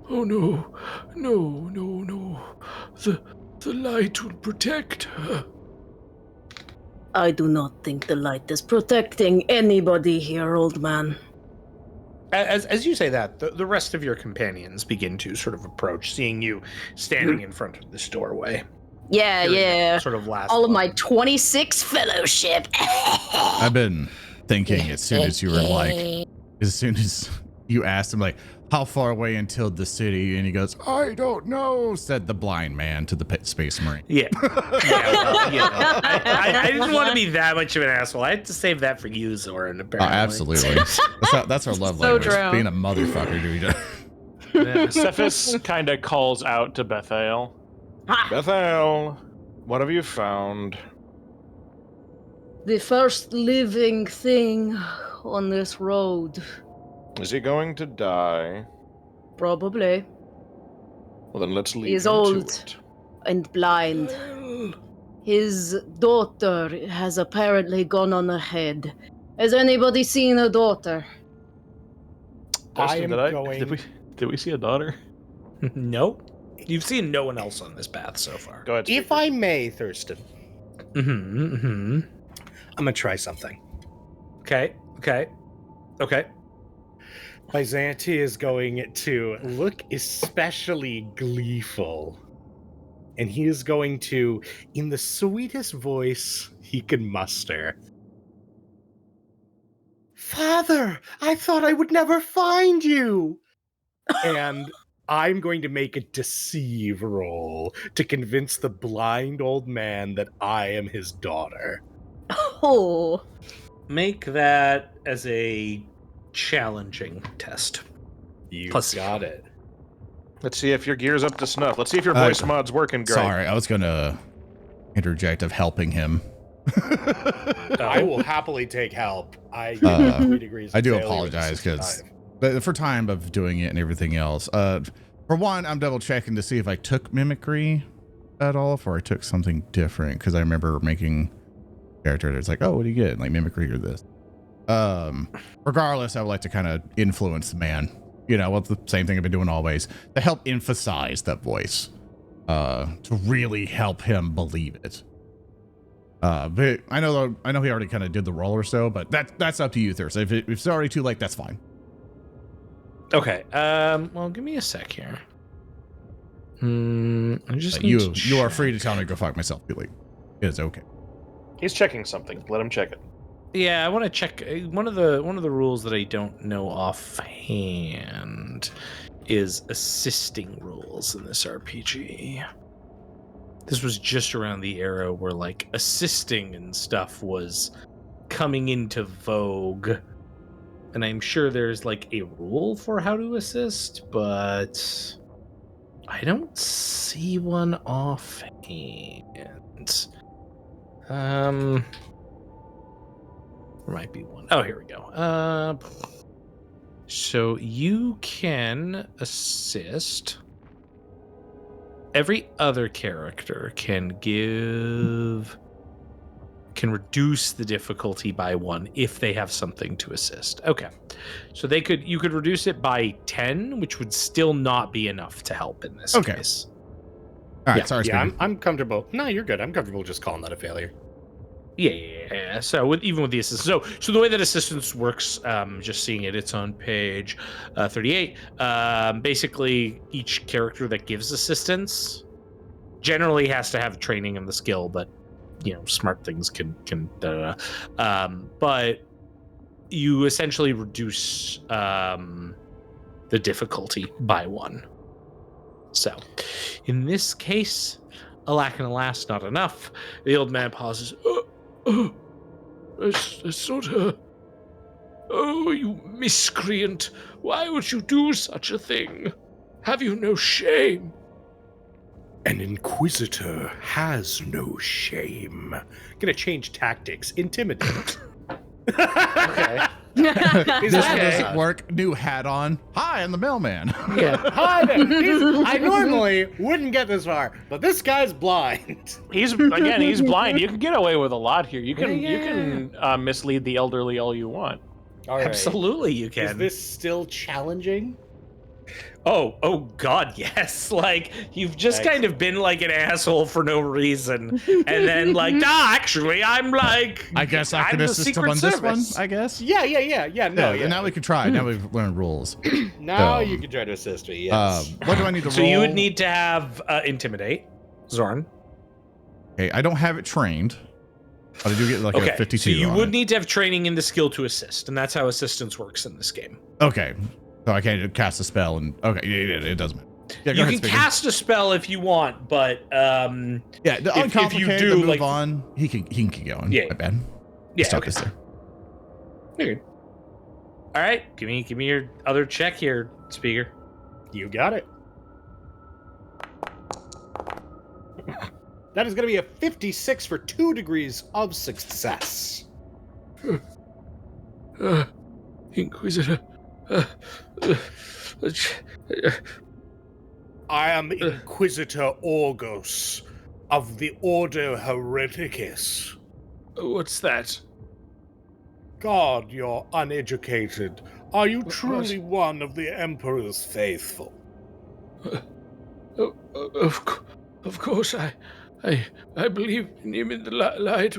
Oh no. No. The light will protect her.
I do not think the light is protecting anybody here, old man.
As you say that, the rest of your companions begin to sort of approach, seeing you standing in front of this doorway.
Yeah.
Sort of last.
All of my 26 fellowship.
I've been thinking as soon as you were like, as soon as you asked him, like, how far away until the city? And he goes, I don't know, said the blind man to the Space Marine.
Yeah. I didn't want to be that much of an asshole. I had to save that for you, Zoran, apparently.
Absolutely. That's our love
So
language.
true.
Being a motherfucker to each other.
Sefice kind of calls out to Bethael.
Bethael, what have you found?
The first living thing on this road.
Is he going to die?
Probably.
Well, then let's leave
He is
him
old.
to it.
And blind. His daughter has apparently gone on ahead. Has anybody seen a daughter?
I am
Dustin,
going.
Did we see a daughter?
Nope. You've seen no one else on this path so far.
Go ahead.
If I may, Thurston, I'm gonna try something.
Okay.
Byzanti is going to look especially gleeful. And he is going to, in the sweetest voice he can muster, Father, I thought I would never find you! And I'm going to make a deceive roll to convince the blind old man that I am his daughter.
Oh.
Make that as a challenging test.
You
Plus
got it.
Let's see if your gear's up to snuff. Let's see if your voice mod's working great.
Sorry, I was gonna interject of helping him.
I will happily take help. I give you 3 degrees.
I
of
do
failure
apologize
with
because
65.
for time of doing it and everything else. For one, I'm double checking to see if I took mimicry at all, or I took something different, because I remember making character that's like, oh, what do you get? Like mimicry or this. Regardless, I would like to kind of influence the man. You know, it's the same thing I've been doing always, to help emphasize that voice, to really help him believe it. But I know he already kind of did the roll or so, but that's up to you, Thurs. If it's already too late, that's fine.
Okay. Well, give me a sec here. I just need to
You are
check.
free to tell me to go fuck myself. It is okay.
He's checking something. Let him check it.
Yeah, I want to check one of the rules that I don't know offhand is assisting rules in this RPG. This was just around the era where like assisting and stuff was coming into vogue. And I'm sure there's like a rule for how to assist, but I don't see one offhand. There might be one. Oh, here we go. So you can assist. Every other character can reduce the difficulty by 1 if they have something to assist. Okay. So you could reduce it by 10, which would still not be enough to help in this case.
All right, sorry.
Yeah, I'm comfortable. No, you're good. I'm comfortable just calling that a failure.
Yeah. So even with the assistance, so the way that assistance works, just seeing it, it's on page 38. Basically, each character that gives assistance generally has to have training in the skill, but smart things can. But you essentially reduce the difficulty by 1. So, in this case, alack and alas, not enough. The old man pauses. That's not her. Oh, you miscreant! Why would you do such a thing? Have you no shame?
An inquisitor has no shame.
Gonna change tactics. Intimidate.
Okay.
This doesn't work. New hat on. Hi, I'm the mailman.
Yeah.
Hi there. I normally wouldn't get this far, but this guy's blind.
He's blind. You can get away with a lot here. You can mislead the elderly all you want.
All right.
Absolutely, you can.
Is this still challenging?
Oh God, yes. Like you've just kind of been like an asshole for no reason, and then like, actually, I'm like,
I guess I can assist him on this one. I guess.
Yeah. No,
And now we can try. Now we've learned rules.
Now you can try to assist me. Yes.
What do I need to roll?
So you would need to have intimidate, Zorn.
Okay, I don't have it trained, but I do get like a 52.
So you
on
would
it.
need to have training in the skill to assist, and that's how assistance works in this game.
Okay, so I can't cast a spell and it doesn't matter. Yeah,
you can cast a spell if you want, but
if you do move like on, he can keep going.
Yeah,
my bad.
Yeah,
stop
okay.
this there.
Good. All right, give me your other check here, Speaker.
You got it. That is going to be a 56 for 2 degrees of success.
Inquisitor.
I am Inquisitor Orgos of the Order Hereticus.
What's that?
God, you're uneducated. Are you truly one of the Emperor's faithful?
Of course, I believe in him in the light.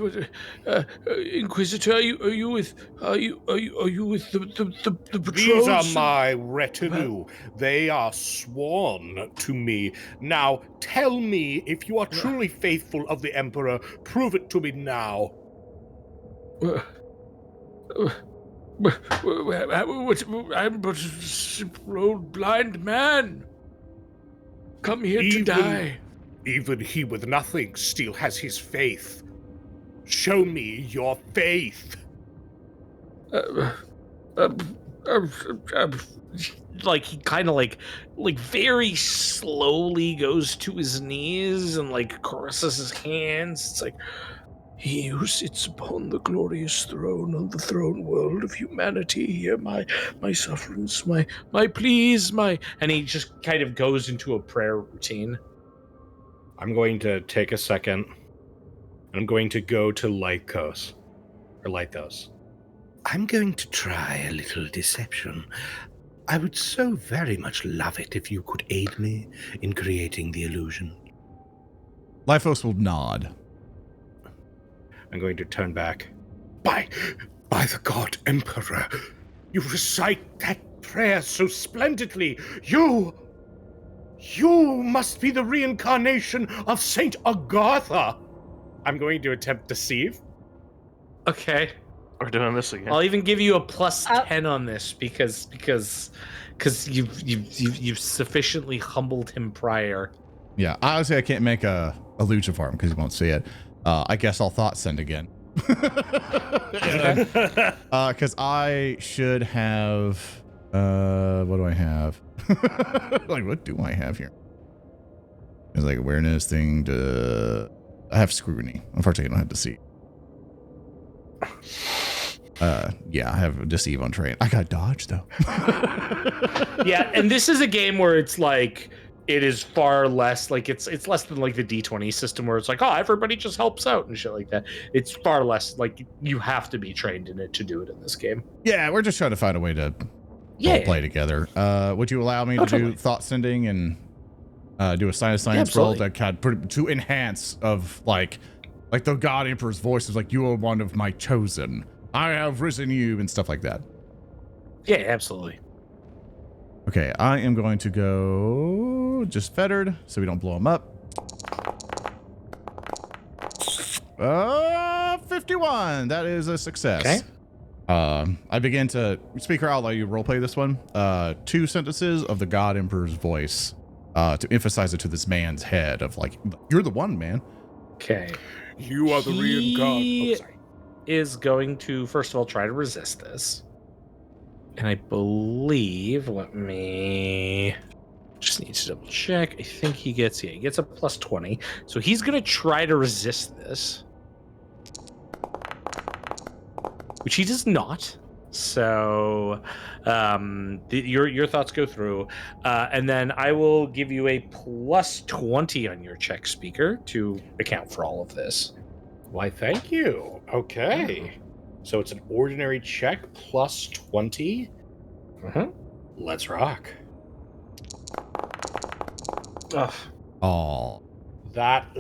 Inquisitor, are you with the patrols?
These are my retinue. They are sworn to me. Now, tell me if you are truly faithful of the Emperor. Prove it to me now.
I'm but a simple old blind man. Come here to die.
Even he with nothing still has his faith. Show me your faith.
Like he kind of like very slowly goes to his knees and like caresses his hands. It's like, he who sits upon the glorious throne on the throne world of humanity, hear my sufferance, my pleas, and he just kind of goes into a prayer routine.
I'm going to take a second. I'm going to go to Lyphos.
I'm going to try a little deception. I would so very much love it if you could aid me in creating the illusion.
Lyphos will nod.
I'm going to turn back.
By the God Emperor, you recite that prayer so splendidly. You must be the reincarnation of Saint Agartha.
I'm going to attempt deceive.
Okay.
We're doing this again.
I'll even give you a plus 10 on this because you've sufficiently humbled him prior.
Yeah, honestly, I can't make a illusion for him because he won't see it. I guess I'll thought send again. Because I should have. What do I have? Like, what do I have here? It's like awareness thing to. I have scrutiny. Unfortunately, I don't have deceive. Yeah, I have deceive on train. I got dodge though.
Yeah, and this is a game where it's like it is far less like it's less than like the D20 system where it's like, oh, everybody just helps out and shit like that. It's far less like you have to be trained in it to do it in this game.
Yeah, we're just trying to find a way to all play together. Would you allow me to do thought sending and do a science roll to enhance of like the God Emperor's voice is like, you are one of my chosen. I have risen you and stuff like that.
Yeah, absolutely.
Okay, I am going to go just fettered so we don't blow him up. 51. That is a success.
Okay.
I begin to speaker. I'll let you roleplay this one. 2 sentences of the God Emperor's voice to emphasize it to this man's head of like, you're the one, man.
Okay.
You are the reincarnation.
Is going to first of all try to resist this. And I believe, let me just need to double check. I think he gets a plus 20. So he's going to try to resist this. Which he does not. So your thoughts go through. And then I will give you a plus 20 on your check, speaker, to account for all of this.
Why, thank you. Okay. So it's an ordinary check plus 20. Let's rock.
Ugh.
Oh.
That.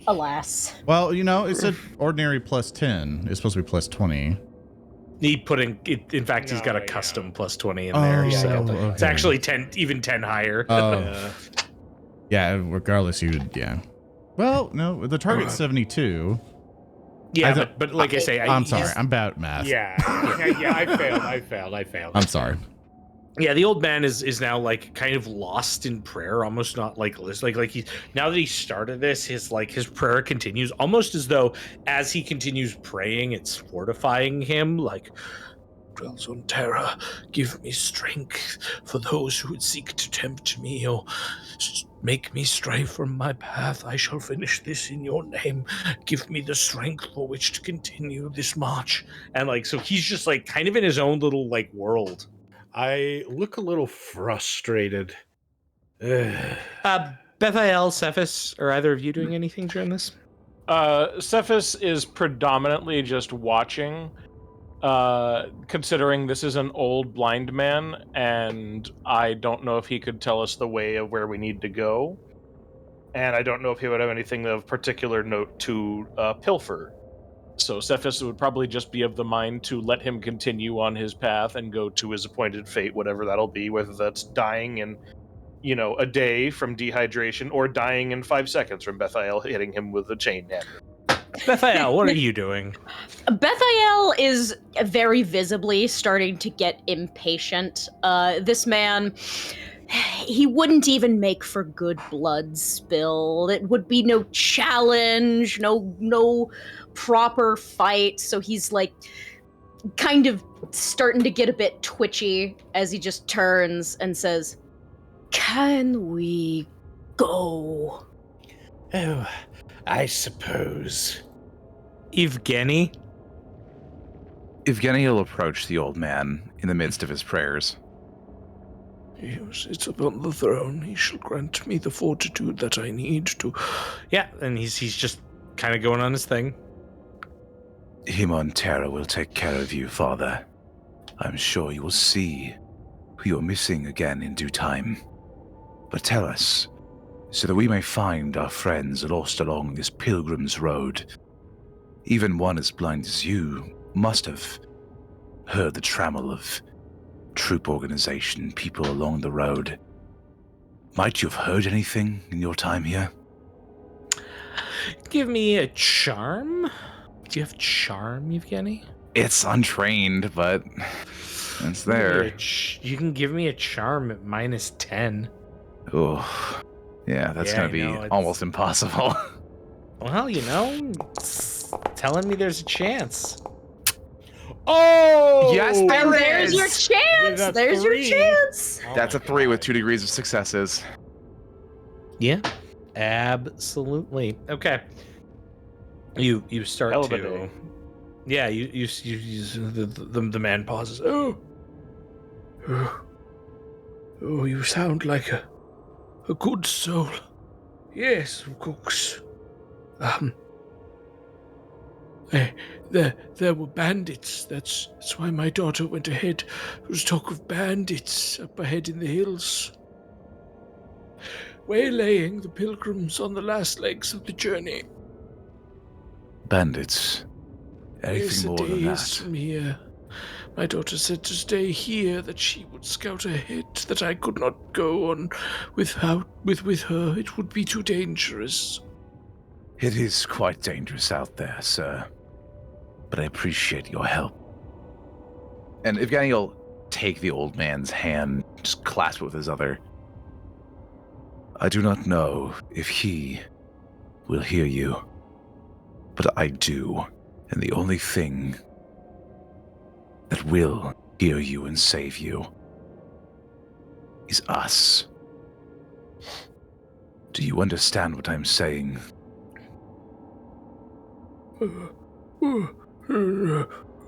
Alas.
Well, you know, it's an ordinary plus 10. It's supposed to be plus 20.
He put in fact, he's got a custom plus 20 in there. So
okay.
It's actually 10 higher.
Yeah, regardless, you would, yeah. Well, no, the target's 72.
Yeah, but like I say,
I'm sorry. I'm bad at math.
Yeah, I failed.
I'm sorry.
Yeah, the old man is now like kind of lost in prayer, almost not like he now that he started this, his prayer continues almost as though as he continues praying, it's fortifying him. Like, dwells on terror, give me strength for those who would seek to tempt me or make me stray from my path. I shall finish this in your name. Give me the strength for which to continue this march. And like, so he's just like kind of in his own little like world.
I look a little frustrated.
Bethael, Sefice, are either of you doing anything during this?
Sefice is predominantly just watching, considering this is an old blind man, and I don't know if he could tell us the way of where we need to go. And I don't know if he would have anything of particular note to pilfer. So Sefice would probably just be of the mind to let him continue on his path and go to his appointed fate, whatever that'll be, whether that's dying in, a day from dehydration or dying in 5 seconds from Bethael hitting him with a chain hammer.
Bethael, what are you doing?
Bethael is very visibly starting to get impatient. This man
he wouldn't even make for good blood spill. It would be no challenge, no proper fight. So he's like kind of starting to get a bit twitchy as he just turns and says, "Can we go?"
Oh, I suppose.
Yvgeny?
Yvgeny will approach the old man in the midst of his prayers.
He who sits upon the throne, he shall grant me the fortitude that I need to.
Yeah, and he's just kind of going on his thing.
Himon Terra will take care of you, Father. I'm sure you will see who you're missing again in due time. But tell us, so that we may find our friends lost along this pilgrim's road. Even one as blind as you must have heard the trammel of troop organization, people along the road. Might you have heard anything in your time here?
Give me a charm. Do you have charm, Yvgeny?
It's untrained, but it's there.
You can give me a charm at -10.
Oh, yeah, that's
Yeah,
going
I
to be
know,
almost impossible.
Well, it's telling me there's a chance.
Oh!
Yes,
There's your chance.
With a
There's your
3.
chance.
Oh
That's a
my
3 with
God.
2 degrees of successes.
Yeah, absolutely. Okay. You start
Hell of a
to.
day.
Yeah, the man pauses. Oh,
You sound like a good soul. Yes, of course. There were bandits. That's why my daughter went ahead. There was talk of bandits up ahead in the hills, waylaying the pilgrims on the last legs of the journey.
Bandits. Anything
Yes, a
more than
days
that?
from here. My daughter said to stay here, that she would scout ahead, that I could not go on with her. It would be too dangerous.
It is quite dangerous out there, sir. But I appreciate your help. And Yvgeny will take the old man's hand, just clasp it with his other. I do not know if he will hear you, but I do. And the only thing that will hear you and save you is us. Do you understand what I'm saying?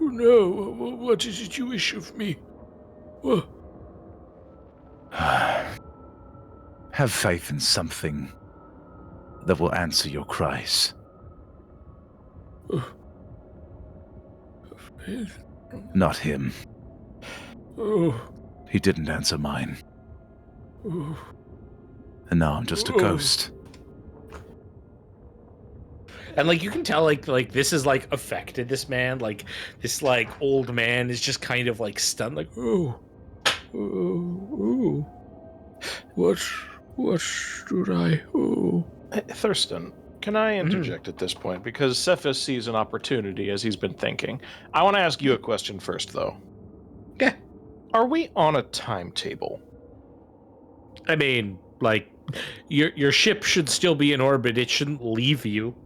No, what is it you wish of me?
Have faith in something that will answer your cries. Not him.
Oh,
He didn't answer mine.
oh.
And now I'm just a ghost.
and you can tell this is affected this man. This old man is just kind of stunned.
Oh. What should I? Oh.
Thurston, can I interject at this point? Because Sefice sees an opportunity as he's been thinking. I want to ask you a question first, though.
Yeah.
Are we on a timetable?
I mean, your ship should still be in orbit. It shouldn't leave you.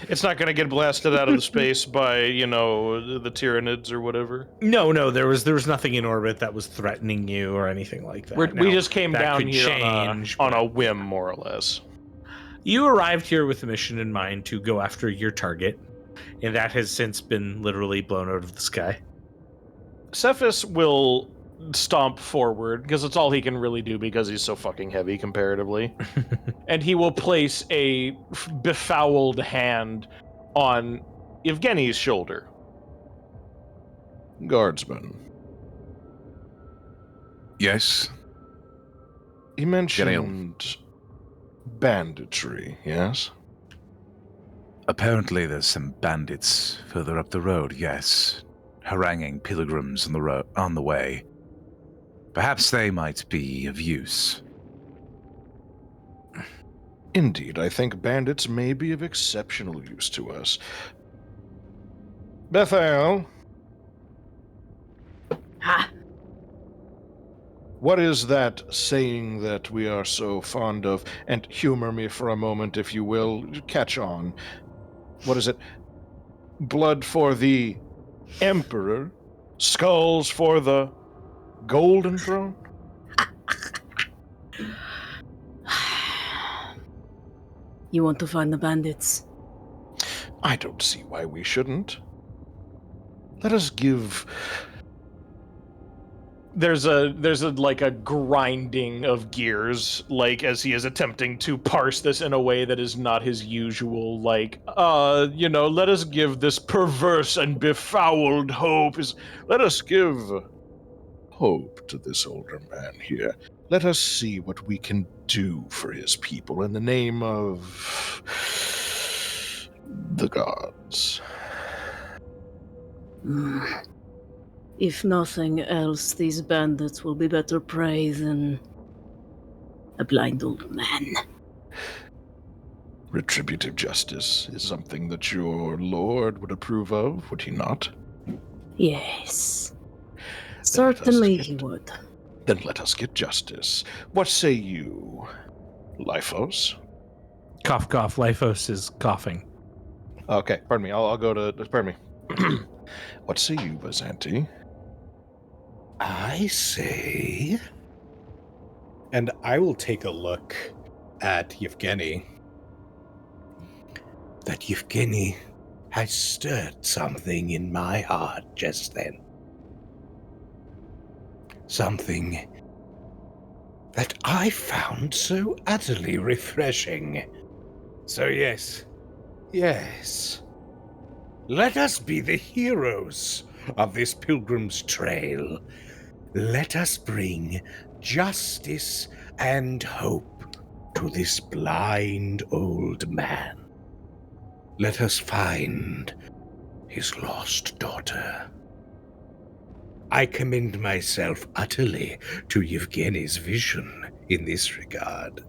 It's not going to get blasted out of space by, the Tyranids or whatever?
No, there was nothing in orbit that was threatening you or anything like that.
We
Now,
just came
that
down
could
here
change,
on
but-
a whim, more or less.
You arrived here with a mission in mind to go after your target, and that has since been literally blown out of the sky.
Sefice will stomp forward, because it's all he can really do because he's so fucking heavy comparatively. And he will place a befouled hand on Yvgeny's shoulder.
Guardsman,
Yes?
you mentioned banditry, yes?
Apparently there's some bandits further up the road, yes. Haranguing pilgrims on the way. Perhaps they might be of use.
Indeed, I think bandits may be of exceptional use to us. Bethael,
Ha!
What is that saying that we are so fond of? And humor me for a moment, if you will. Catch on. What is it? Blood for the Emperor, skulls for the Golden Throne?
You want to find the bandits?
I don't see why we shouldn't. Let us give...
There's a like a grinding of gears, like as he is attempting to parse this in a way that is not his usual, like, let us give this perverse and befouled hope.
Let us give hope to this older man here. Let us see what we can do for his people in the name of the gods.
If nothing else, these bandits will be better prey than a blind old man.
Retributive justice is something that your lord would approve of, would he not?
Yes. Certainly he would.
Then let us get justice. What say you, Lyphos?
Cough, cough. Lyphos is coughing.
Okay, pardon me. I'll go to... Pardon me. What say you, Byzanti?
I say... And I will take a look at Yvgeny. That Yvgeny has stirred something in my heart just then. Something that I found so utterly refreshing. So yes, let us be the heroes of this pilgrim's trail. Let us bring justice and hope to this blind old man. Let us find his lost daughter. I commend myself utterly to Yevgeny's vision in this regard.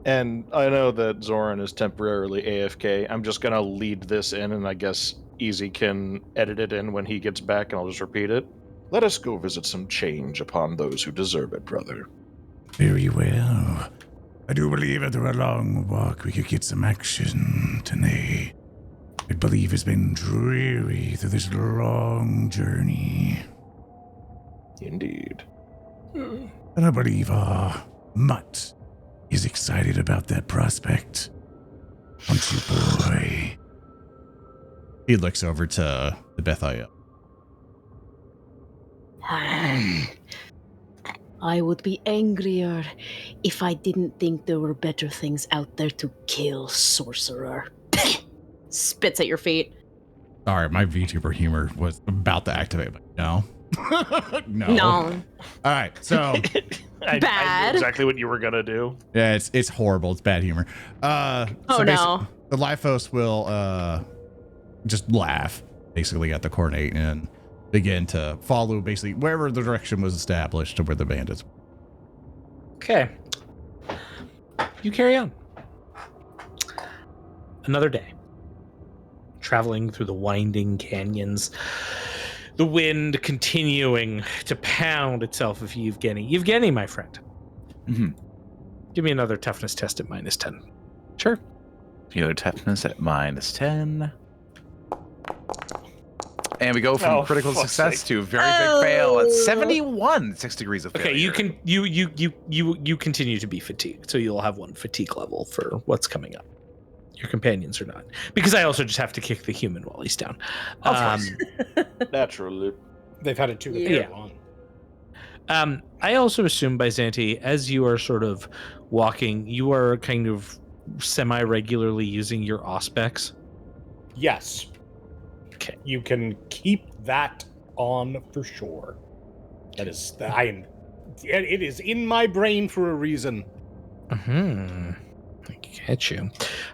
And I know that Zoran is temporarily AFK. I'm just gonna lead this in, and I guess Easy can edit it in when he gets back, and I'll just repeat it.
Let us go visit some change upon those who deserve it, brother.
Very well. I do believe after a long walk we could get some action today. I believe it's been dreary through this long journey.
Indeed.
And I believe Mutt is excited about that prospect. Aren't you, boy?
He looks over to the Bethael.
I would be angrier if I didn't think there were better things out there to kill, Sorcerer.
Spits at your feet.
Sorry, my VTuber humor was about to activate, but no.
No.
All right, so
I
Bad.
knew exactly what you were gonna do.
yeah, it's horrible. It's bad humor.
Oh,
So
no.
the Lyphos will just laugh basically at the Khorn and begin to follow basically wherever the direction was established to where the bandits were.
Okay. You carry on. Another day. Traveling through the winding canyons. The wind continuing to pound itself of Yvgeny. Yvgeny, my friend.
Mm-hmm.
Give me another toughness test at -10.
Sure. Healer toughness at -10. And we go from critical success to very big fail at 71. 6 degrees of failure.
Okay, you continue to be fatigued, so you'll have one fatigue level for what's coming up. Your companions are not, because I also just have to kick the human while he's down.
Naturally.
They've had it too
Yeah.
long.
I also assume, Byzanti, as you are sort of walking, you are kind of semi-regularly using your auspex.
Yes.
Okay.
You can keep that on for sure. That is, it is in my brain for a reason.
I get you. All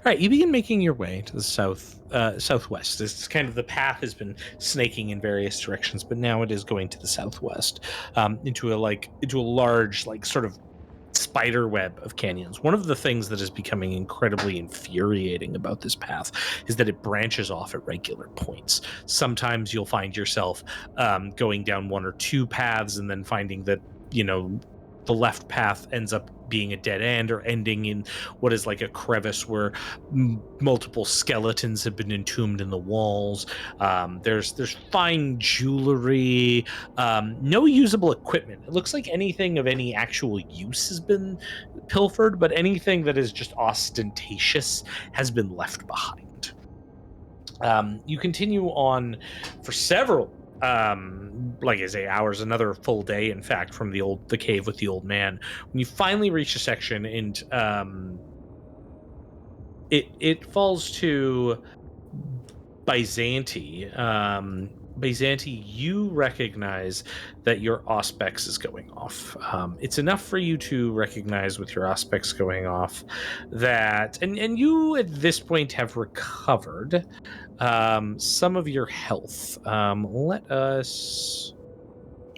right, you begin making your way to the southwest. This is kind of the path has been snaking in various directions, but now it is going to the southwest, into a large, like, sort of spider web of canyons. One of the things that is becoming incredibly infuriating about this path is that it branches off at regular points. Sometimes you'll find yourself going down one or two paths and then finding that, the left path ends up being a dead end or ending in what is like a crevice where multiple skeletons have been entombed in the walls. There's fine jewelry, no usable equipment. It looks like anything of any actual use has been pilfered, but anything that is just ostentatious has been left behind. You continue on for several like I say, hours, another full day, in fact, from the cave with the old man. When you finally reach a section and it falls to Byzanti. Byzanti, you recognize that your auspex is going off. It's enough for you to recognize with your auspex going off that, and you at this point have recovered some of your health.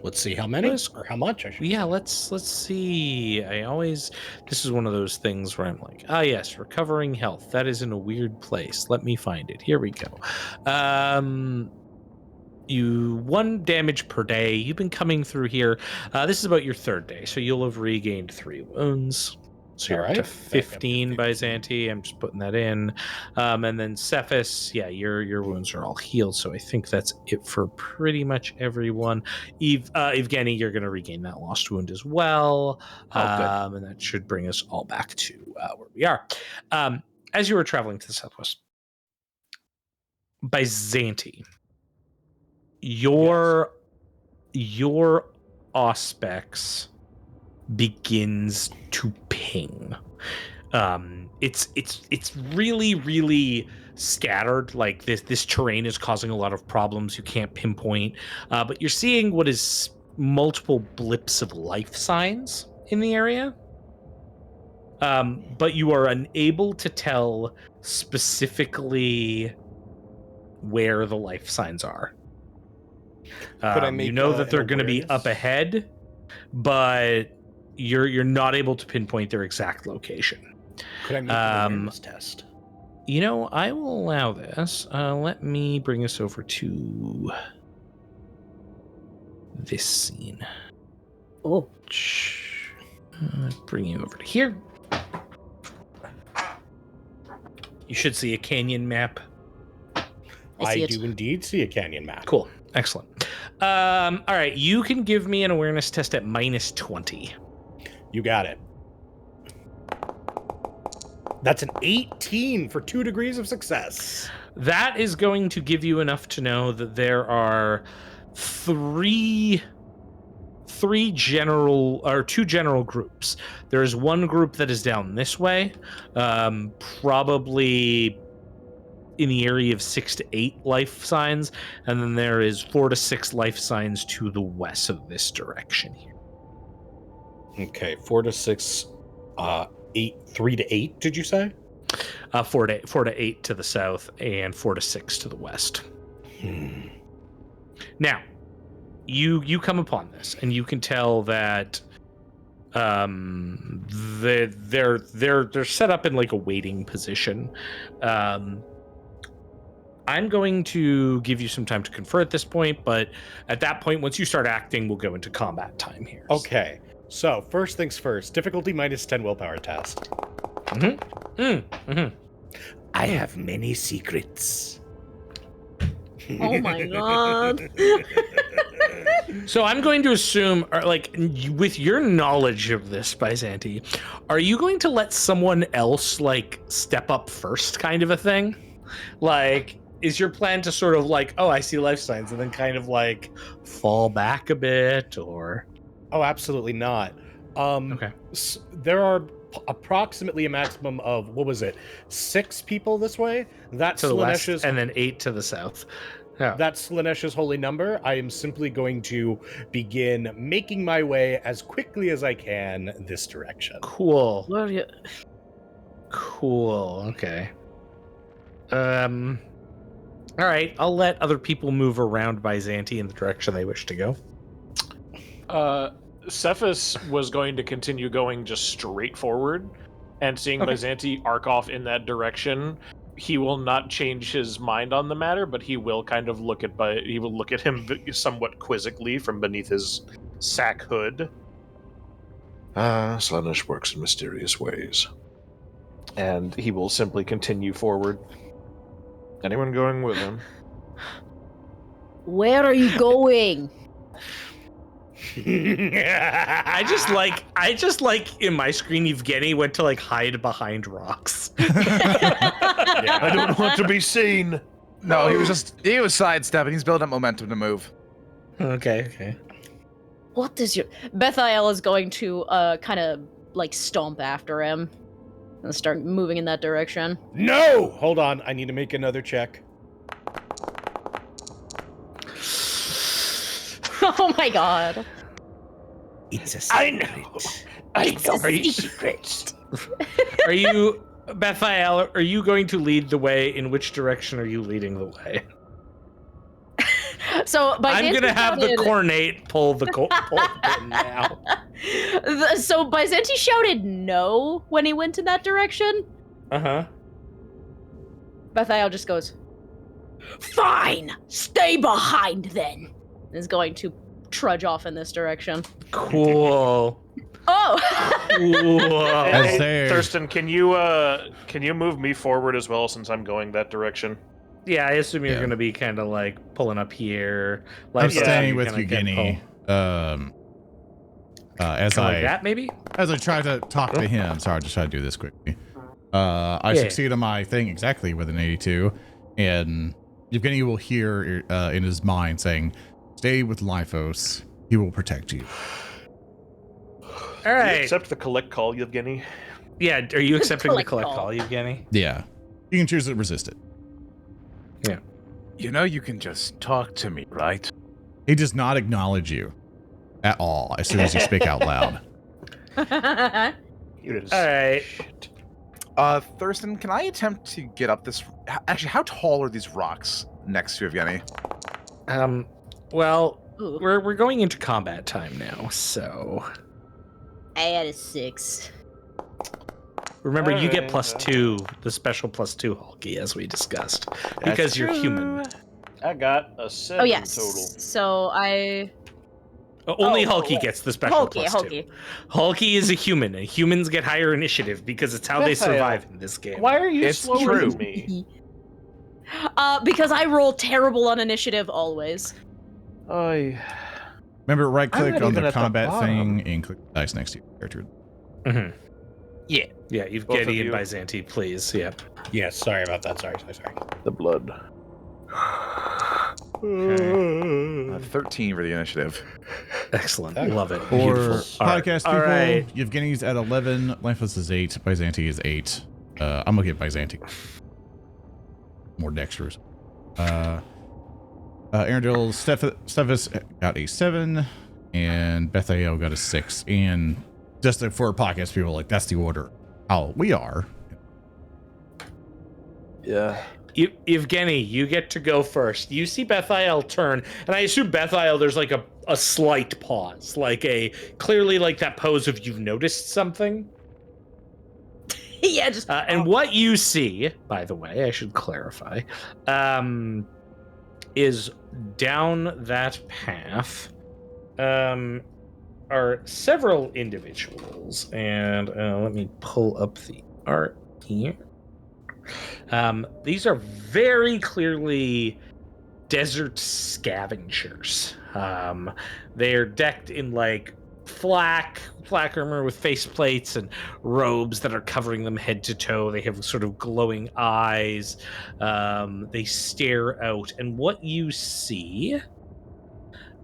Let's see how many or how much.
Let's see. This is one of those things where I'm like, yes, recovering health. That is in a weird place. Let me find it. Here we go. You 1 damage per day. You've been coming through here. This is about your 3rd day, so you'll have regained 3 wounds. So you're up to 15 Byzanti. I'm just putting that in. And then Sefice, your wounds are all healed. So I think that's it for pretty much everyone. Yvgeny, you're going to regain that lost wound as well. Good. And that should bring us all back to where we are. As you were traveling to the southwest, Byzanti, your auspex begins to ping. It's really, really scattered. Like this terrain is causing a lot of problems. You can't pinpoint, but you're seeing what is multiple blips of life signs in the area. But you are unable to tell specifically where the life signs are. You know that they're going to be up ahead, but you're not able to pinpoint their exact location.
Could I make an awareness test?
I will allow this. Let me bring us over to this scene.
Oh.
Bring you over to here. You should see a canyon map.
I do indeed see a canyon map.
Cool. Excellent. All right. You can give me an awareness test at -20.
You got it. That's an 18 for 2 degrees of success.
That is going to give you enough to know that there are two general groups. There is one group that is down this way, probably in the area of 6 to 8 life signs, and then there is 4 to 6 life signs to the west of this direction here.
Okay, 4 to 6, 3 to 8. Did you say?
4 to 8 to the south, and 4 to 6 to the west. Now, you come upon this, and you can tell that they're set up in like a waiting position. I'm going to give you some time to confer at this point, but at that point, once you start acting, we'll go into combat time here.
Okay, so first things first, difficulty -10 willpower test.
I have many secrets.
Oh my god.
So I'm going to assume, with your knowledge of this, Byzanti, are you going to let someone else, step up first kind of a thing? Is your plan to sort of I see life signs, and then kind of fall back a bit, or?
Oh, absolutely not.
Okay.
There are approximately a maximum of, 6 people this way? That's
to the west,
Slaneesh's,
and then 8 to the south. Yeah.
That's Slaneesh's holy number. I am simply going to begin making my way as quickly as I can this direction.
Cool.
What are you?
Cool. Okay. All right. I'll let other people move around Byzanti in the direction they wish to go.
Sefice was going to continue going just straight forward, and seeing Byzanti arc off in that direction, he will not change his mind on the matter, but he will kind of look at him somewhat quizzically from beneath his sack hood.
Slaneesh works in mysterious ways.
And he will simply continue forward.
Anyone going with him?
Where are you going?
I just like in my screen, Yvgeny went to like hide behind rocks.
I don't want to be seen.
No, he was sidestepping. He's building up momentum to move.
Okay.
What is your...
Bethael is going to kind of like stomp after him and start moving in that direction.
No! Hold on, I need to make another check.
Oh my god.
It's a secret.
It's a secret. Are you, Bethael, are you going to lead the way? In which direction are you leading the way?
So
I'm going to have the cornate pull the pin now.
So Byzanti shouted no when he went in that direction.
Uh-huh.
Bethael just goes, "Fine, stay behind then." Is going to trudge off in this direction.
Cool.
Oh.
Cool.
Hey, Thurston, can you move me forward as well since I'm going that direction?
Yeah, I assume you're going to be kind of like pulling up here. Like,
I'm staying with Yvgeny. As
like that, maybe?
As I try to talk to him. Sorry, I'll just try to do this quickly. I succeed on my thing exactly with an 82, and Yvgeny will hear in his mind saying, "Stay with Lyphos. He will protect you."
All right.
Do you accept the collect call, Yvgeny?
Yeah, are you accepting the collect call, Yvgeny?
Yeah. You can choose to resist it.
Yeah.
You know you can just talk to me, right?
He does not acknowledge you at all as soon as you speak out loud.
All right.
Thurston, can I attempt to get up this... Actually, how tall are these rocks next to Yvgeny?
Well, we're going into combat time now, so...
I had a 6.
Remember, you get +2, the special +2 Hulky, as we discussed, because you're human.
I got a 7
Oh yes.
total.
So I...
Only Hulky gets the special +2.
Hulky.
Hulky is a human, and humans get higher initiative because it's how they survive in this game.
Why are you
It's
slower
true.
than me?
Because I roll terrible on initiative always.
Remember, right
I'm
click
not
on
even
the
at the
combat
bottom.
thing and click the dice next to your character.
Mm-hmm.
Yeah.
Yeah,
Both of
Yvgeny
you.
and Byzanti, please. Yeah.
Yeah, sorry about that. Sorry.
The blood.
13 for the initiative.
Excellent. Love it.
For
Beautiful.
podcast
All
people,
right.
Yevgeny's at 11, Lyphos is 8, Byzanti is 8. I'm gonna get Byzanti. More dexterous. Earndil, Sefice got a 7, and Bethael got a 6. And just for podcast people, like that's the order how we are.
Yeah.
Yvgeny, you get to go first. You see Bethael turn, and I assume Bethael, there's like a slight pause, like clearly like that pose of you've noticed something.
Yeah, just...
And what you see, by the way, I should clarify, is down that path are several individuals, and let me pull up the art here. These are very clearly desert scavengers. They're decked in like flak armor with faceplates and robes that are covering them head to toe. They have sort of glowing eyes. They stare out, and what you see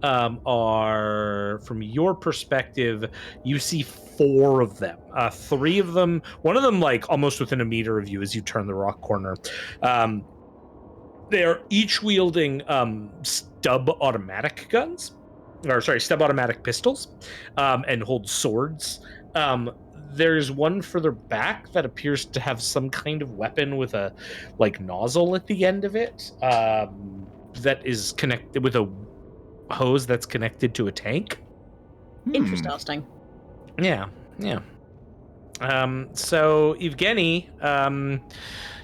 are, from your perspective, you see 4 of them. 3 of them, one of them like almost within a meter of you as you turn the rock corner. They are each wielding stub automatic pistols, and hold swords. There's one further back that appears to have some kind of weapon with a like nozzle at the end of it, that is connected with a hose that's connected to a tank.
Interesting.
Yeah. So Yvgeny,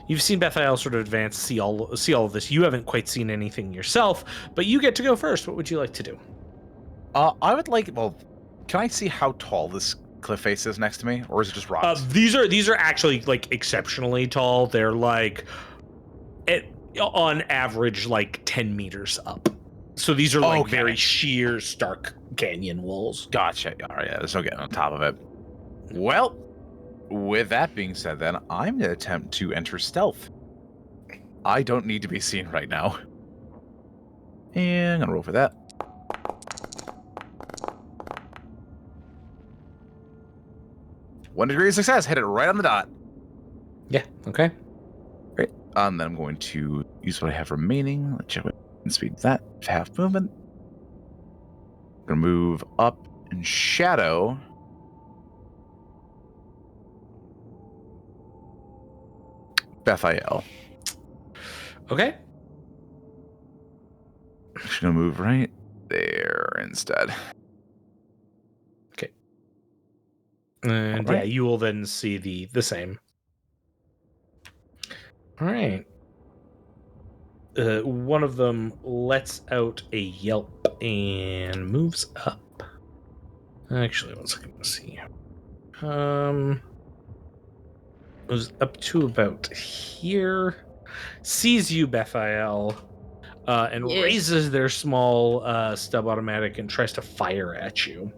you've seen Bethael sort of advance, see all of this. You haven't quite seen anything yourself, but you get to go first. What would you like to do?
I would like. Well, can I see how tall this cliff face is next to me, or is it just rocks?
These are actually like exceptionally tall. They're like, on average, like 10 meters up. So these are like very sheer, stark canyon walls.
Gotcha. All right, yeah, there's no getting on top of it. Well, with that being said, then I'm gonna attempt to enter stealth. I don't need to be seen right now, and I'm gonna roll for that. One degree of success. Hit it right on the dot.
Yeah. Okay.
Great. Then I'm going to use what I have remaining. Let's check and speed that. Half movement. Gonna move up and shadow. Bethael.
Okay.
Just gonna move right there instead.
Okay. And
right.
yeah, you will then see the same. All right. One of them lets out a yelp and moves up. Actually, one second. Let's see. Moves up to about here. Sees you, Bethael, and raises their small stub automatic and tries to fire at you.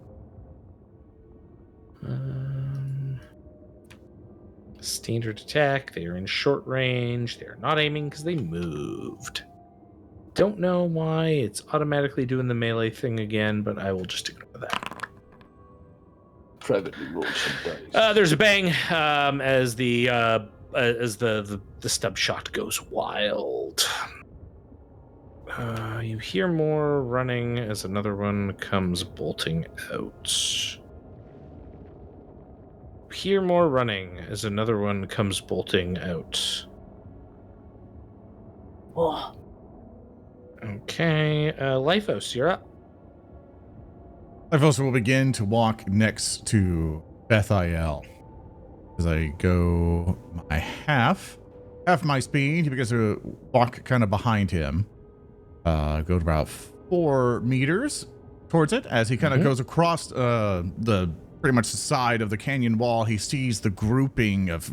Standard attack. They are in short range. They are not aiming because they moved. Don't know why it's automatically doing the melee thing again, but I will just ignore that.
Privately roll some dice.
There's a bang as the stub shot goes wild. You hear more running as another one comes bolting out. Hear more running as another one comes bolting out.
Oh.
Okay, Lyphos, you're up.
Lyphos will begin to walk next to Bethael. As I go my half my speed, he begins to walk kind of behind him. Go to about 4 meters towards it. As he kind of goes across the pretty much the side of the canyon wall, he sees the grouping of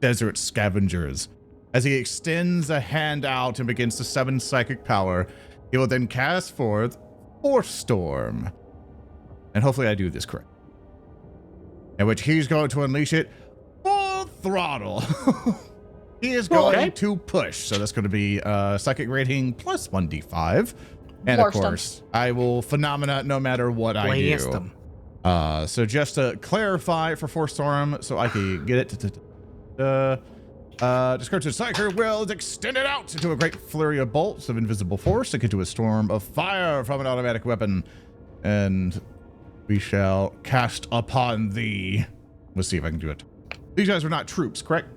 desert scavengers. As he extends a hand out and begins to summon psychic power, he will then cast forth Force Storm. And hopefully I do this correct. In which he's going to unleash it full throttle. He is going to push. So that's going to be psychic rating plus 1d5. And of course, I will phenomena no matter what I do. So just to clarify for Force Storm, so I can get it to description Psyker will extend it out into a great flurry of bolts of invisible force, akin to a storm of fire from an automatic weapon, and we shall cast upon thee. Let's see if I can do it. These guys are not troops, correct?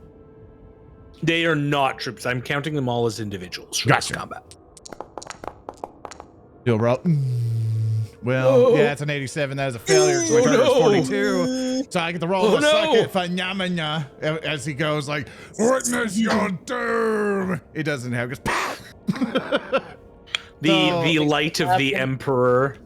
They are not troops. I'm counting them all as individuals for this combat.
You'll roll. Well, yeah, it's an 87. That is a failure. So my target is 42. So I get the roll of a second phenomena as he goes like, witness your doom. It doesn't have just
the light of the Emperor.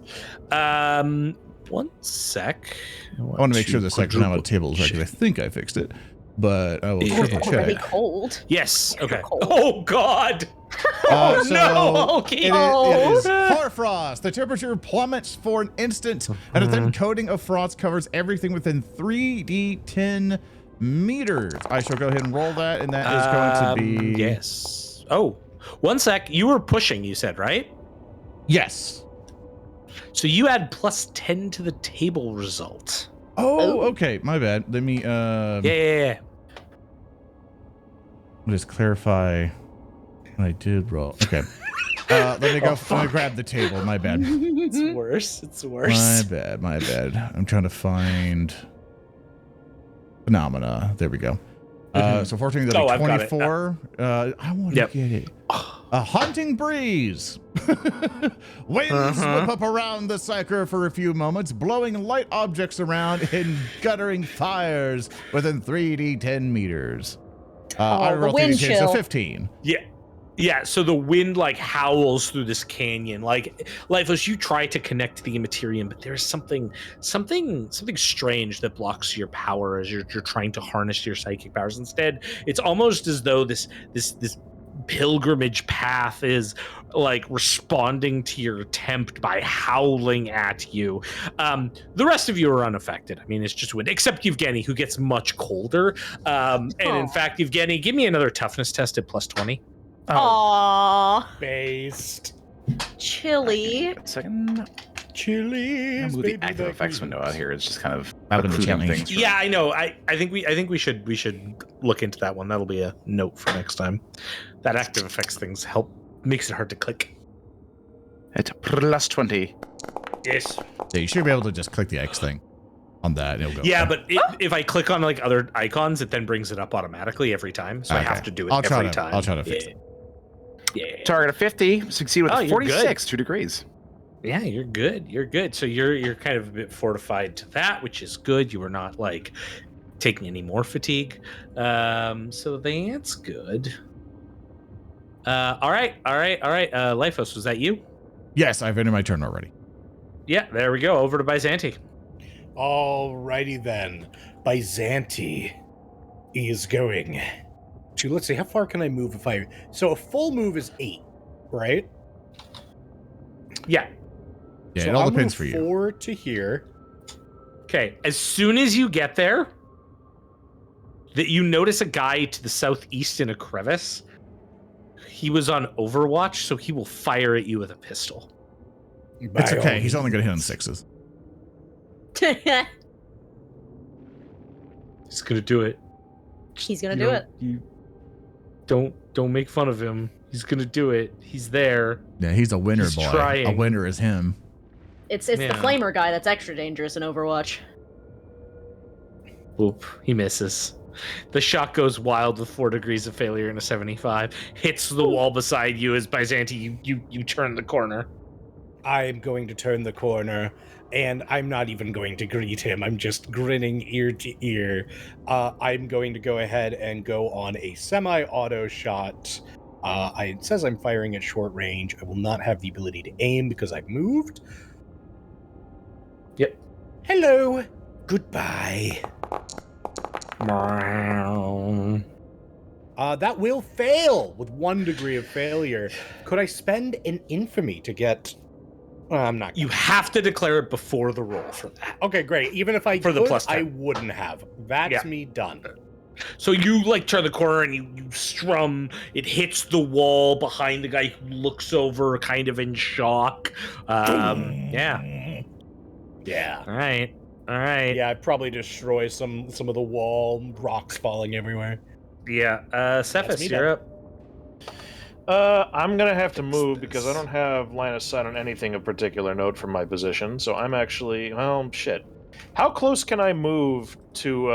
One sec.
I want to make sure the second on the table is right, because I think I fixed it, but I will triple check.
Already cold.
Yes. Okay.
Cold.
Oh God.
So
no. Okay.
It is hoarfrost. The temperature plummets for an instant, and a thin coating of frost covers everything within 3d10 meters. I shall go ahead and roll that, and that is going to be
yes. Oh, one sec. You were pushing. You said right?
Yes.
So you add plus 10 to the table result.
Oh, okay. My bad. Let me
Yeah.
just clarify what I did roll. Okay. Let me go. Let me grab the table. My bad.
It's worse. It's worse.
My bad. I'm trying to find phenomena. There we go. So fortunately, that'll be 24. I want to get it. A haunting breeze. Winds whip up around the cycle for a few moments, blowing light objects around and guttering fires within 3d10 meters. I rolled
wind
3d10, so
chill.
15.
Yeah, so the wind like howls through this canyon. Like Lyphos, you try to connect to the Immaterium, but there's something strange that blocks your power as you're trying to harness your psychic powers. Instead, it's almost as though this pilgrimage path is like responding to your attempt by howling at you. The rest of you are unaffected. I mean, it's just wind, except Yvgeny, who gets much colder. And in fact, Yvgeny, give me another toughness test at +20.
Aww.
Based.
Chilly.
Second.
Chilies,
I'll move
baby,
the active
baby.
effects window out here. It's just kind of
Out in the
recruiting
chimney.
things.
Yeah, I know. I think we should look into that one. That'll be a note for next time. That active effects things makes it hard to click.
It's +20.
Yes.
So you should be able to just click the X thing on that and it'll go.
Yeah, but if I click on like other icons, it then brings it up automatically every time. So I have to do it every time.
I'll try to fix it.
Yeah.
Target of 50. Succeed with
Oh,
a
you're
46, 2 degrees.
Yeah, you're good. You're good. So you're kind of a bit fortified to that, which is good. You are not like taking any more fatigue. So that's good. All right. Lyphos, was that you?
Yes, I've ended my turn already.
Yeah, there we go. Over to Byzanti.
Alrighty then. Byzanti is going to, let's see, how far can I move if I... So a full move is 8, right?
Yeah.
Yeah,
So
it all
I'll
depends
move
for you.
4 to here.
Okay. As soon as you get there, that you notice a guy to the southeast in a crevice. He was on Overwatch, so he will fire at you with a pistol.
It's okay. He's only going to hit on 6s.
He's gonna do it.
He's gonna do it.
You don't make fun of him. He's gonna do it. He's there.
Yeah, he's a winner,
He's
boy.
trying.
A winner is him.
It's
Yeah.
the flamer guy that's extra dangerous in Overwatch.
Boop. He misses. The shot goes wild with 4 degrees of failure and a 75. Hits the wall beside you as Byzanti, you turn the corner.
I'm going to turn the corner, and I'm not even going to greet him. I'm just grinning ear to ear. I'm going to go ahead and go on a semi-auto shot. It says I'm firing at short range. I will not have the ability to aim because I've moved.
Yep.
Hello. Goodbye. That will fail with 1 degree of failure. Could I spend an infamy to get... I'm not.
You have to declare it before the roll for that.
Okay, great. Even if I
For the
could,
plus 10.
I wouldn't have. That's
Yeah.
me done.
So you like turn the corner and you strum. It hits the wall behind the guy who looks over, kind of in shock. Yeah.
Yeah.
All right.
Yeah, I probably destroy some of the wall, rocks falling everywhere.
Yeah. Sefice,
me
you're
done.
up.
I'm gonna have to move because I don't have line of sight on anything of particular note from my position. So I'm actually, well, shit. How close can I move to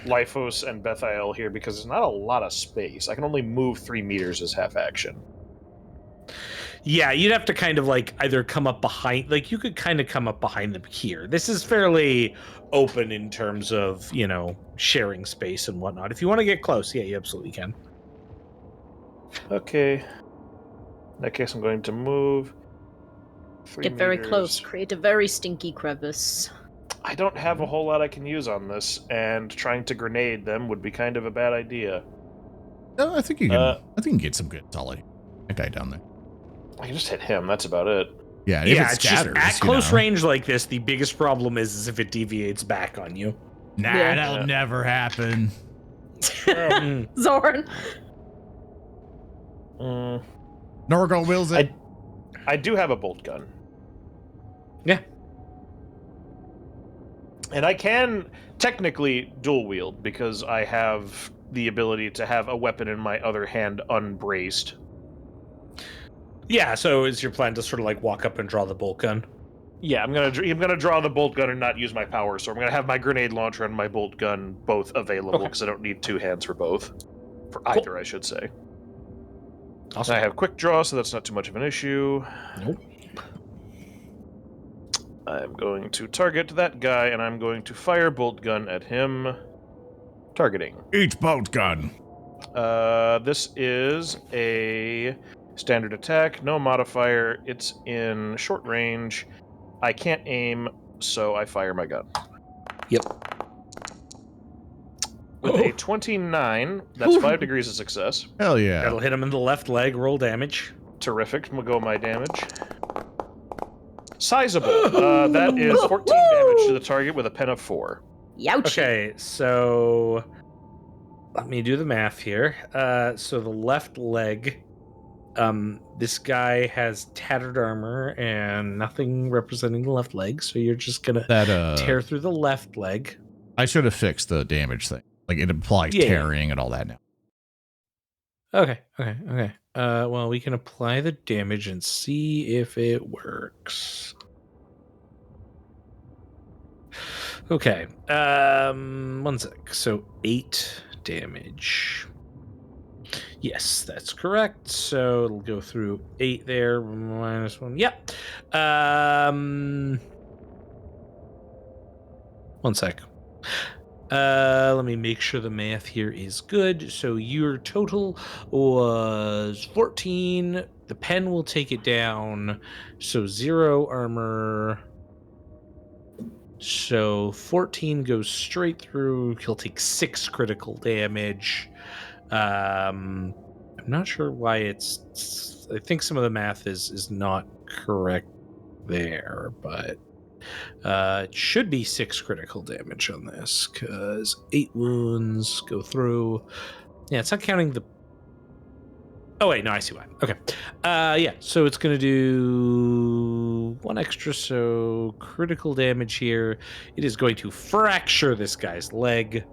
Lyphos and Bethael here? Because there's not a lot of space. I can only move 3 meters as half action.
Yeah, you'd have to kind of like either come up behind, like you could kind of come up behind them here. This is fairly open in terms of, sharing space and whatnot. If you want to get close, yeah, you absolutely can.
Okay. In that case, I'm going to move. 3
Get very
meters.
close. Create a very stinky crevice.
I don't have a whole lot I can use on this, and trying to grenade them would be kind of a bad idea.
No, I think you can. I think you can get some good solid. That guy down there.
I can just hit him. That's about it.
Yeah, if
Yeah,
it
it's just
scatters,
at close
know.
range like this, the biggest problem is if it deviates back on you.
Nah,
Yeah.
that'll never happen.
Zorn.
Nurgle wills it.
I do have a bolt gun.
Yeah.
And I can technically dual wield because I have the ability to have a weapon in my other hand unbraced.
Yeah, so is your plan to sort of like walk up and draw the bolt gun?
Yeah, I'm gonna draw the bolt gun and not use my power, so I'm gonna have my grenade launcher and my bolt gun both available because I don't need 2 hands for both. For either, I should say.
Awesome.
I have quick draw, so that's not too much of an issue.
Nope.
I'm going to target that guy, and I'm going to fire bolt gun at him. Targeting.
Each bolt gun.
This is a standard attack, no modifier. It's in short range. I can't aim, so I fire my gun.
Yep.
With a 29, that's 5 degrees of success.
Hell yeah.
That'll hit him in the left leg. Roll damage.
Terrific. We'll go my damage. Sizable. That is 14 damage to the target with a pen of 4.
Youch.
Okay, so let me do the math here. So the left leg, this guy has tattered armor and nothing representing the left leg, so you're just gonna tear through the left leg.
I should have fixed the damage thing. Like it implies tearing and all that now.
Okay. Well, we can apply the damage and see if it works. Okay. 1 sec. So 8 damage. Yes, that's correct. So it'll go through 8 there, -1. Yep. 1 sec. Let me make sure the math here is good. So your total was 14. The pen will take it down. So 0 armor. So 14 goes straight through. He'll take 6 critical damage. I'm not sure why it's... I think some of the math is not correct there, but... it should be 6 critical damage on this, because 8 wounds go through. Yeah, it's not counting the... Oh, wait, no, I see why. Okay. Yeah, so it's going to do 1 extra, so critical damage here. It is going to fracture this guy's leg.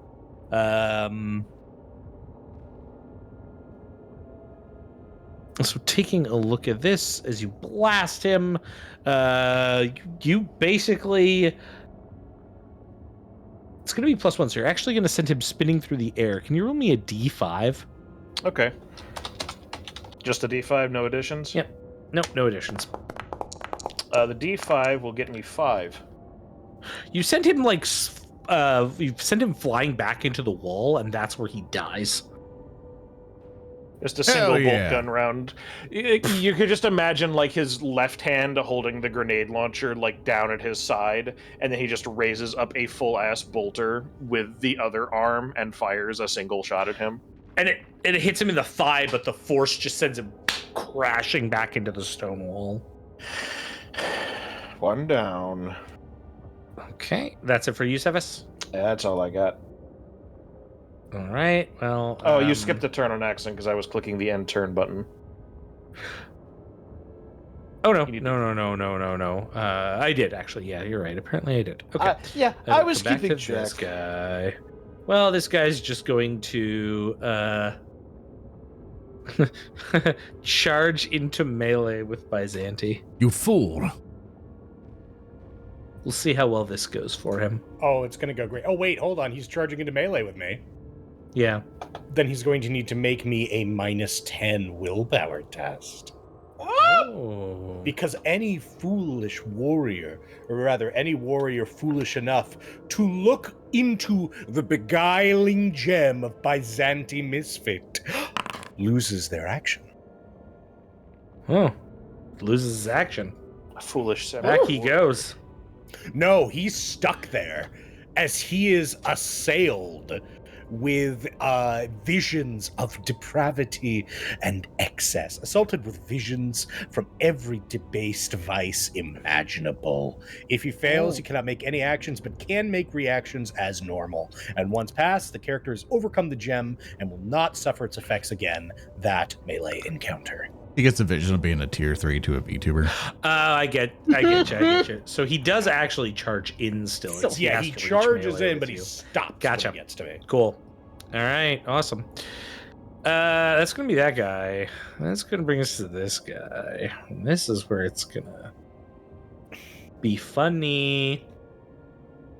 So taking a look at this, as you blast him, you basically... It's going to be +1, so you're actually going to send him spinning through the air. Can you roll me a d5?
Okay. Just a d5, no additions?
Yep. Nope, no additions.
The d5 will get me 5.
You send him, like... you send him flying back into the wall, and that's where he dies.
Just a single bolt gun round. You could just imagine, like, his left hand holding the grenade launcher, like, down at his side, and then he just raises up a full-ass bolter with the other arm and fires a single shot at him.
And it hits him in the thigh, but the force just sends him crashing back into the stone wall.
1 down.
Okay, that's it for you, Sefice?
Yeah, that's all I got.
All right, well...
Oh, you skipped a turn on accident because I was clicking the end turn button.
Oh, no. No. I did, actually. Yeah, you're right. Apparently I did. Okay.
Yeah, I was keeping track.
This guy. Well, this guy's just going to charge into melee with Byzanti.
You fool.
We'll see how well this goes for him.
Oh, it's going to go great. Oh, wait, hold on. He's charging into melee with me.
Yeah.
Then he's going to need to make me a -10 willpower test.
Oh.
Because any foolish warrior, or rather any warrior foolish enough to look into the beguiling gem of Byzanti Misfit loses their action.
Oh. Loses his action.
A foolish
Back he goes.
No, he's stuck there as he is assailed with visions of depravity and excess, assaulted with visions from every debased vice imaginable. If he fails, he cannot make any actions, but can make reactions as normal. And once passed, the character has overcome the gem and will not suffer its effects again that melee encounter.
He gets a vision of being a tier 3 to a VTuber.
I get you. So he does actually charge in still.
He charges in, but he stops when he gets to me.
Cool. All right, awesome. That's going to be that guy. That's going to bring us to this guy. And this is where it's going to be funny.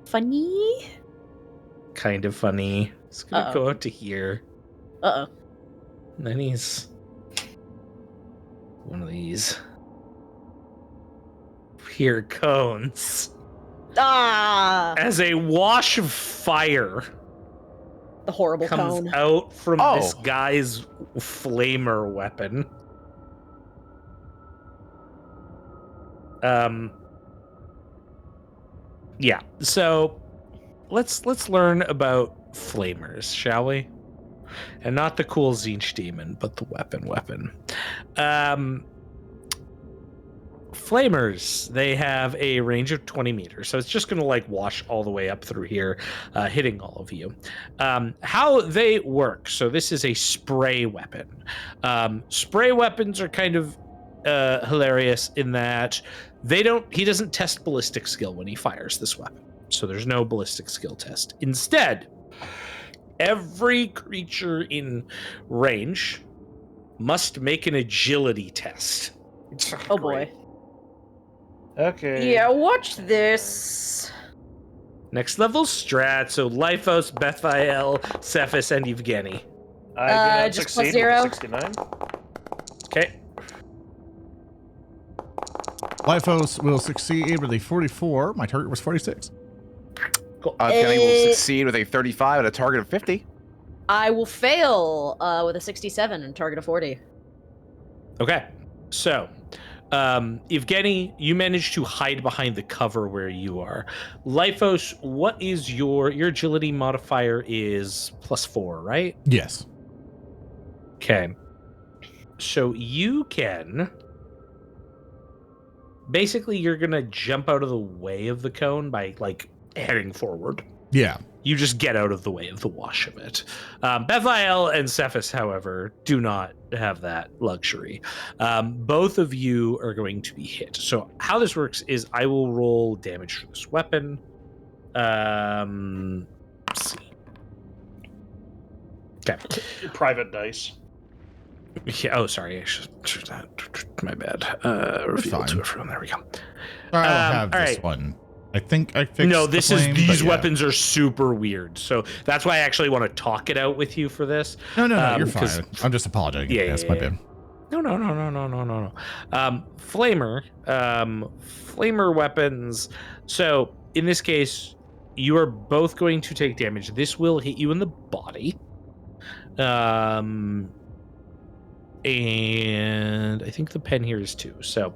Funny?
Kind of funny. It's going to go out to here.
Uh-oh.
And then he's one of these here cones
Ah,
as a wash of fire
the horrible
comes
cone.
out from
Oh.
this guy's flamer weapon. Yeah. So let's learn about flamers, shall we? And not the cool Tzeench demon, but the weapon. Flamers, they have a range of 20 meters, so it's just going to like wash all the way up through here, hitting all of you. How they work, so this is a spray weapon. Spray weapons are kind of hilarious in that he doesn't test ballistic skill when he fires this weapon, so there's no ballistic skill test. Instead, every creature in range must make an agility test.
Oh boy.
Okay.
Yeah, watch this.
Next level strat, so Lyphos, Bethael, Sefice, and Yvgeny.
I do not
just
succeed
plus 0.
with 69.
Okay.
Lyphos will succeed with a 44. My target was 46.
Cool.
Yvgeny will succeed with a 35 at a target of 50.
I will fail with a 67 and target of 40.
Okay. So, Yvgeny, you managed to hide behind the cover where you are. Lyphos, what is your agility modifier is +4, right?
Yes.
Okay. So you can basically you're gonna jump out of the way of the cone by like heading forward.
Yeah.
You just get out of the way of the wash of it. Bethael and Sefice, however, do not have that luxury. Both of you are going to be hit. So how this works is I will roll damage for this weapon. Let's see. Okay.
Private dice.
Yeah, oh, sorry. I should my bad. Reveal
fine.
to everyone. There we go.
I don't have
all
this
right.
one. I think I fixed
No,
the
this
flame,
is
but
these
yeah.
weapons are super weird. So that's why I actually want to talk it out with you for this.
No, you're
'cause-
fine. I'm just apologizing.
Yeah,
That's
yeah,
my
yeah.
bad.
No. Flamer weapons. So in this case, you are both going to take damage. This will hit you in the body. And I think the pen here is 2. So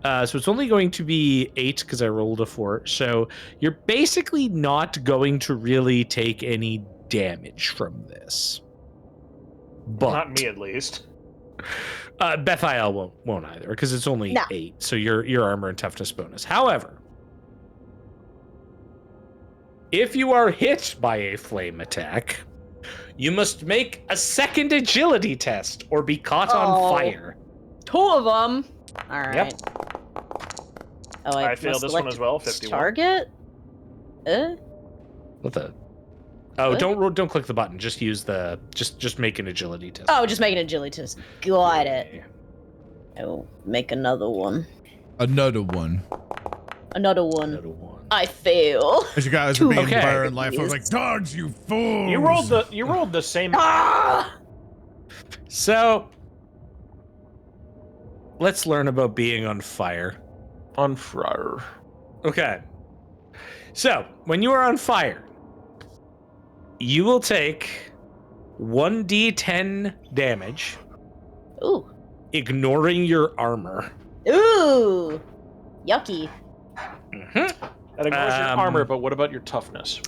it's only going to be 8 because I rolled a 4. So you're basically not going to really take any damage from this. But
Not me, at least.
Bethael won't either because it's only 8. So your armor and toughness bonus. However, if you are hit by a flame attack, you must make a second agility test or be caught on fire.
2 of them. All right.
Yep.
Oh,
I failed this one as well. 51.
Target.
What the? Oh,
What?
don't click the button. Just use the just make an agility test.
Oh, just make an agility test. Got it. Oh, make another one.
Another one.
Another one. I fail.
As you guys are being
Okay.
burned, Life, I was like, dodge, you fools!
You rolled the same.
Ah!
So let's learn about being on fire.
On fire.
Okay. So when you are on fire, you will take 1d10 damage,
Ooh.
ignoring your armor.
Ooh. Yucky.
Mm-hmm.
That ignores your armor, but what about your toughness?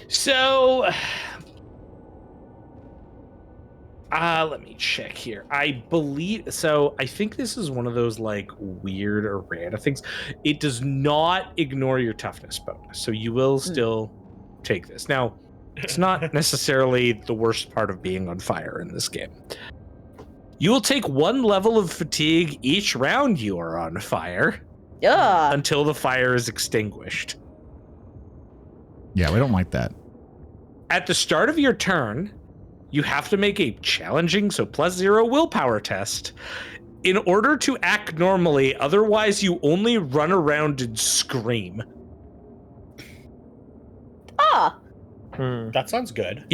So, let me check here. I think this is one of those like weird or random things. It does not ignore your toughness bonus, so you will still take this. Now, it's not necessarily the worst part of being on fire in this game. You will take 1 level of fatigue each round you are on fire.
Yeah.
Until the fire is extinguished.
Yeah, we don't like that.
At the start of your turn, you have to make a challenging, so +0 willpower test in order to act normally. Otherwise, you only run around and scream.
Ah.
That sounds good.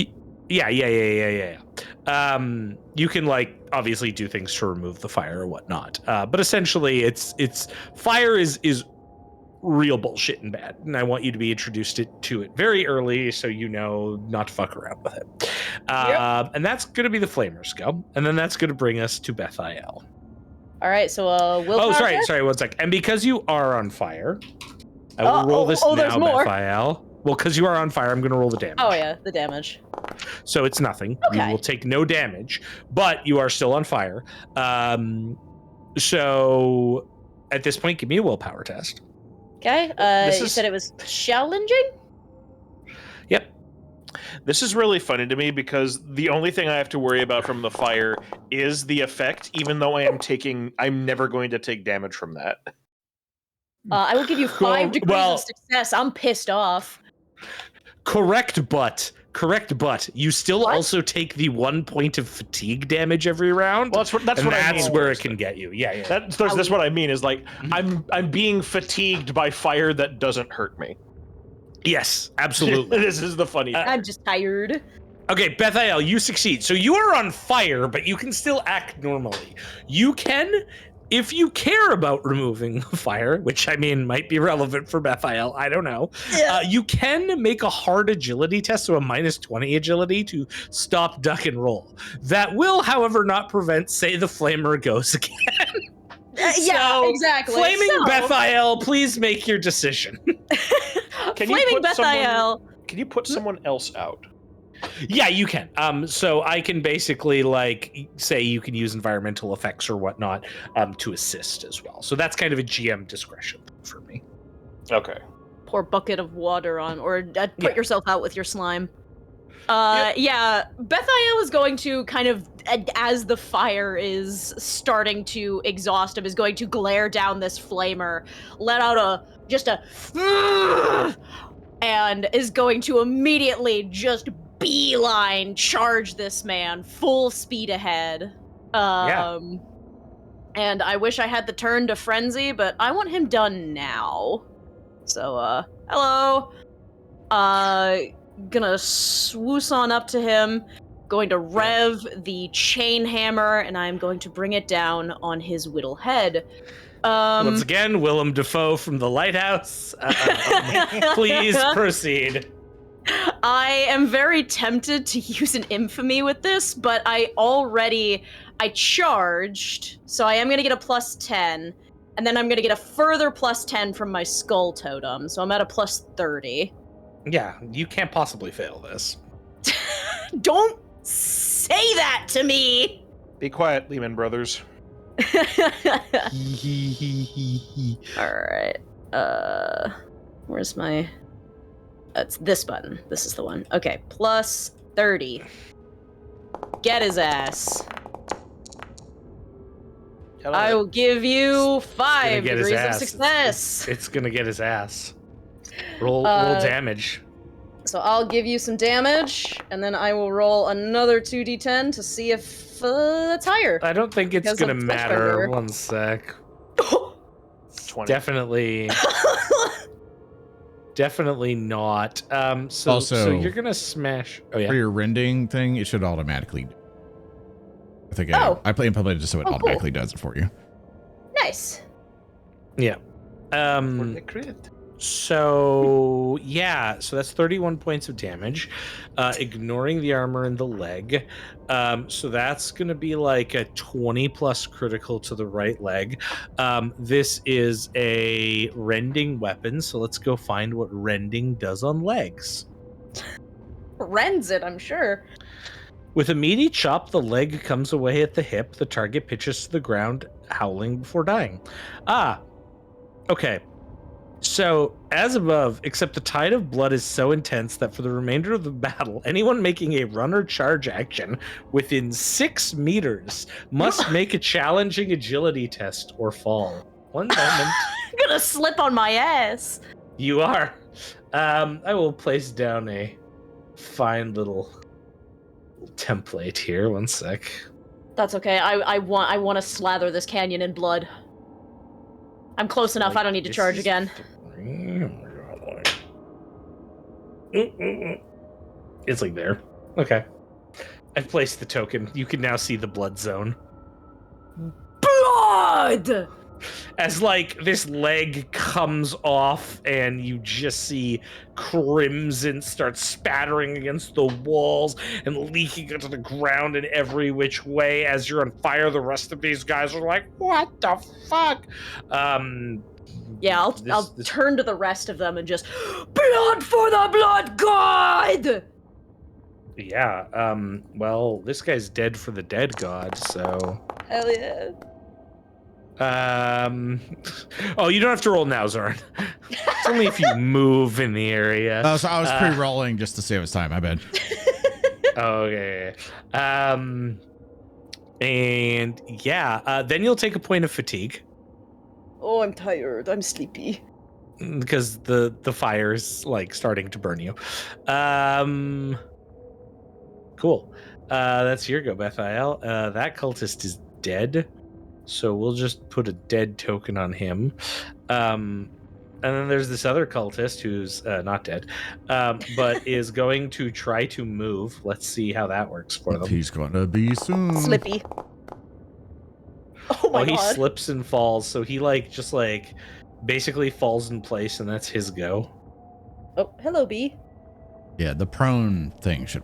Yeah. You can like obviously do things to remove the fire or whatnot, but essentially, it's fire is real bullshit and bad, and I want you to be introduced to it very early so you know not to fuck around with it. And that's going to be the Flamers go, and then that's going to bring us to Bethael.
All right, so willpower.
Oh, sorry, 1 sec. And because you are on fire, I will roll this now, Bethael. Well, because you are on fire, I'm going to roll the damage.
Oh yeah, the damage.
So it's nothing.
Okay.
You will take no damage, but you are still on fire. So at this point, give me a willpower test.
Okay. You said it was challenging?
Yep.
This is really funny to me because the only thing I have to worry about from the fire is the effect, even though I'm never going to take damage from that.
I will give you 5 degrees of success. I'm pissed off.
Correct, but you still also take the 1 point of fatigue damage every round.
Well, that's
where it can get you. Yeah.
That's what I mean is like I'm being fatigued by fire that doesn't hurt me.
Yes, absolutely.
This is the funny.
I'm just tired.
Okay, Bethael, you succeed. So you are on fire, but you can still act normally. You can, if you care about removing fire, which I mean might be relevant for Bethael, I don't know.
Yeah.
You can make a hard agility test, so a -20 agility to stop, duck, and roll. That will, however, not prevent, say, the flamer goes again.
Yeah, exactly.
Flaming Bethael, please make your decision.
Flaming Bethael.
Can you put someone else out?
Yeah, you can. So I can basically like say you can use environmental effects or whatnot to assist as well. So that's kind of a GM discretion for me.
Okay.
Pour a bucket of water on, or put yourself out with your slime. Yeah, Bethael is going to kind of, as the fire is starting to exhaust him, is going to glare down this flamer, let out and is going to immediately just beeline charge this man full speed ahead. And I wish I had the turn to frenzy, but I want him done now. So, hello. Gonna swoosh on up to him, going to rev the chain hammer, and I'm going to bring it down on his whittle head.
Once again, Willem Dafoe from The Lighthouse. Please proceed.
I am very tempted to use an infamy with this, but I charged, so I am going to get a +10, and then I'm going to get a further +10 from my skull totem, so I'm at a +30.
Yeah, you can't possibly fail this.
Don't say that to me!
Be quiet, Lehman Brothers.
Alright. Where's my... It's this button. This is the one. Okay, +30. Get his ass. I will give you 5 degrees of success.
It's gonna get his ass. Roll damage.
So I'll give you some damage, and then I will roll another 2d10 to see if it's higher.
I don't think it's gonna matter. 1 sec.
20.
Definitely not. So you're gonna smash. Oh yeah.
For your rending thing, it should automatically do. I think I implemented it so it automatically does it for you.
Nice.
Yeah.
For the crit.
So that's 31 points of damage, ignoring the armor in the leg. So that's going to be like a 20+ critical to the right leg. This is a rending weapon, so let's go find what rending does on legs.
Rends it, I'm sure.
With a meaty chop, the leg comes away at the hip. The target pitches to the ground, howling before dying. Okay. So, as above, except the tide of blood is so intense that for the remainder of the battle, anyone making a run or charge action within 6 meters must make a challenging agility test or fall. One moment.
I'm gonna slip on my ass.
You are. I will place down a fine little template here. 1 sec.
That's okay. I want to slather this canyon in blood. I'm close enough. I don't need to charge again.
It's like there. Okay. I've placed the token. You can now see the blood zone.
Blood!
As like this leg comes off and you just see crimson start spattering against the walls and leaking into the ground in every which way. As you're on fire, the rest of these guys are like, what the fuck?
Yeah, I'll turn to the rest of them and just, blood for the blood god!
Yeah, well, this guy's dead for the dead god, so...
Hell yeah.
Oh, you don't have to roll now, Zorn. It's only if you move in the area.
Oh, so I was pre-rolling just to save us time. My bad.
Okay. And yeah, then you'll take a point of fatigue.
Oh, I'm tired. I'm sleepy.
Because the fire's like starting to burn you. Cool. That's your go, Bethael. That cultist is dead. So we'll just put a dead token on him. And then there's this other cultist who's not dead, but is going to try to move. Let's see how that works for them.
He's gonna be soon.
Slippy. Oh my god.
He slips and falls, so he just basically falls in place, and that's his go.
Oh, hello, B.
Yeah, the prone thing should.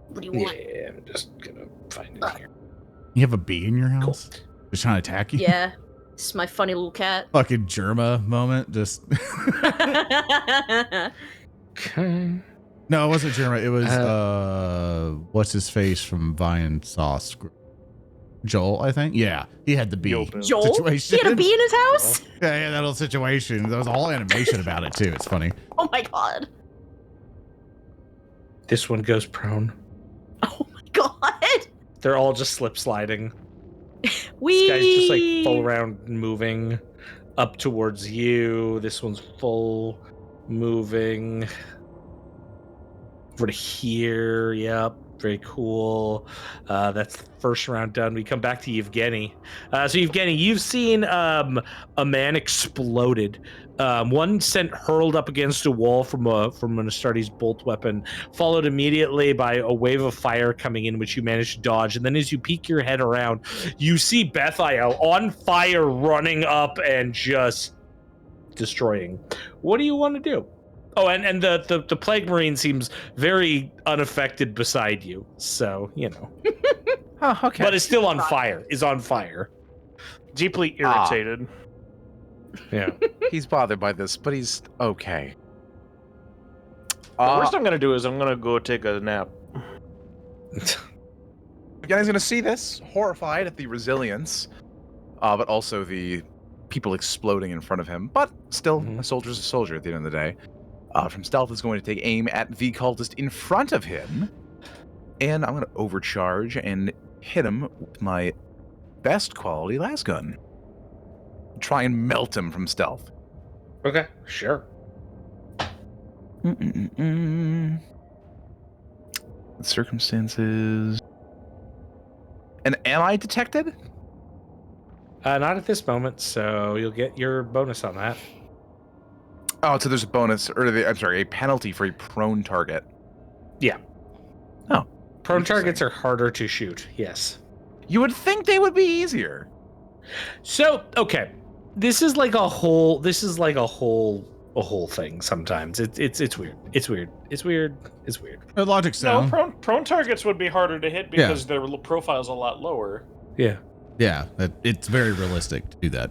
What do you want?
Yeah, I'm just gonna find it here.
You have a bee in your house? Cool. Just trying to attack you?
Yeah. It's my funny little cat.
Fucking Germa moment. Just.
Okay.
No, it wasn't Germa. It was, what's his face from Vine Sauce? Joel, I think. Yeah. He had the bee
Joel?
situation.
He had a bee in his house?
Yeah, that whole situation. There was a whole animation about it, too. It's funny.
Oh my god.
This one goes prone.
Oh my god.
They're all just slip sliding.
Wee.
This guy's just full round moving up towards you. This one's full moving over to here. Yep, very cool. That's the first round done. We come back to Yvgeny. So Yvgeny, you've seen a man exploded. One sent hurled up against a wall from an Astartes bolt weapon, followed immediately by a wave of fire coming in, which you managed to dodge. And then as you peek your head around, you see Bethael on fire running up and just destroying. What do you want to do? Oh, and the Plague Marine seems very unaffected beside you. So, you know.
Oh, okay.
But it's still on fire. Is on fire.
Deeply irritated.
Yeah.
He's bothered by this, but he's okay.
The worst I'm going to do is I'm going to go take a nap.
Yvgeny's going to see this, horrified at the resilience, but also the people exploding in front of him. But still, a soldier's a soldier at the end of the day. From stealth is going to take aim at the cultist in front of him. And I'm going to overcharge and hit him with my best quality lasgun. Try and melt him from stealth.
Okay, sure.
Circumstances. And am I detected?
Not at this moment, so you'll get your bonus on that.
Oh, so there's a bonus, or I'm sorry, a penalty for a prone target.
Yeah.
Oh.
Prone targets are harder to shoot, yes.
You would think they would be easier.
So, okay. This is like a whole thing sometimes. It's weird. It's weird.
The logic's
No,
sound.
prone targets would be harder to hit because their profile's a lot lower.
Yeah.
Yeah, it's very realistic to do that.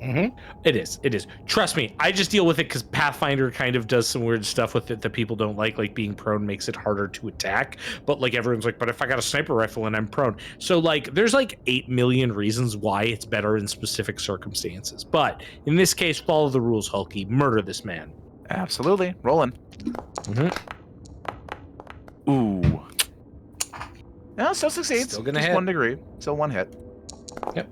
Mm-hmm. It is. Trust me, I just deal with it because Pathfinder kind of does some weird stuff with it that people don't like being prone makes it harder to attack. But everyone's like, but if I got a sniper rifle and I'm prone. So there's 8 million reasons why it's better in specific circumstances. But in this case, follow the rules, Hulky. Murder this man.
Absolutely. Rolling.
Mm-hmm.
Ooh. No, still succeeds.
Still gonna
Just
hit.
1 degree. Still 1 hit.
Yep.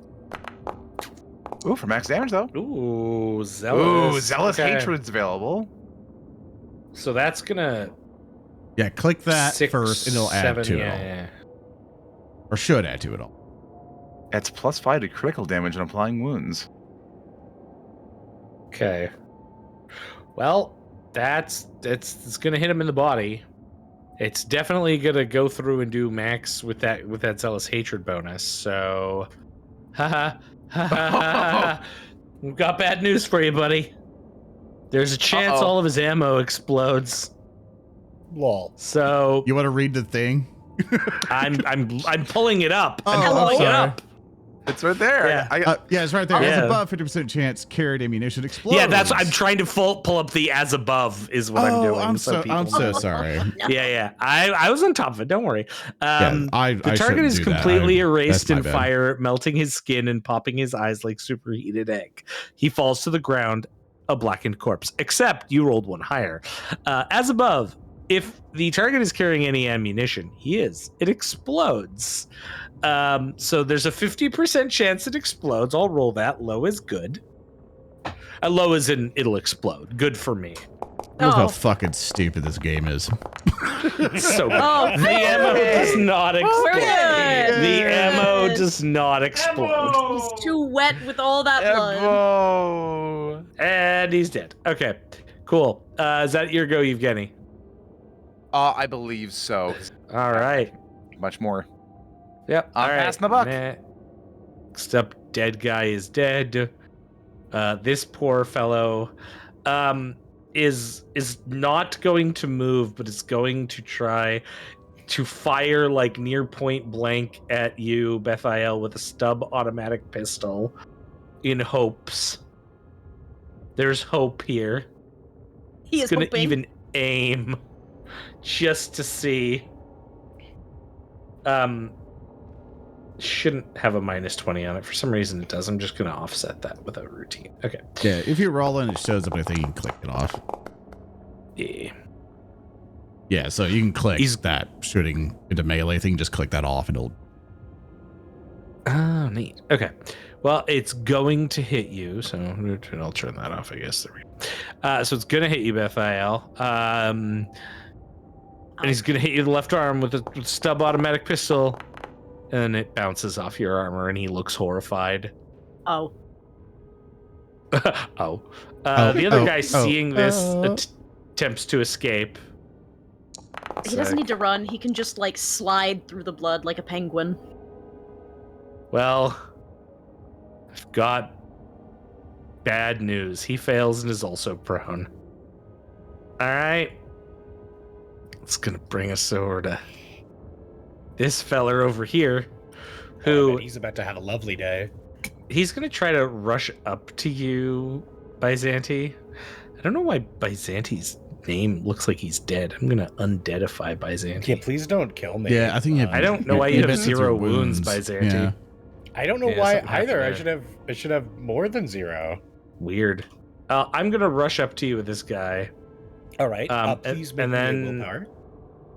Ooh, for max damage though.
Ooh, zealous.
Ooh, zealous
Okay.
hatred's available.
So that's gonna
Yeah, click that
6,
first and it'll
7,
add to it all.
yeah.
Or should add to it all.
It's +5 to critical damage and applying wounds.
Okay. Well, it's gonna hit him in the body, It's definitely gonna go through and do max with that zealous hatred bonus. So, we've got bad news for you, buddy. There's a chance all of his ammo explodes.
Lol.
So
You want to read the thing?
I'm pulling it up. I'm
Oh,
pulling it
sorry.
up.
It's right there.
Yeah.
Yeah, it's right there.
Yeah.
As above, 50% chance carried ammunition explodes.
Yeah, that's. I'm trying to pull up the as above is what I'm doing.
I'm so
people-
sorry.
Yeah. I was on top of it. Don't worry.
I
The target
shouldn't
is
do that.
completely
That's
erased
my
in
bad.
fire, melting his skin and popping his eyes like superheated egg. He falls to the ground, a blackened corpse. Except you rolled one higher. As above, if the target is carrying any ammunition, it explodes. So there's a 50% chance it explodes. I'll roll that. Low is good. Low is in it'll explode. Good for me.
Look how fucking stupid this game is.
So
Oh,
the ammo does not explode.
good.
The ammo does not explode.
He's too wet with all that blood.
Evo.
And he's dead. Okay, cool. Is that your go, Yvgeny?
I believe so.
All right.
Much more.
Yep.
I'm
all right.
passing the buck.
Next up, dead guy is dead. This poor fellow is not going to move, but is going to try to fire like near point blank at you, Bethael, with a stub automatic pistol in hopes. There's hope here.
He is
He's gonna
hoping.
even aim just to see. Shouldn't have a -20 on it. For some reason it does. I'm just gonna offset that with a routine. Okay.
Yeah, if you roll and it shows up, I think you can click it off.
Yeah.
Yeah, so you can click
He's-
that shooting into melee thing. Just click that off and it'll.
Oh, neat. Okay. Well, it's going to hit you, so I'll turn that off, I guess. There we go. So it's going to hit you, Bethael. And he's going to hit you in the left arm with a stub automatic pistol, and it bounces off your armor, and he looks horrified.
Oh.
Oh. The other guy,
oh,
seeing this, attempts to escape.
He doesn't need to run. He can just, like, slide through the blood like a penguin.
Well, I've got bad news. He fails and is also prone. All right. It's going to bring us over to this feller over here, who
He's about to have a lovely day.
he's going to try to rush up to you, Byzanti. I don't know why Byzanti's name looks like he's dead. I'm going to undeadify Byzanti.
Yeah, please don't kill me.
Yeah, I think you have.
I don't know why you have
missed your
0 wounds, Byzanti.
Yeah.
I don't know
Yeah,
why
something happened
either.
there.
I should have more than 0.
Weird. I'm going to rush up to you with this guy.
All right. Please make
and
me a
then
willpower.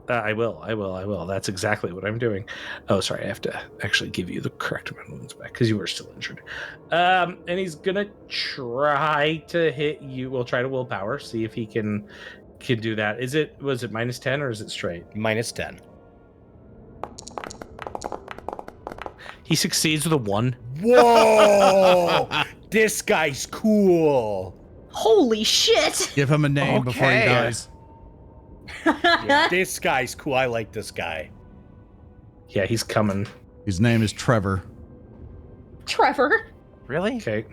I will. That's exactly what I'm doing. Oh, sorry. I have to actually give you the correct amount of wounds back because you were still injured. And he's gonna try to hit you. We'll try to willpower, see if he can do that. Was it -10 or is it straight?
-10.
He succeeds with a 1.
Whoa! This guy's cool.
Holy shit!
Give him a name before he
Okay.
dies.
Yeah, this guy's cool. I like this guy.
Yeah, he's coming.
His name is Trevor.
Trevor.
Really?
Okay,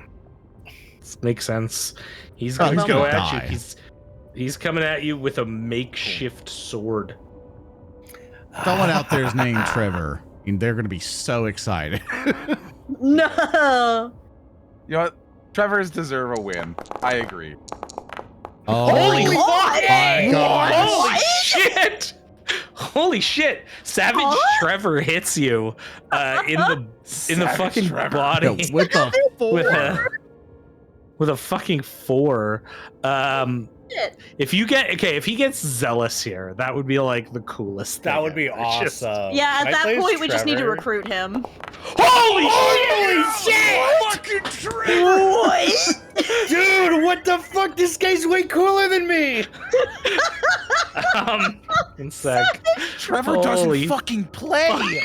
this makes sense. He's
Oh,
gonna
he's
go
gonna
at
die.
you. He's coming at you with a makeshift sword.
Someone out there is named Trevor, and they're going to be so excited.
No.
You know what? Trevor's deserve a win. I agree.
Holy
fuck!
my God.
Holy shit! Holy shit! Savage Trevor hits you in the fucking
Trevor.
body
Yo, what the?
with a fucking 4.
Shit.
If he gets zealous here, that would be like the coolest thing.
That would be
ever. Just-
awesome.
Yeah, at
Can I
that
play as
point, we just need to
Trevor?
recruit him.
Holy shit!
Fucking Trevor! Dude, what the fuck? This guy's way cooler than me.
One sec.
Trevor
Holy
doesn't fucking play.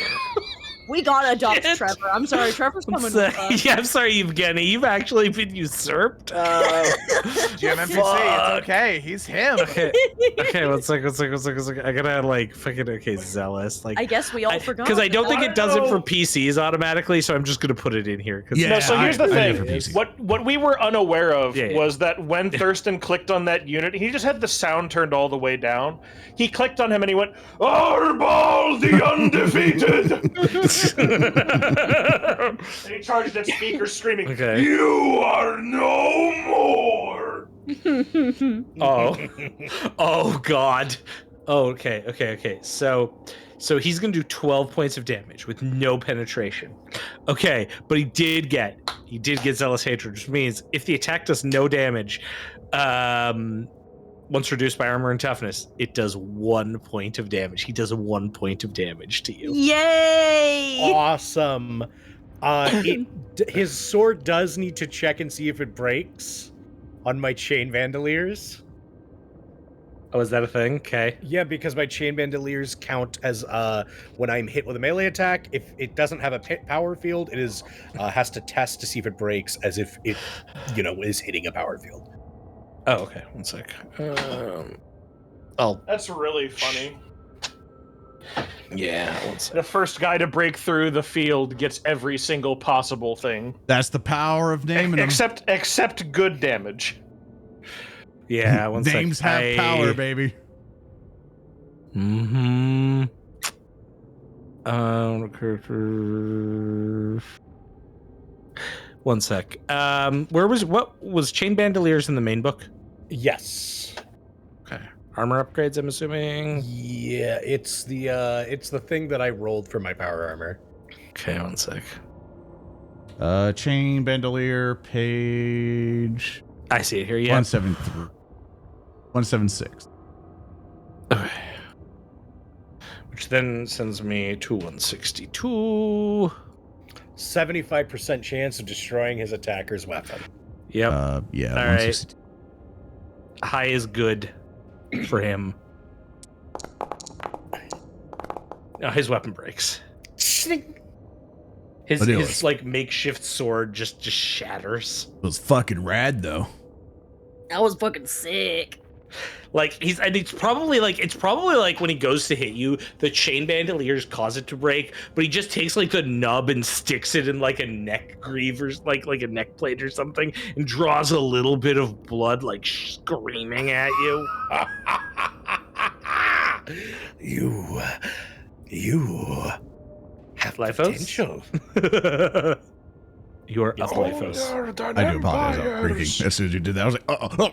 We gotta adopt Trevor. I'm sorry, Trevor's coming with us.
Yeah, I'm sorry, Yvgeny. You've actually been usurped.
Jim NPC, it's okay. He's him.
Okay, one second. I gotta like fucking zealous. Like
I guess we all forgot.
because I don't think it does it for PCs automatically, so I'm just gonna put it in here.
No, so here's the
I do
thing.
for PC.
What we were unaware of
Yeah.
was that when Thurston clicked on that unit, he just had the sound turned all the way down. He clicked on him and he went, "Arbal the undefeated!" And he charged at speaker screaming,
Okay.
"You are no more!"
Oh God. Oh, okay. So he's gonna do 12 points of damage with no penetration. Okay, but he did get zealous hatred, which means if the attack does no damage, once reduced by armor and toughness, it does 1 point of damage. He does 1 point of damage to you.
Yay!
Awesome. His sword does need to check and see if it breaks on my chain bandoliers.
Oh, is that a thing? Okay.
Yeah, because my chain bandoliers count as when I'm hit with a melee attack. If it doesn't have a power field, it is has to test to see if it breaks as if it, is hitting a power field.
Oh, okay. 1 sec.
That's really funny.
Yeah. 1 sec.
The first guy to break through the field gets every single possible thing,
That's the power of naming them.
except good damage.
Yeah. 1 sec.
Names have power, baby.
Mm-hmm. One sec. What was Chain Bandoliers in the main book?
Yes.
Okay. Armor upgrades, I'm assuming.
Yeah, it's the thing that I rolled for my power armor.
Okay, 1 sec.
Chain bandolier page
I see it here. Yeah.
173. 176.
Okay. Which then sends me to 162.
75% chance of destroying his attacker's weapon.
Yep.
Yeah,
All
162.
High is good for him. No, his weapon breaks. His like makeshift sword just shatters.
It was fucking rad though.
That was fucking sick.
Like it's probably like when he goes to hit you, the chain bandoliers cause it to break, but he just takes like the nub and sticks it in like a neck greave or like a neck plate or something, and draws a little bit of blood, like screaming at you.
You have
Lyphos?
potential.
You are up, Lyphos.
I do apologize. I was freaking. As soon as you did that, I was like, oh.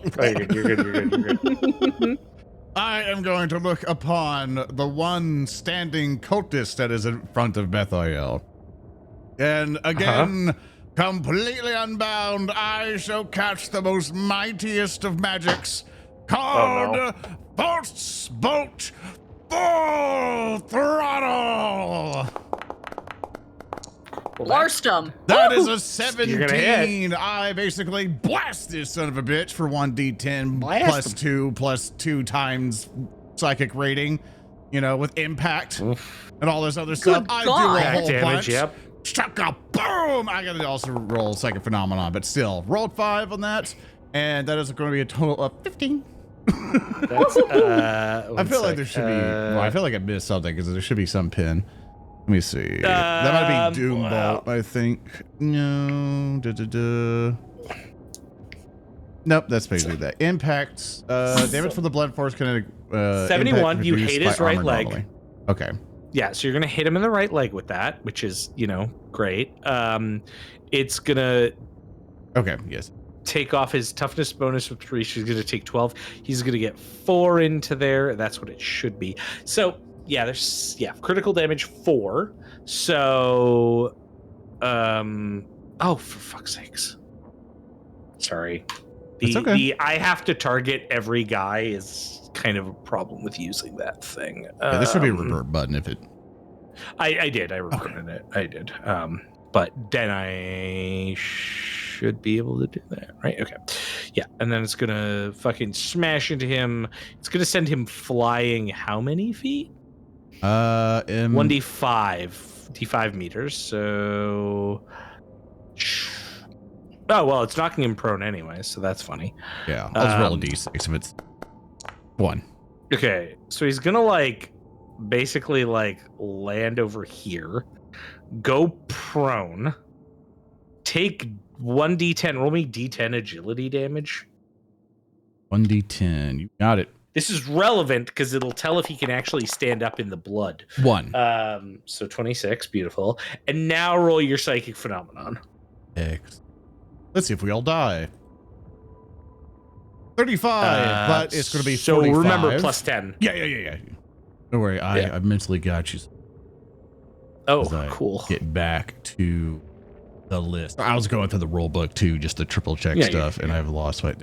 You're good.
I am going to look upon the one standing cultist that is in front of Bethael. And again, completely unbound, I shall catch the most mightiest of magics, called Bolt's Bolt Full Throttle.
Blarst him.
That is a
You're gonna hit.
17. I basically blast this son of a bitch for 1d10
Blast
plus 2 times psychic rating, with impact and all this other stuff. I do a
God.
whole
Damage,
bunch.
yep.
Shaka boom! I gotta also roll psychic phenomenon, but still, rolled 5 on that, and that is going to be a total of 15.
That's,
I feel like there should be. Well, I feel like I missed something because there should be some pin. Let me see. That might be Doom Bolt, I think. No. Nope, that's basically that. Impacts. Damage from the Blood Force can.
71, you hit his right leg.
Normally. Okay.
Yeah, so you're gonna hit him in the right leg with that, which is, great. It's gonna
Okay, yes.
take off his toughness bonus of 3. She's gonna take 12. He's gonna get 4 into there. That's what it should be. So there's critical damage 4. So for fuck's sakes. Sorry.
It's okay.
The I have to target every guy is kind of a problem with using that thing.
Yeah, there should be a revert button if it.
I did. I reverted it. I did. But then I should be able to do that, right? Okay. Yeah, and then it's gonna fucking smash into him. It's gonna send him flying how many feet? D5 meters. So, oh well, it's knocking him prone anyway, so that's funny.
Yeah, I'll just roll a d6 if it's 1.
Okay, so he's gonna like basically like land over here, go prone, take 1d10. Roll me d10 agility damage.
1d10. You got it.
This is relevant because it'll tell if he can actually stand up in the blood.
1.
So 26, beautiful. And now roll your psychic phenomenon.
X. Let's see if we all die. 35, but it's going to be 45.
So remember plus 10.
Yeah. Don't worry, I mentally got you.
Oh, cool.
Get back to the list. I was going through the rule book too, just to triple check stuff, and I've lost my.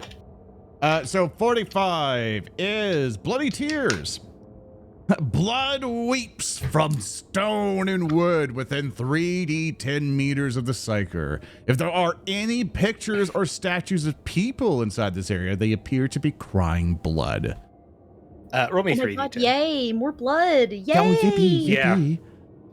So 45 is Bloody Tears. Blood weeps from stone and wood within 3d10 meters of the psyker. If there are any pictures or statues of people inside this area, they appear to be crying blood.
Roll me
Oh my
3d10.
god, yay, more blood. Yay!
Oh, yippee,
Yeah.
yippee.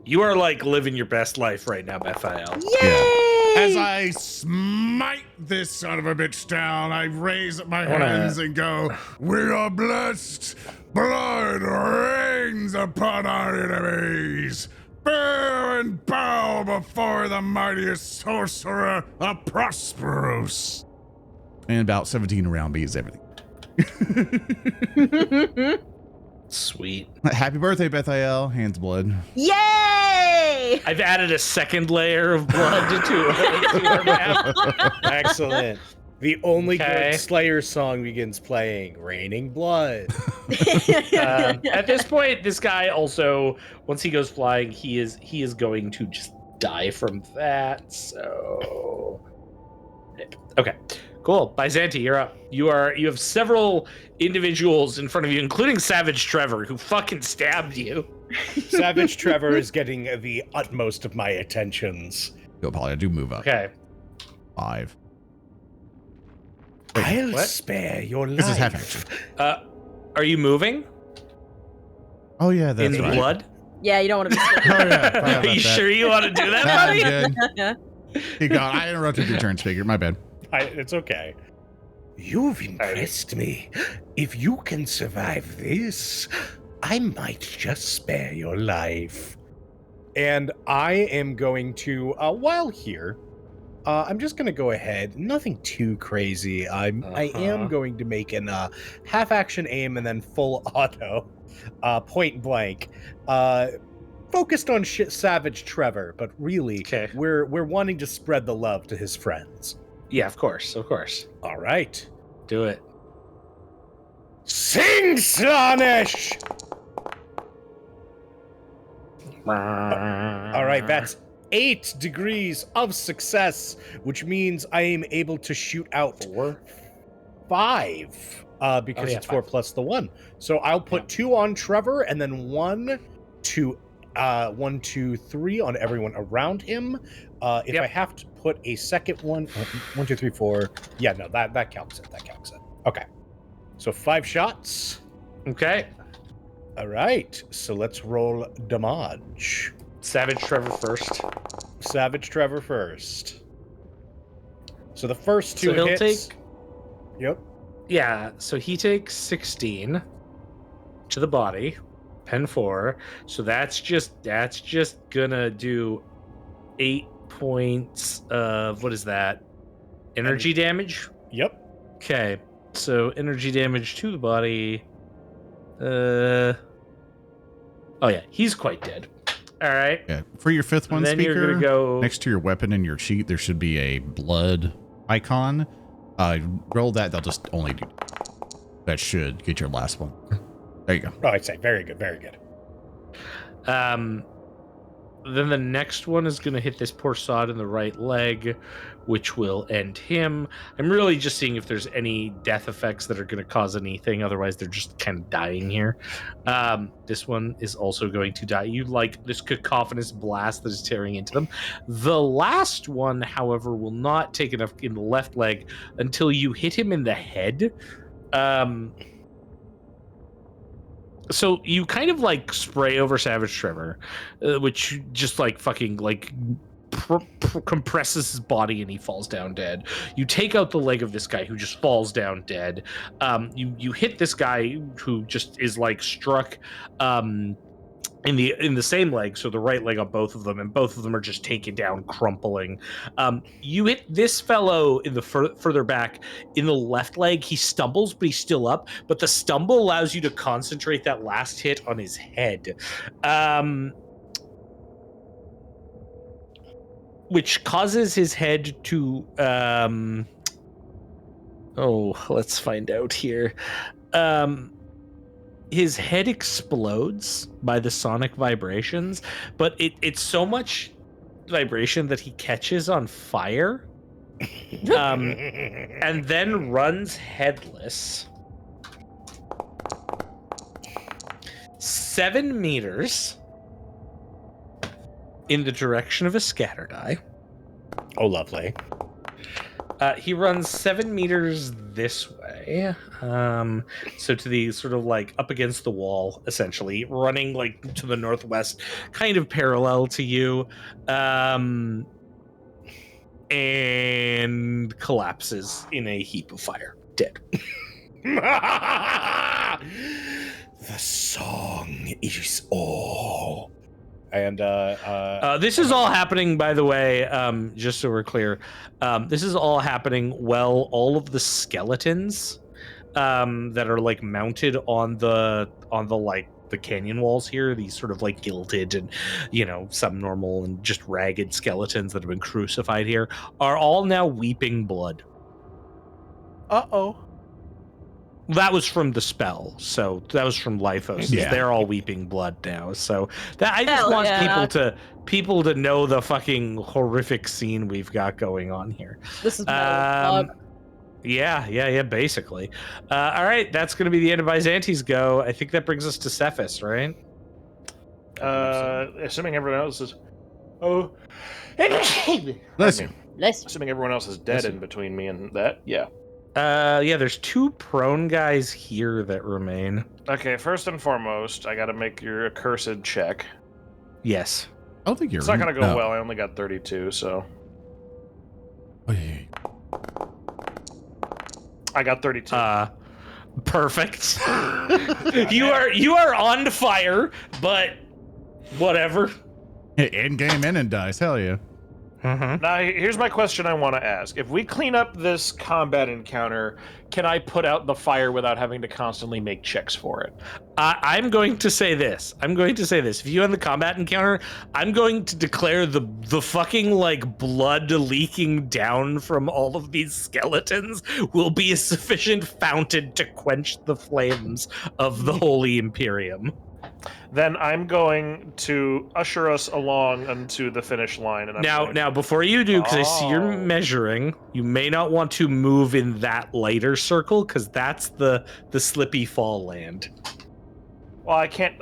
You are like living your best life right now, Bethael.
Yay!
As I smite this son of a bitch down, I raise up my hands and go, "We are blessed. Blood rains upon our enemies. Fear and bow before the mightiest sorcerer of Prosperous."
And about 17 around me is everything.
Sweet.
Happy birthday, Bethael. Hands blood.
Yay!
I've added a second layer of blood to our map.
Excellent. The only
Okay.
good Slayer song begins playing, Raining Blood.
At this point, this guy also, once he goes flying, he is going to just die from that. So, okay, cool. Byzanti, you're up. You have several individuals in front of you, including Savage Trevor, who fucking stabbed you.
Savage Trevor is getting the utmost of my attentions.
Yo, Polly, I do move up.
Okay.
5.
I'll
what?
spare your life.
This is half action.
Are you moving
Oh yeah, that's
in the
right.
blood?
Yeah, you don't want to be
Oh yeah. Sorry
Are
about
you
that.
sure you want to do that,
Nah,
buddy?
I'm good. You got. I interrupted your turn, Speaker. My bad.
It's okay.
You've impressed me. If you can survive this, I might just spare your life.
And I am going to, while here, I'm just going to go ahead. Nothing too crazy. I am going to make an half action aim and then full auto, point blank. Focused on Savage Trevor, but really, we're wanting to spread the love to his friends.
Yeah, of course.
All right.
Do it.
Sing, Slaneesh! All right, that's 8 degrees of success, which means I am able to shoot out 5 because it's 4 plus the 1. So I'll put 2 on Trevor and then 1, 2, 1, 2, 3 on everyone around him. If I have to put a second one, 1, 2, 3, 4. Yeah, no, that counts it. That counts it. Okay. So 5 shots.
Okay.
All right. So let's roll damage.
Savage Trevor first.
Savage Trevor first. So the first 2
So he'll
hits.
take.
Yep.
Yeah. So he takes 16 to the body. Pen 4. So that's just gonna do 8 points of what is that? Energy damage?
Yep.
Okay. So energy damage to the body. Oh yeah, he's quite dead. All right.
Yeah. For your 5th one,
Then
Speaker,
you're gonna go
next to your weapon in your sheet, there should be a blood icon. Roll that. They'll just only do. That should get your last one. There you go.
Oh, I'd say very good. Very good.
Then the next one is going to hit this poor sod in the right leg, which will end him. I'm really just seeing if there's any death effects that are going to cause anything. Otherwise, they're just kind of dying here. This one is also going to die. You like this cacophonous blast that is tearing into them. The last one, however, will not take enough in the left leg until you hit him in the head. So you kind of like spray over Savage Tremor, which just like fucking like compresses his body and he falls down dead. You take out the leg of this guy who just falls down dead. You hit this guy who just is like struck in the same leg, so the right leg on both of them, and both of them are just taken down, crumpling. You hit this fellow in the further back in the left leg. He stumbles, but he's still up. But the stumble allows you to concentrate that last hit on his head, which causes his head to. Let's find out here. His head explodes by the sonic vibrations, but it's so much vibration that he catches on fire, and then runs headless 7 meters in the direction of a scatter die.
Oh, lovely.
He runs 7 meters this way. So to the sort of like up against the wall, essentially, running like to the northwest, kind of parallel to you, and collapses in a heap of fire, dead.
The song is all.
And
this is all happening, by the way, just so we're clear. This is all happening while all of the skeletons that are like mounted on the like the canyon walls here, these sort of like gilded and some normal and just ragged skeletons that have been crucified here, are all now weeping blood.
Uh-oh.
That was from the spell, so that was from Lyphos.
Yeah.
They're all weeping blood now. So that I just want people to know the fucking horrific scene we've got going on here.
This is
Yeah, basically. All right, that's going to be the end of Byzanti's go. I think that brings us to Sefice, right?
Assuming everyone else is... Oh.
Bless you.
Assuming everyone else is dead in between me and that, yeah.
There's 2 prone guys here that remain.
Okay, first and foremost, I gotta make your accursed check.
Yes.
I don't think you're.
It's not gonna go well. I only got 32, so
Oh, yeah.
I got 32.
Perfect. you are on fire, but whatever.
In-game and dice. Hell yeah.
Now, here's my question I want to ask. If we clean up this combat encounter, can I put out the fire without having to constantly make checks for it?
I'm going to say this. If you end the combat encounter, I'm going to declare the fucking like blood leaking down from all of these skeletons will be a sufficient fountain to quench the flames of the Holy Imperium.
Then I'm going to usher us along unto the finish line. And
Now, before you do, because I see you're measuring, you may not want to move in that lighter circle, because that's the slippy fall land.
Well, I can't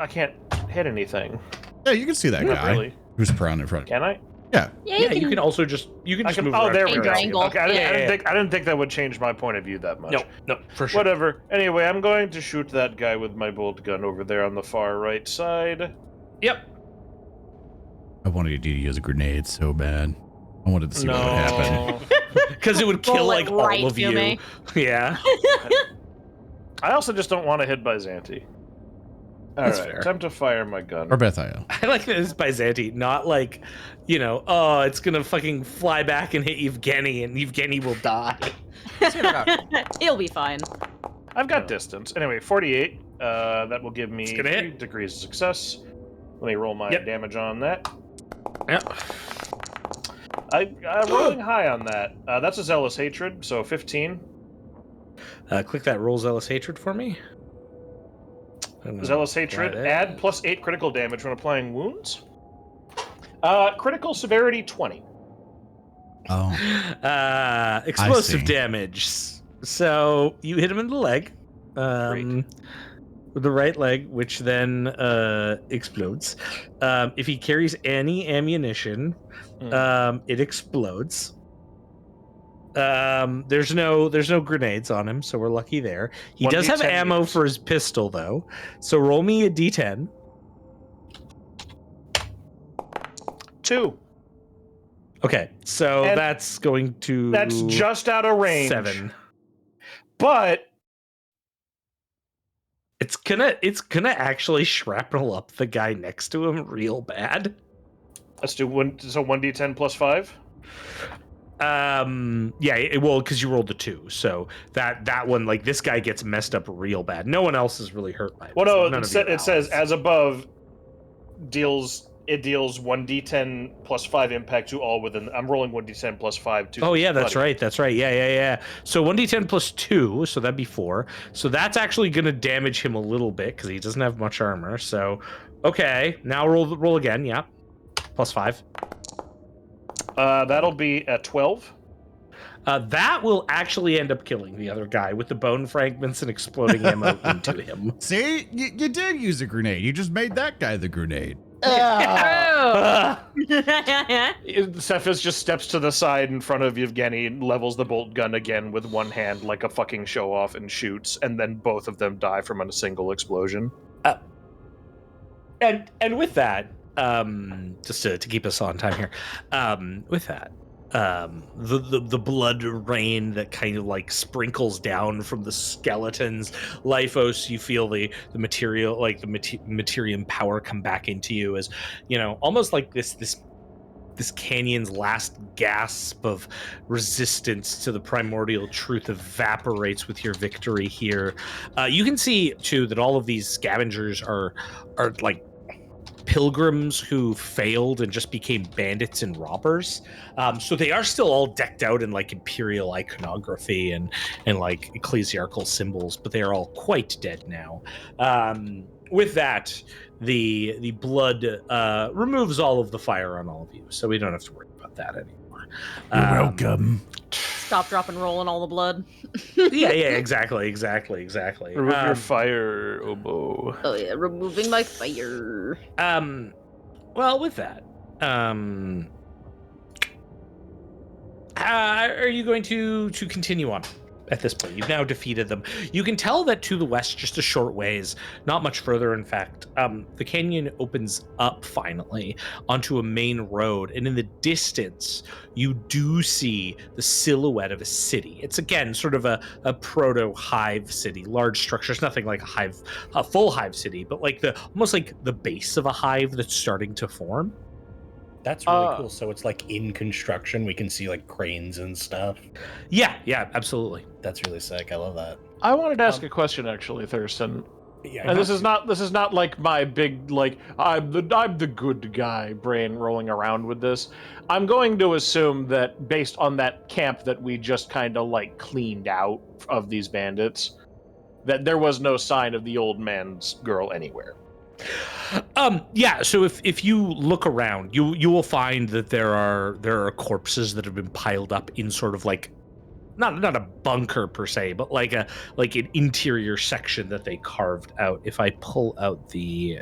hit anything.
Yeah, you can see that guy
Really?
who's prone in front.
Can I?
Yeah.
Yeah, you can also just move.
Oh, there we
Change
go.
your angle.
Okay, I didn't think that would change my point of view that much.
No, for sure.
Whatever. Anyway, I'm going to shoot that guy with my bolt gun over there on the far right side.
Yep.
I wanted to use a grenade so bad. I wanted to see what would happen.
Because it would kill
Roll
like
it
all
right
of
to
you.
me.
Yeah.
I also just don't want to hit Byzanti.
That's
Alright,
fair.
time to fire my gun.
Or Bethael.
I like that it's Byzanti, not like, it's gonna fucking fly back and hit Yvgeny and Yvgeny will die.
He'll be fine.
I've got distance. Anyway, 48. That will give me
gonna
3
hit.
degrees of success. Let me roll my damage on that.
Yep.
I'm rolling high on that. That's a Zealous Hatred, so 15.
Click that roll Zealous Hatred for me.
Zealous Hatred, add +8 critical damage when applying wounds. Critical severity 20.
Oh.
Explosive
see.
damage. So you hit him in the leg. With the right leg, which then explodes. If he carries any ammunition, it explodes. There's no grenades on him, so we're lucky there. He does have
1d10
ammo
meters.
for his pistol, though. So roll me a d10.
2.
Okay, so
And
that's going to
That's just out of range.
7.
But
It's gonna actually shrapnel up the guy next to him real bad.
let's do 1d10 plus 5.
Well, because you rolled the 2, so that one, like, this guy gets messed up real bad. No one else is really hurt by it.
Well, no,
None
it,
of your
it says
allies.
as above deals 1d10 plus 5 impact to all within. I'm rolling 1d10 plus 5 to.
Oh yeah, that's
buddy.
right. That's right. Yeah. So 1d10 plus 2, so that'd be 4. So that's actually gonna damage him a little bit because he doesn't have much armor. So okay, now roll again. Yeah, plus 5.
That'll be at 12.
That will actually end up killing the other guy with the bone fragments and exploding ammo into him.
See, you did use a grenade. You just made that guy the grenade.
Sefice just steps to the side in front of Yvgeny and levels the bolt gun again with one hand like a fucking show off and shoots, and then both of them die from a single explosion.
And with that, just to keep us on time here, with that, the blood rain that kind of like sprinkles down from the skeletons. Lyphos, you feel the material, like the materium power come back into you as, you know, almost like this canyon's last gasp of resistance to the primordial truth evaporates with your victory here. You can see too that all of these scavengers are like pilgrims who failed and just became bandits and robbers. So they are still all decked out in like imperial iconography and like ecclesiarchal symbols, but they are all quite dead now. With that, the blood removes all of the fire on all of you, so we don't have to worry about that anymore.
You're welcome.
Stop, drop, and roll in all the blood.
Yeah, exactly.
Remove your fire, Obo.
Oh yeah, removing my fire.
Well, with that, are you going to continue on at this point? You've now defeated them. You can tell that to the west, just a short ways, not much further, in fact, the canyon opens up finally onto a main road, and in the distance, you do see the silhouette of a city. It's, again, sort of a proto-hive city, large structures, nothing like a full hive city, but like almost like the base of a hive that's starting to form.
That's really cool. So it's like in construction. We can see like cranes and stuff.
Yeah, absolutely.
That's really sick. I love that.
I wanted to ask a question, actually, Thurston.
Yeah,
And this is not like my big like I'm the good guy brain rolling around with this. I'm going to assume that based on that camp that we just kind of like cleaned out of these bandits, that there was no sign of the old man's girl anywhere.
Yeah, so if you look around, you will find that there are corpses that have been piled up in sort of like not a bunker per se, but like an interior section that they carved out. If I pull out the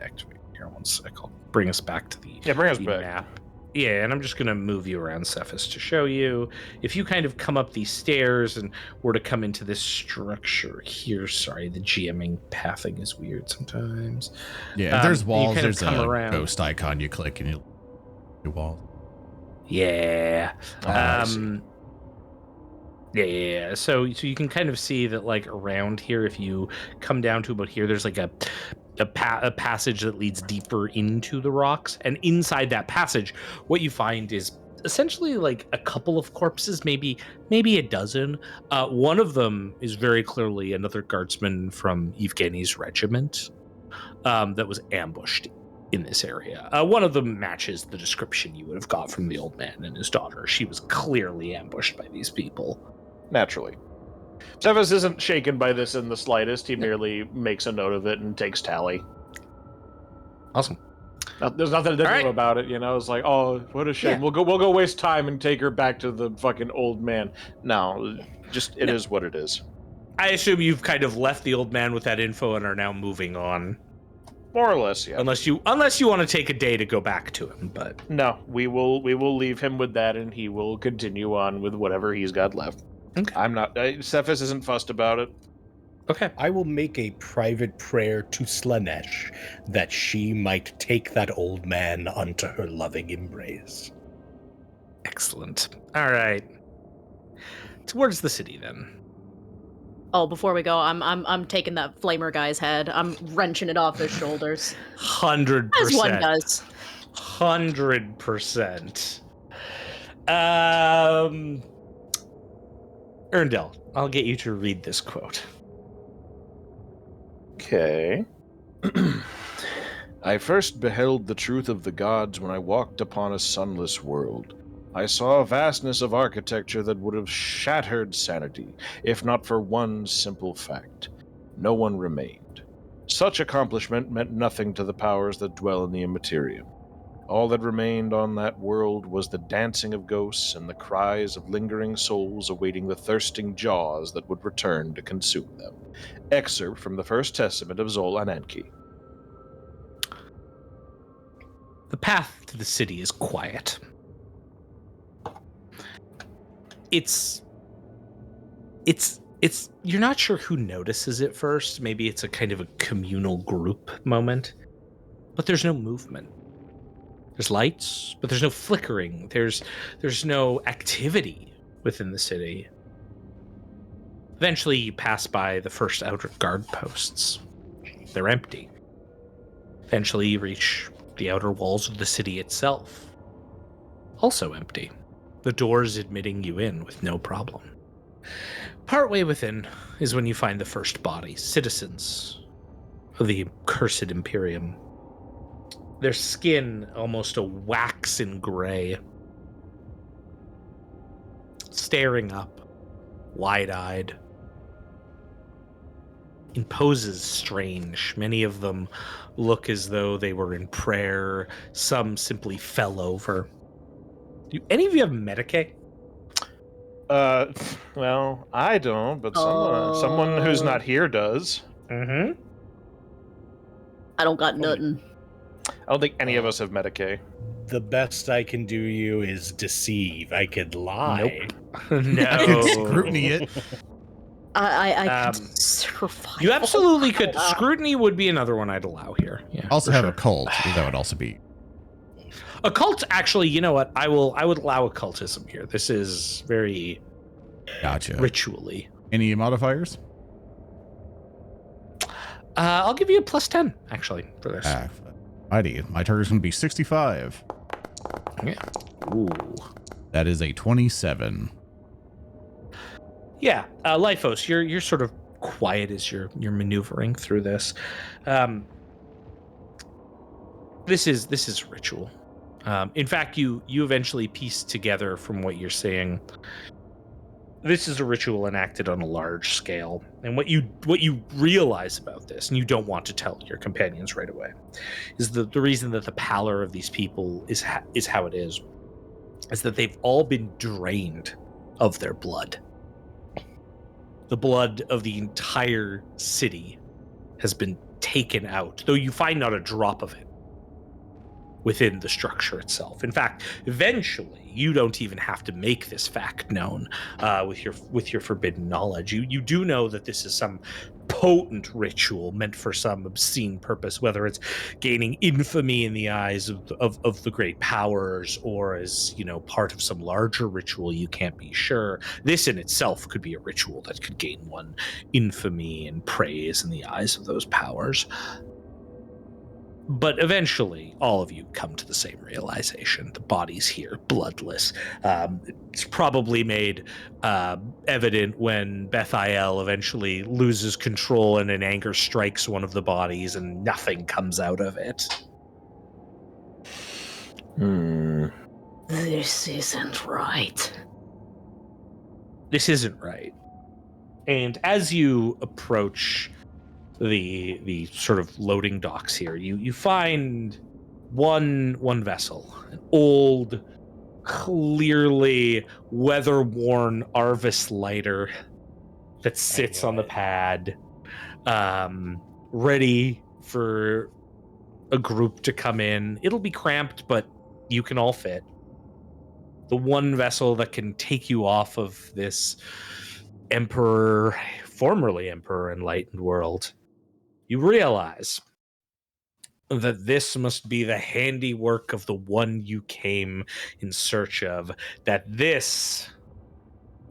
here, one sec, I'll bring us back to the map. Yeah, and I'm just gonna move you around, Sefice, to show you. If you kind of come up these stairs and were to come into this structure here, sorry, the GMing pathing is weird sometimes.
Yeah, if there's walls, there's a
around.
ghost icon you click and you walls.
Yeah.
I see.
Yeah. So you can kind of see that, like, around here, if you come down to about here, there's like a passage that leads deeper into the rocks, and inside that passage, what you find is essentially like a couple of corpses, maybe a dozen. One of them is very clearly another guardsman from Yvgeny's regiment that was ambushed in this area. One of them matches the description you would have got from the old man and his daughter. She was clearly ambushed by these people.
Naturally. Sefice isn't shaken by this in the slightest. He merely makes a note of it and takes tally.
Awesome.
There's nothing to do about it, you know. It's like, oh, what a shame.
Yeah.
We'll go waste time and take her back to the fucking old man.
No, just it is what it is.
I assume you've kind of left the old man with that info and are now moving on.
More or less, yeah.
Unless you want to take a day to go back to him, but
No, we will leave him with that, and he will continue on with whatever he's got left.
okay.
I'm not. Sefice isn't fussed about it.
Okay.
I will make a private prayer to Slaneesh that she might take that old man unto her loving embrace.
Excellent. All right. Towards the city then.
Oh, before we go, I'm taking that flamer guy's head. I'm wrenching it off his shoulders.
100%.
As one does.
100%. Earndil, I'll get you to read this quote.
Okay. I first beheld the truth of the gods when I walked upon a sunless world. I saw a vastness of architecture that would have shattered sanity, if not for one simple fact. No one remained. Such accomplishment meant nothing to the powers that dwell in the Immaterium. All that remained on that world was the dancing of ghosts and the cries of lingering souls awaiting the thirsting jaws that would return to consume them. Excerpt from the First Testament of Zol Ananke.
The path to the city is quiet. It's you're not sure who notices it first. Maybe it's a kind of a communal group moment, but there's no movement. There's lights, but there's no flickering. There's no activity within the city. Eventually, you pass by the first outer guard posts. They're empty. Eventually, you reach the outer walls of the city itself. Also empty. The doors admitting you in with no problem. Partway within is when you find the first bodies, citizens of the cursed Imperium. Their skin almost a waxen gray. Staring up, wide-eyed. In poses strange. Many of them look as though they were in prayer. Some simply fell over. Do any of you have Medicaid?
Well, I don't, but someone who's not here does.
Mm-hmm.
I don't got nothing.
I don't think any of us have Medicaid.
The best I can do you is deceive. I could lie.
No.
I can scrutiny it.
I could survive.
You absolutely could. Scrutiny would be another one I'd allow here. Yeah,
Also
for
have
sure.
a cult. That would also be.
Occult, actually, you know what? I would allow occultism here. This is very
Gotcha.
ritually.
Any modifiers?
I'll give you a +10, actually, for this.
Mighty. My target's going to be 65.
Yeah. Ooh.
That is a 27.
Yeah, Lyphos, you're sort of quiet as you're maneuvering through this. This is ritual. In fact, you eventually piece together from what you're saying. This is a ritual enacted on a large scale, and what you realize about this, and you don't want to tell your companions right away, is the reason that the pallor of these people is how it is that they've all been drained of their blood. The blood of the entire city has been taken out, though you find not a drop of it within the structure itself. In fact, eventually, you don't even have to make this fact known with your forbidden knowledge. You do know that this is some potent ritual meant for some obscene purpose, whether it's gaining infamy in the eyes of the great powers, or as part of some larger ritual. You can't be sure. This in itself could be a ritual that could gain one infamy and praise in the eyes of those powers. But eventually, all of you come to the same realization. The body's here, bloodless. It's probably made evident when Bethael eventually loses control and in anger strikes one of the bodies and nothing comes out of it.
This isn't right.
This isn't right. And as you approach the sort of loading docks here, you find one vessel, an old, clearly weather-worn Arvis lighter that sits on the pad, ready for a group to come in. It'll be cramped, but you can all fit. The one vessel that can take you off of this formerly Emperor Enlightened world. You realize that this must be the handiwork of the one you came in search of, that this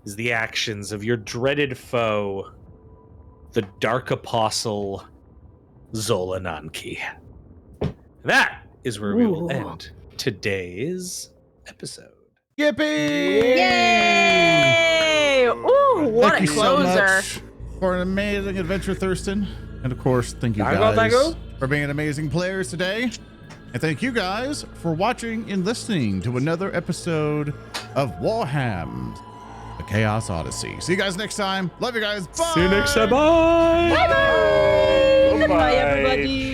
is the actions of your dreaded foe, the Dark Apostle Zolananki. That is where we will end today's episode.
Yippee!
Yay! Ooh, what
Thank
a
you so
closer.
much for an amazing adventure, Thurston. And of course, thank you
Thank
guys
you.
for being amazing players today. And thank you guys for watching and listening to another episode of WarHams, the Chaos Odyssey. See you guys next time. Love you guys. Bye.
See you next time. Bye.
Bye-bye.
Bye-bye.
Bye, everybody.